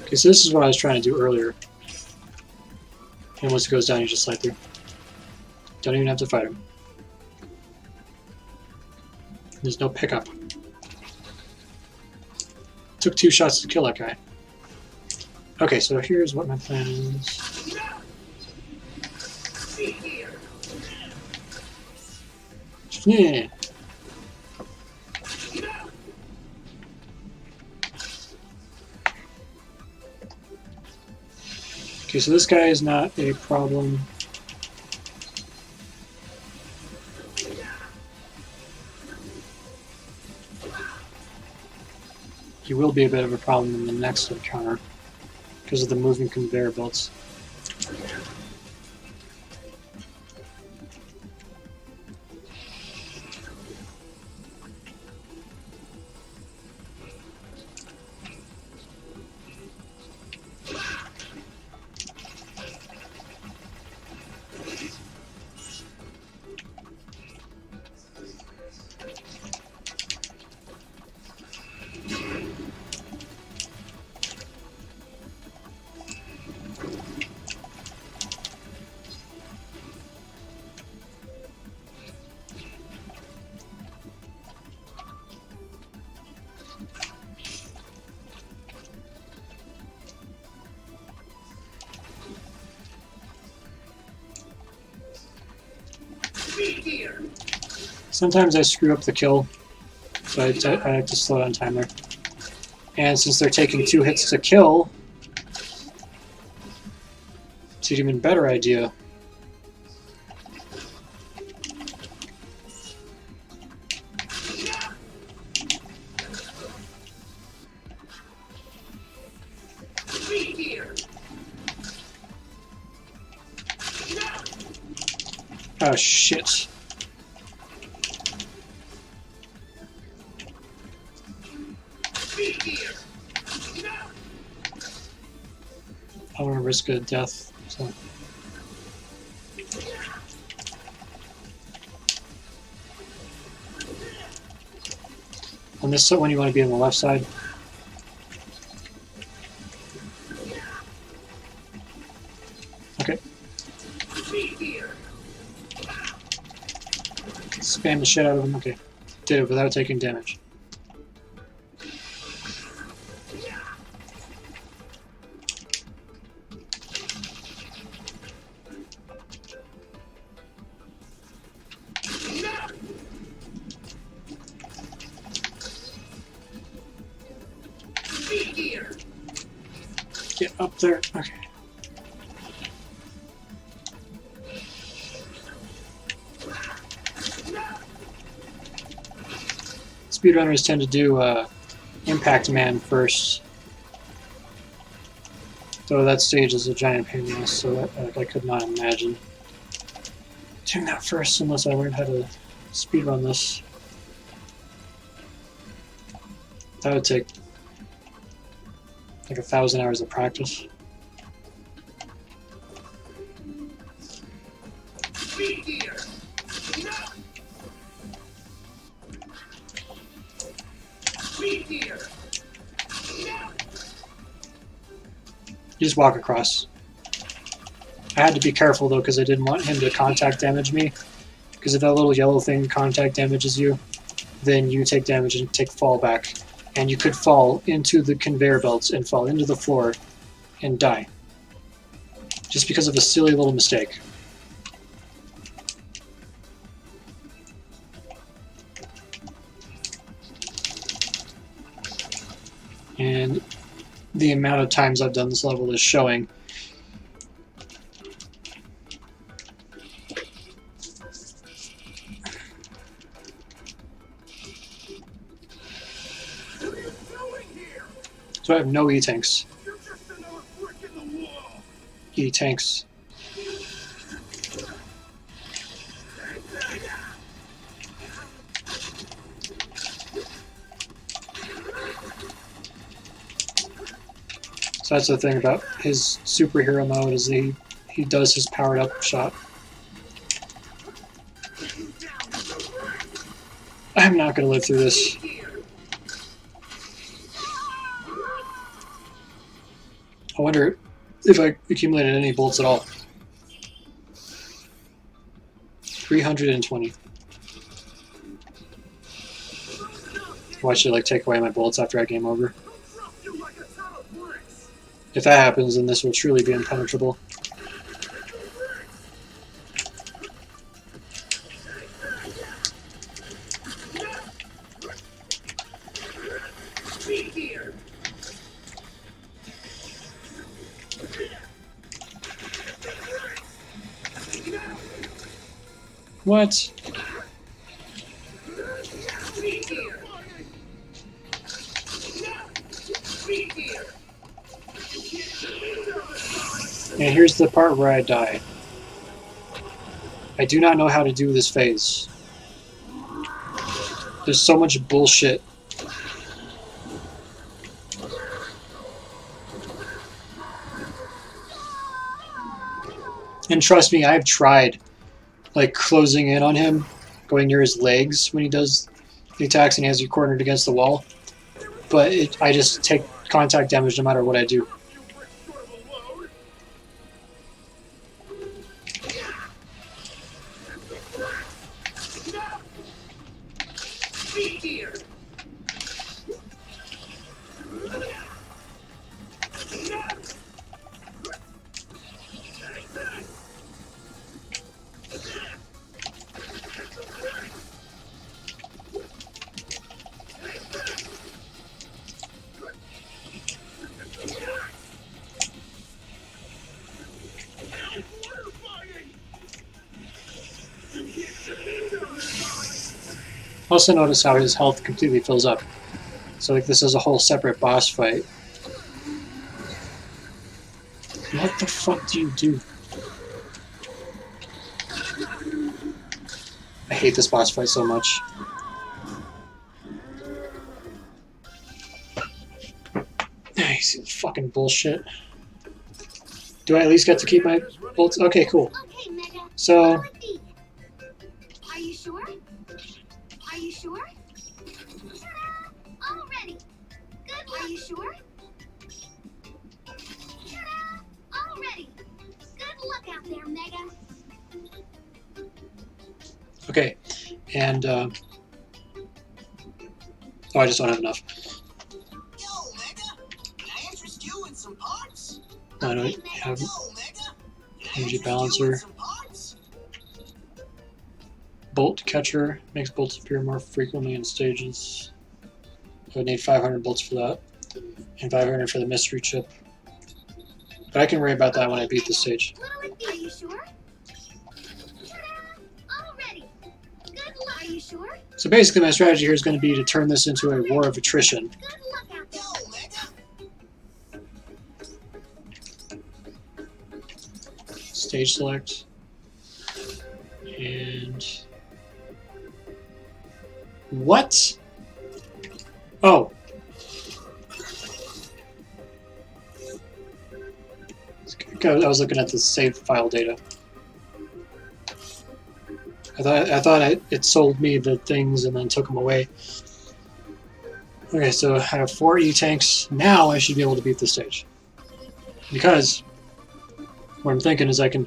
A: Okay, so this is what I was trying to do earlier. And once it goes down, you just slide through. Don't even have to fight him. There's no pickup. Took 2 shots to kill that guy. Okay, so here's what my plan is. Yeah. Okay, so this guy is not a problem. He will be a bit of a problem in the next encounter because of the moving conveyor belts. Sometimes I screw up the kill, so I have to slow down timer. And since they're taking 2 hits to kill, it's an even better idea. Oh shit. I don't want to risk a death, so. On this one, you want to be on the left side. Okay. Spam the shit out of him. Okay. Did it without taking damage. Get up there. Okay. Speedrunners tend to do Impact Man first. Though that stage is a giant pain in the ass, so that, I could not imagine doing that first unless I learned how to speedrun this. That would take like 1,000 hours of practice. You just walk across. I had to be careful though because I didn't want him to contact damage me. Because if that little yellow thing contact damages you, then you take damage and take fallback. And you could fall into the conveyor belts and fall into the floor and die. Just because of a silly little mistake. And the amount of times I've done this level is showing. So I have no E-tanks. E-tanks. So that's the thing about his superhero mode is he does his powered up shot. I'm not going to live through this. I wonder if I accumulated any bolts at all. 320. Why should I like take away my bolts after I game over? If that happens, then this will truly be impenetrable. What? And here's the part where I die. I do not know how to do this phase. There's so much bullshit. And trust me, I've tried, like, closing in on him, going near his legs when he does the attacks and he has you cornered against the wall. But I just take contact damage no matter what I do. Also notice how his health completely fills up. So like this is a whole separate boss fight. What the fuck do you do? I hate this boss fight so much. Nice fucking bullshit. Do I at least get to keep my bolts? Okay, cool.
F: Okay, Mega.
A: So
F: Are you sure? Are you sure? Ta-da! All ready. Good luck. Are you sure? Ta-da! All ready. Good luck out there, Mega.
A: okay, and oh, I just don't have enough.
H: Yo, Mega, can I interest you in some parts?
A: I don't have
H: Yo, Mega, can I
A: energy
H: interest you in
A: balancer.
H: some parts?
A: Bolt catcher makes bolts appear more frequently in stages. I would need 500 bolts for that, and 500 for the mystery chip. But I can worry about that when I beat the stage.
F: Are you sure? Ta-da! All ready. Good luck. Are you sure?
A: So basically my strategy here is going to be to turn this into a war of attrition.
F: Good luck out there.
H: Yo, Mega.
A: Stage select. And... what? Oh. I was looking at the save file data. I thought it sold me the things and then took them away. Okay, so I have 4 E-tanks. Now I should be able to beat this stage. Because what I'm thinking is I can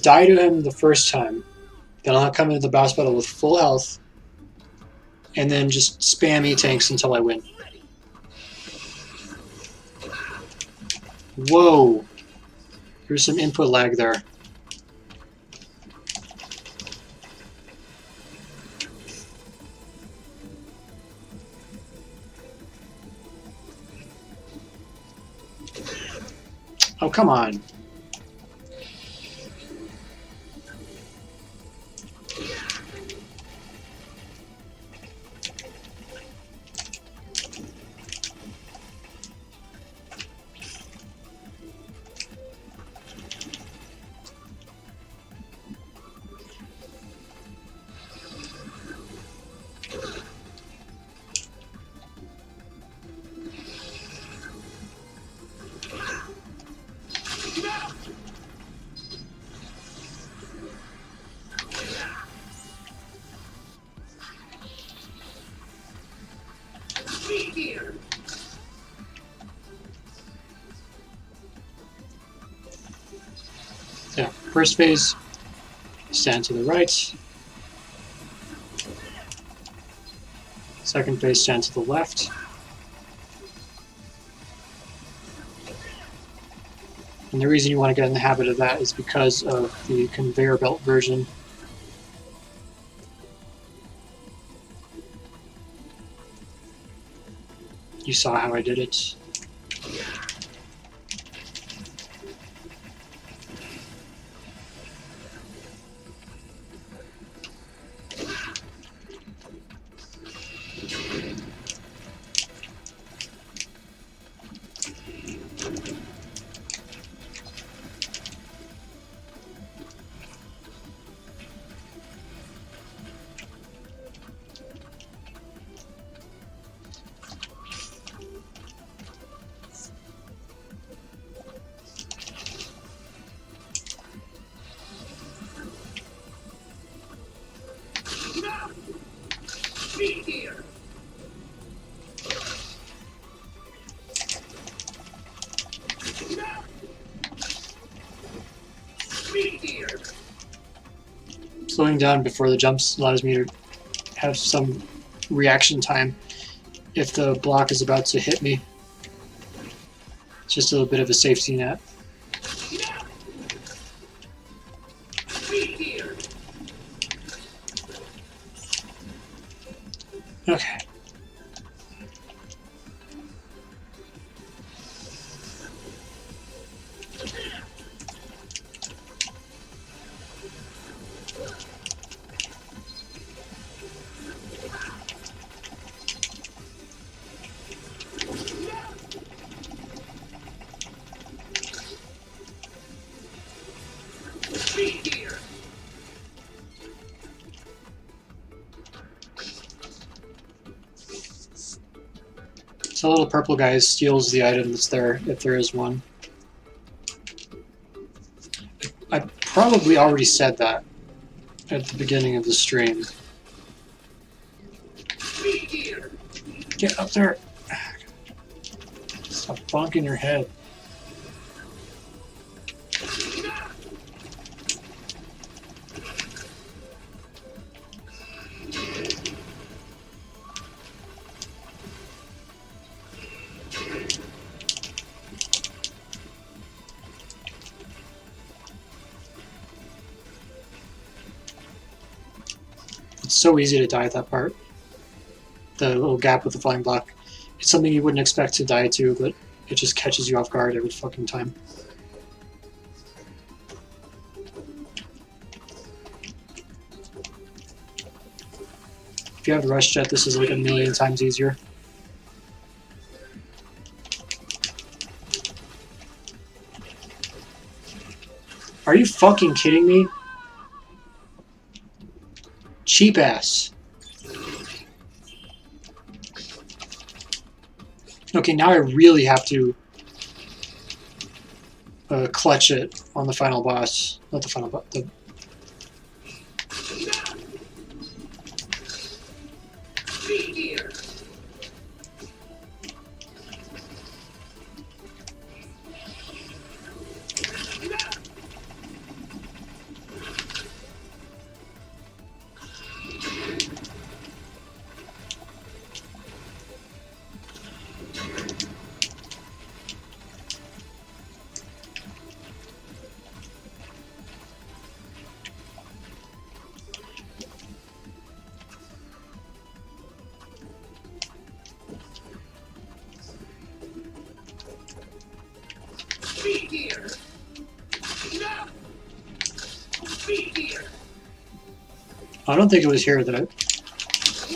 A: die to him the first time, then I'll come into the boss battle with full health, and then just spam E-tanks until I win. Whoa! There's some input lag there. Oh, come on. Yeah, first phase, stand to the right. Second phase, stand to the left. And the reason you want to get in the habit of that is because of the conveyor belt version. You saw how I did it. Slowing down before the jumps allows me to have some reaction time if the block is about to hit me. It's just a little bit of a safety net. Okay. So the little purple guy steals the item that's there, if there is one. I probably already said that at the beginning of the stream. Get up there! Stop bonking your head. It's so easy to die at that part. The little gap with the flying block. It's something you wouldn't expect to die to, but it just catches you off guard every fucking time. If you have Rush Jet, this is like a million times easier. Are you fucking kidding me? Cheap ass. Okay, now I really have to clutch it on the final boss. Not the final boss. I don't think it was here that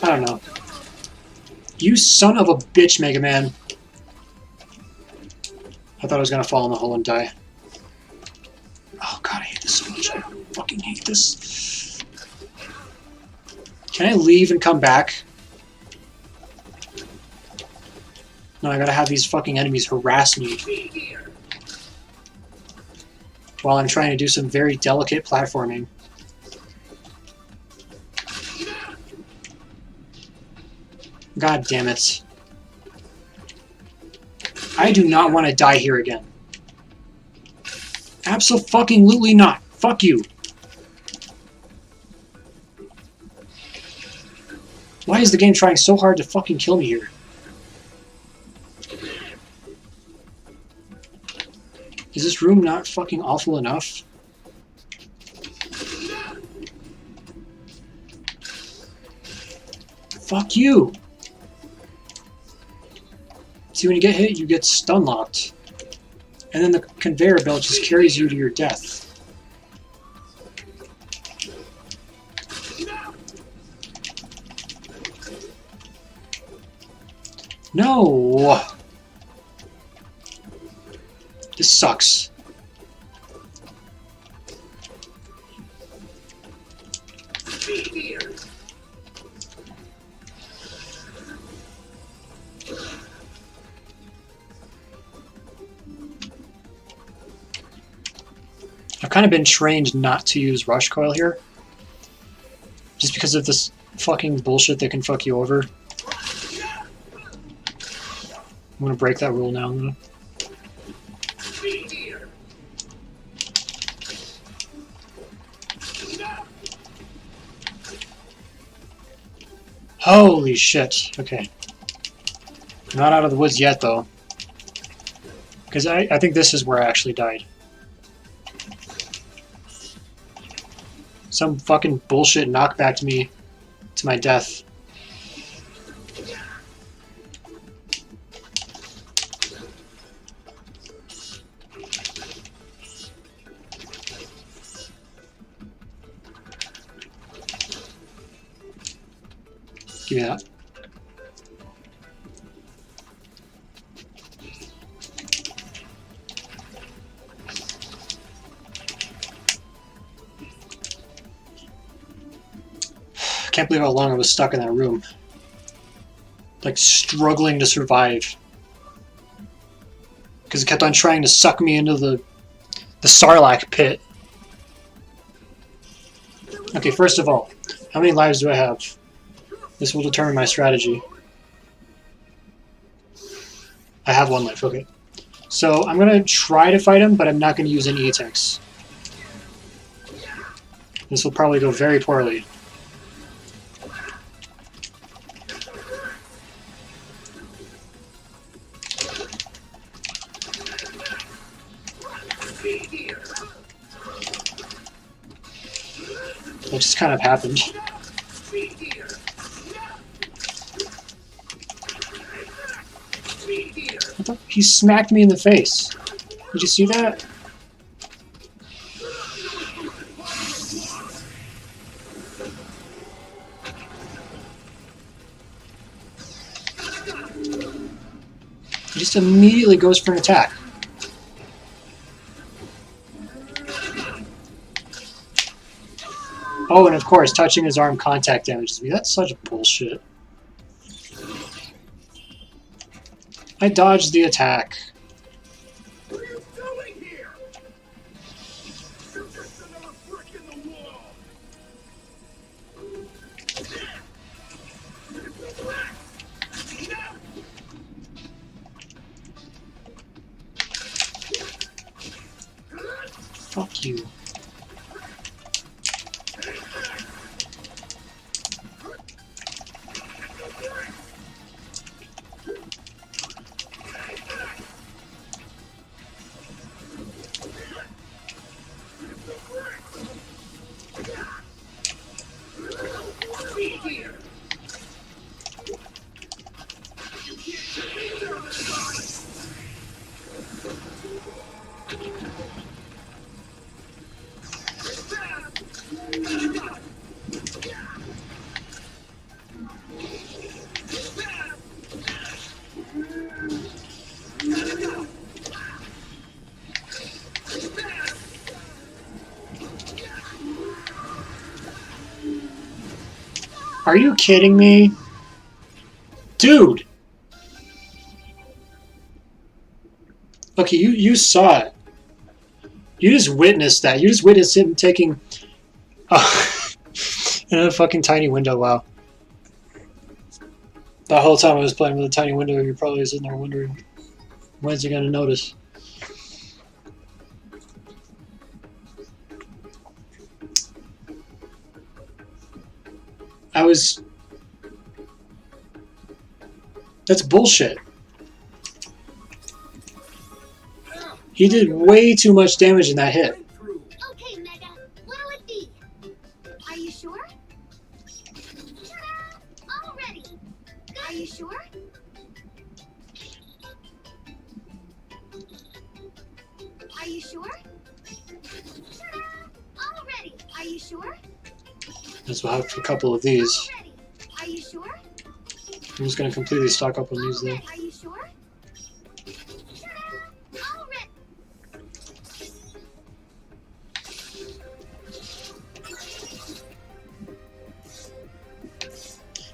A: I don't know. You son of a bitch, Mega Man. I thought I was gonna fall in the hole and die. Oh god, I hate this so much. I fucking hate this. Can I leave and come back? No, I gotta have these fucking enemies harass me while I'm trying to do some very delicate platforming. God damn it. I do not want to die here again. Abso-fucking-lutely not. Fuck you. Why is the game trying so hard to fucking kill me here? Is this room not fucking awful enough? Fuck you! See, when you get hit, you get stun locked. And then the conveyor belt just carries you to your death. No! This sucks. I've kind of been trained not to use rush coil here. Just because of this fucking bullshit that can fuck you over. I'm gonna break that rule now. Holy shit. Okay. Not out of the woods yet, though. Because I think this is where I actually died. Some fucking bullshit knockbacked me to my death. Give me that. I can't believe how long I was stuck in that room. Like, struggling to survive. Because it kept on trying to suck me into the Sarlacc pit. Okay, first of all, how many lives do I have? This will determine my strategy. I have 1 life, okay. So I'm going to try to fight him, but I'm not going to use any attacks. This will probably go very poorly. That just kind of happened. He smacked me in the face. Did you see that? He just immediately goes for an attack. Oh, and of course, touching his arm contact damages me. That's such bullshit. I dodged the attack.
E: What are you doing here? You're just another brick in the wall.
A: Fuck you. Are you kidding me? Dude! Okay, you saw it. You just witnessed that. You just witnessed him taking... in a fucking tiny window, wow. The whole time I was playing with a tiny window, you're probably sitting there wondering, when's he gonna notice? That's bullshit. He did way too much damage in that hit.
F: Okay, Mega. What'll it be? Are you sure? Ta-da! All ready. Are you sure? Are you sure? Ta-da! All ready. Are you sure?
A: Guess we'll have a couple of these.
F: All ready. Are you sure?
A: I'm just gonna completely stock up on these though.
F: Are you sure? Ta-da! All ready.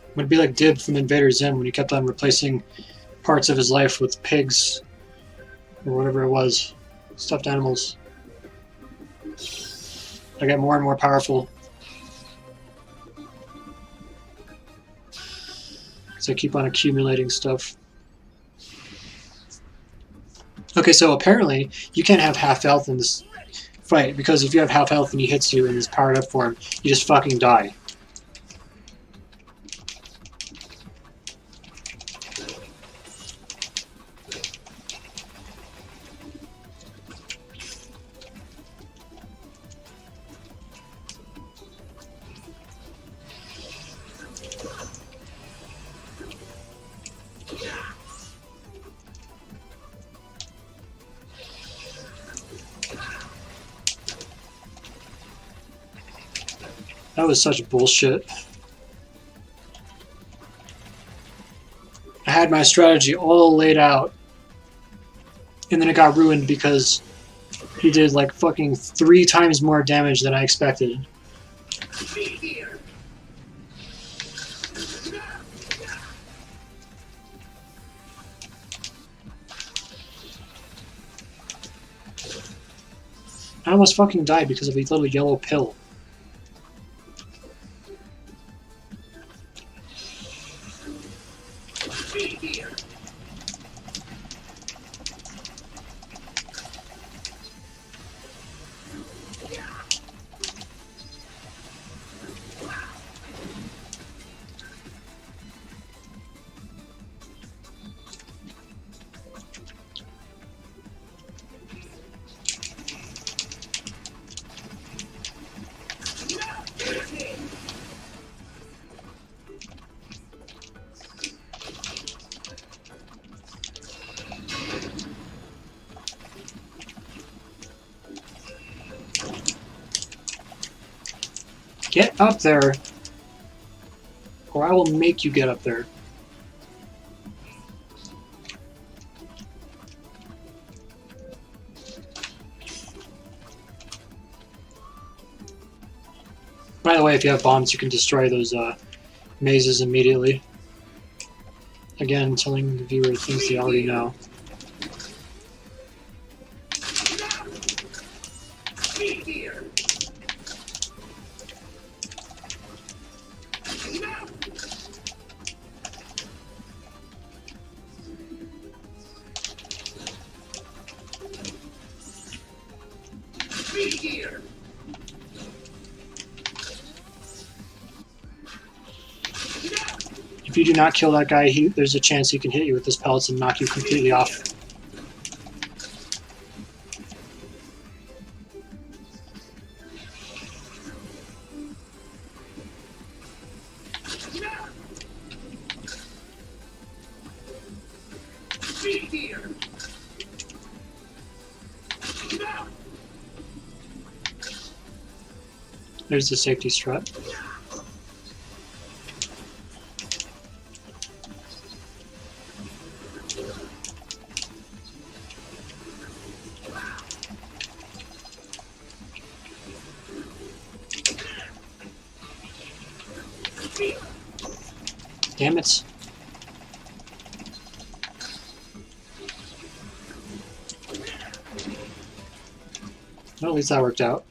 A: I'm gonna be like Dib from Invader Zim when he kept on replacing parts of his life with pigs or whatever it was, stuffed animals. I get more and more powerful. So I keep on accumulating stuff. Okay, so apparently you can't have half health in this fight, because if you have half health and he hits you in this powered up form, you just fucking die. That was such bullshit. I had my strategy all laid out, and then it got ruined because he did like fucking 3 times more damage than I expected.
E: Be here.
A: I almost fucking died because of a little yellow pill.
E: Be here.
A: Get up there, or I will make you get up there. By the way, if you have bombs, you can destroy those mazes immediately. Again, telling the viewer things they already know.
E: Be here. Be here.
A: If you do not kill that guy, there's a chance he can hit you with his pellets and knock you completely off.
E: Be here.
A: There's the safety strut. Damn it. Well, at least that worked out.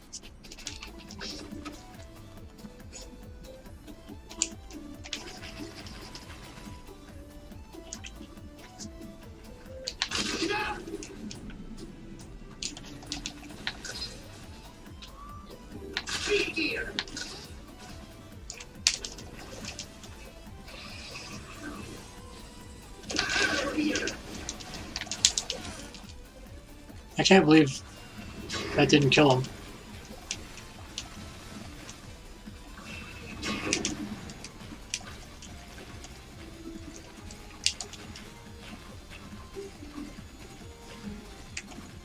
E: Be here.
A: I can't believe that didn't kill him.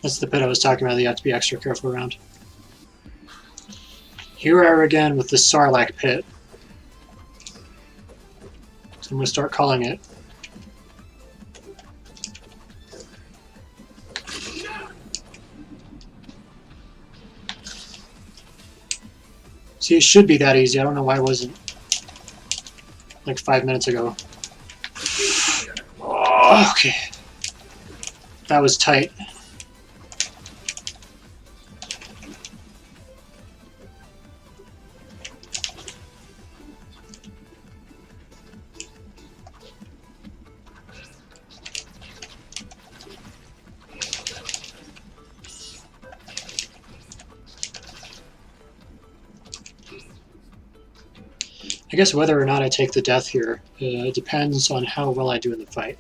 A: That's the pit I was talking about that you have to be extra careful around. Here we are again with the Sarlacc pit. So I'm going to start calling it. See, it should be that easy. I don't know why it wasn't like 5 minutes ago. Oh, okay. That was tight. I guess whether or not I take the death here depends on how well I do in the fight.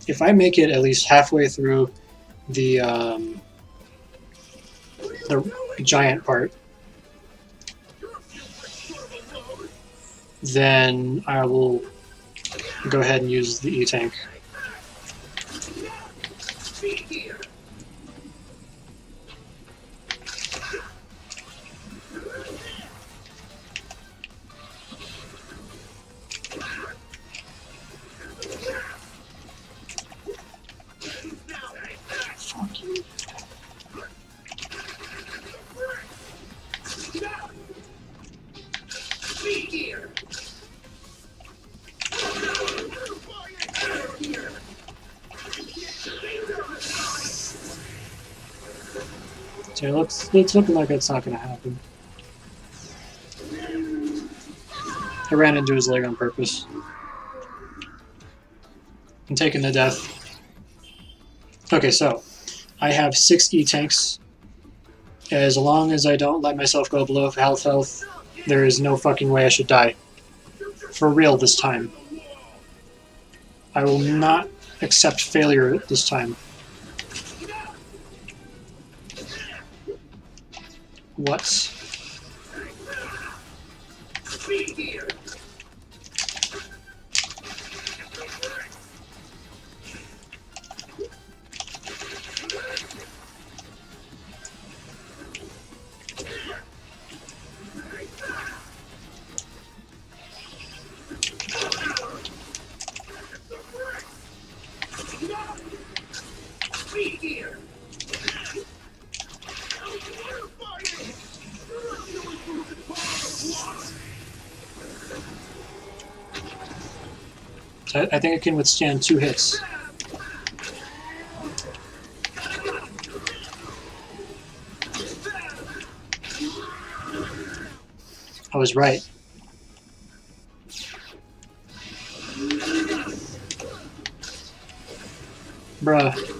A: If I make it at least halfway through the giant part, then I will go ahead and use the E-tank.
E: Be here.
A: Fuck you.
E: Speed gear.
A: So it's looking like it's not going to happen. I ran into his leg on purpose. I'm taking the death. Okay, so I have 6 E-tanks. As long as I don't let myself go below health, there is no fucking way I should die. For real this time. I will not accept failure this time. What?
E: Speed gear. Speed gear.
A: So I think I can withstand 2 hits. I was right. Bruh.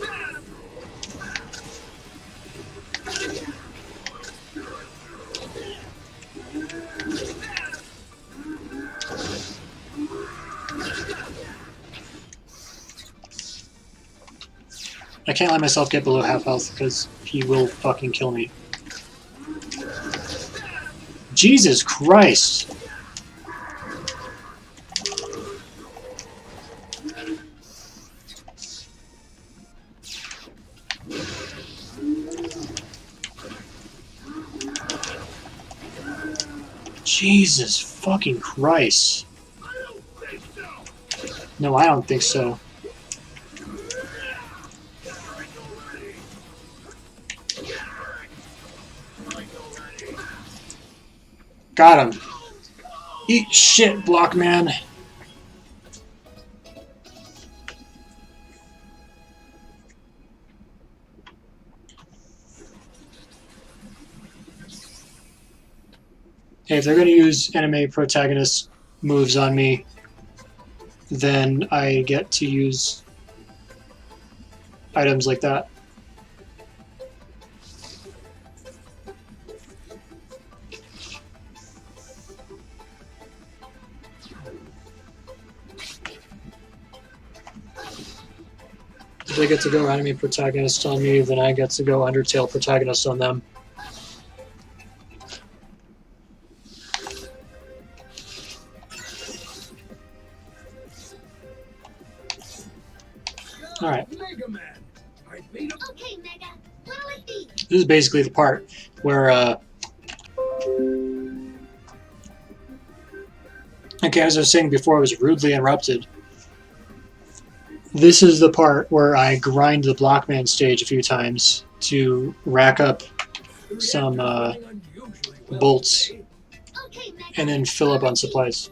A: I can't let myself get below half health because he will fucking kill me. Jesus Christ! Jesus fucking Christ. No, I don't think so. Got him. Eat shit, Blockman. Hey, if they're going to use anime protagonist moves on me, then I get to use items like that. If they get to go anime protagonist on me, then I get to go Undertale protagonist on them. Alright.
E: Mega Man. I beat him.
F: Okay, Mega. What'll it be?
A: This is basically the part where, okay, as I was saying before, I was rudely interrupted. This is the part where I grind the Blockman stage a few times to rack up some bolts
F: Okay, Mega.
A: and then fill up on supplies.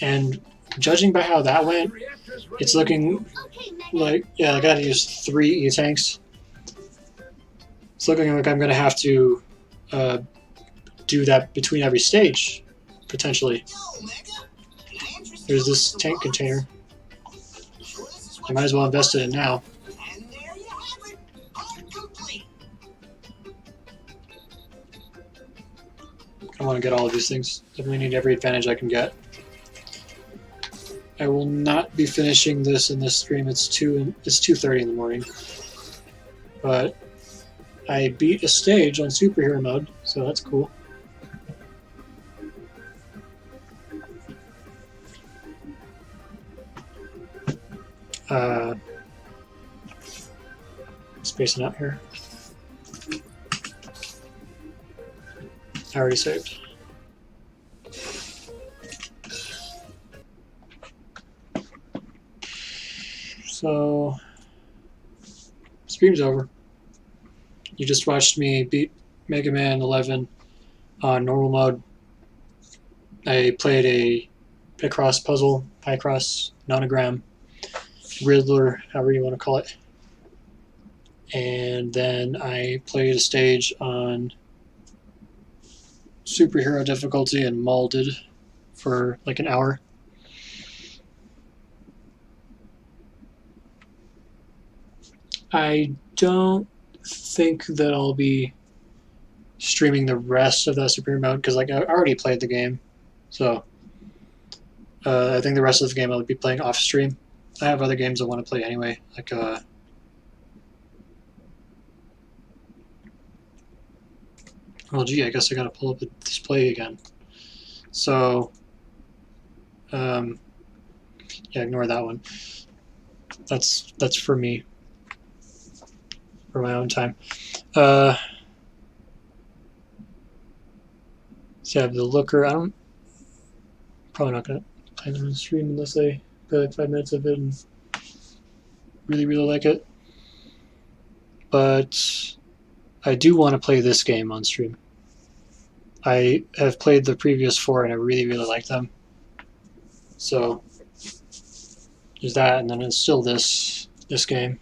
A: And judging by how that went, it's looking
F: Okay, Mega.
A: like, yeah, I gotta use 3 E-tanks. It's looking like I'm gonna have to do that between every stage, potentially.
H: Yo, Mega. Can I interest
A: There's
H: you
A: this
H: in
A: tank
H: some
A: container.
H: robots? Sure this is
A: I
H: what
A: might as well invest in it now.
H: And there you have it. Art complete.
A: I want to get all of these things. Definitely need every advantage I can get. I will not be finishing this in this stream. It's 2:30 in the morning. But I beat a stage on superhero mode, so that's cool. Spacing out here. I already saved. So Stream's over. You just watched me beat Mega Man 11 on normal mode. I played a Picross puzzle, Picross, Nonogram, Riddler, however you want to call it. And then I played a stage on superhero difficulty and molded for like an hour. I don't think that I'll be streaming the rest of that superhero mode because like I already played the game, so I think the rest of the game I'll be playing off stream. I have other games I want to play anyway, like well, gee, I guess I gotta pull up the display again. So, yeah, ignore that one. That's for me, for my own time. So I have the Looker. Probably not gonna play them on stream unless I play like 5 minutes of it and really like it. But I do want to play this game on stream. I have played the previous 4 and I really like them. So there's that, and then it's still this game.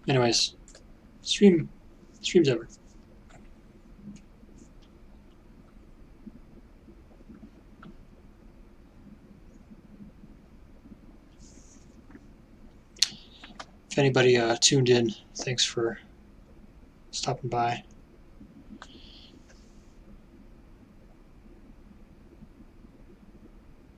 A: Anyways, stream's over. If anybody tuned in, thanks for stopping by.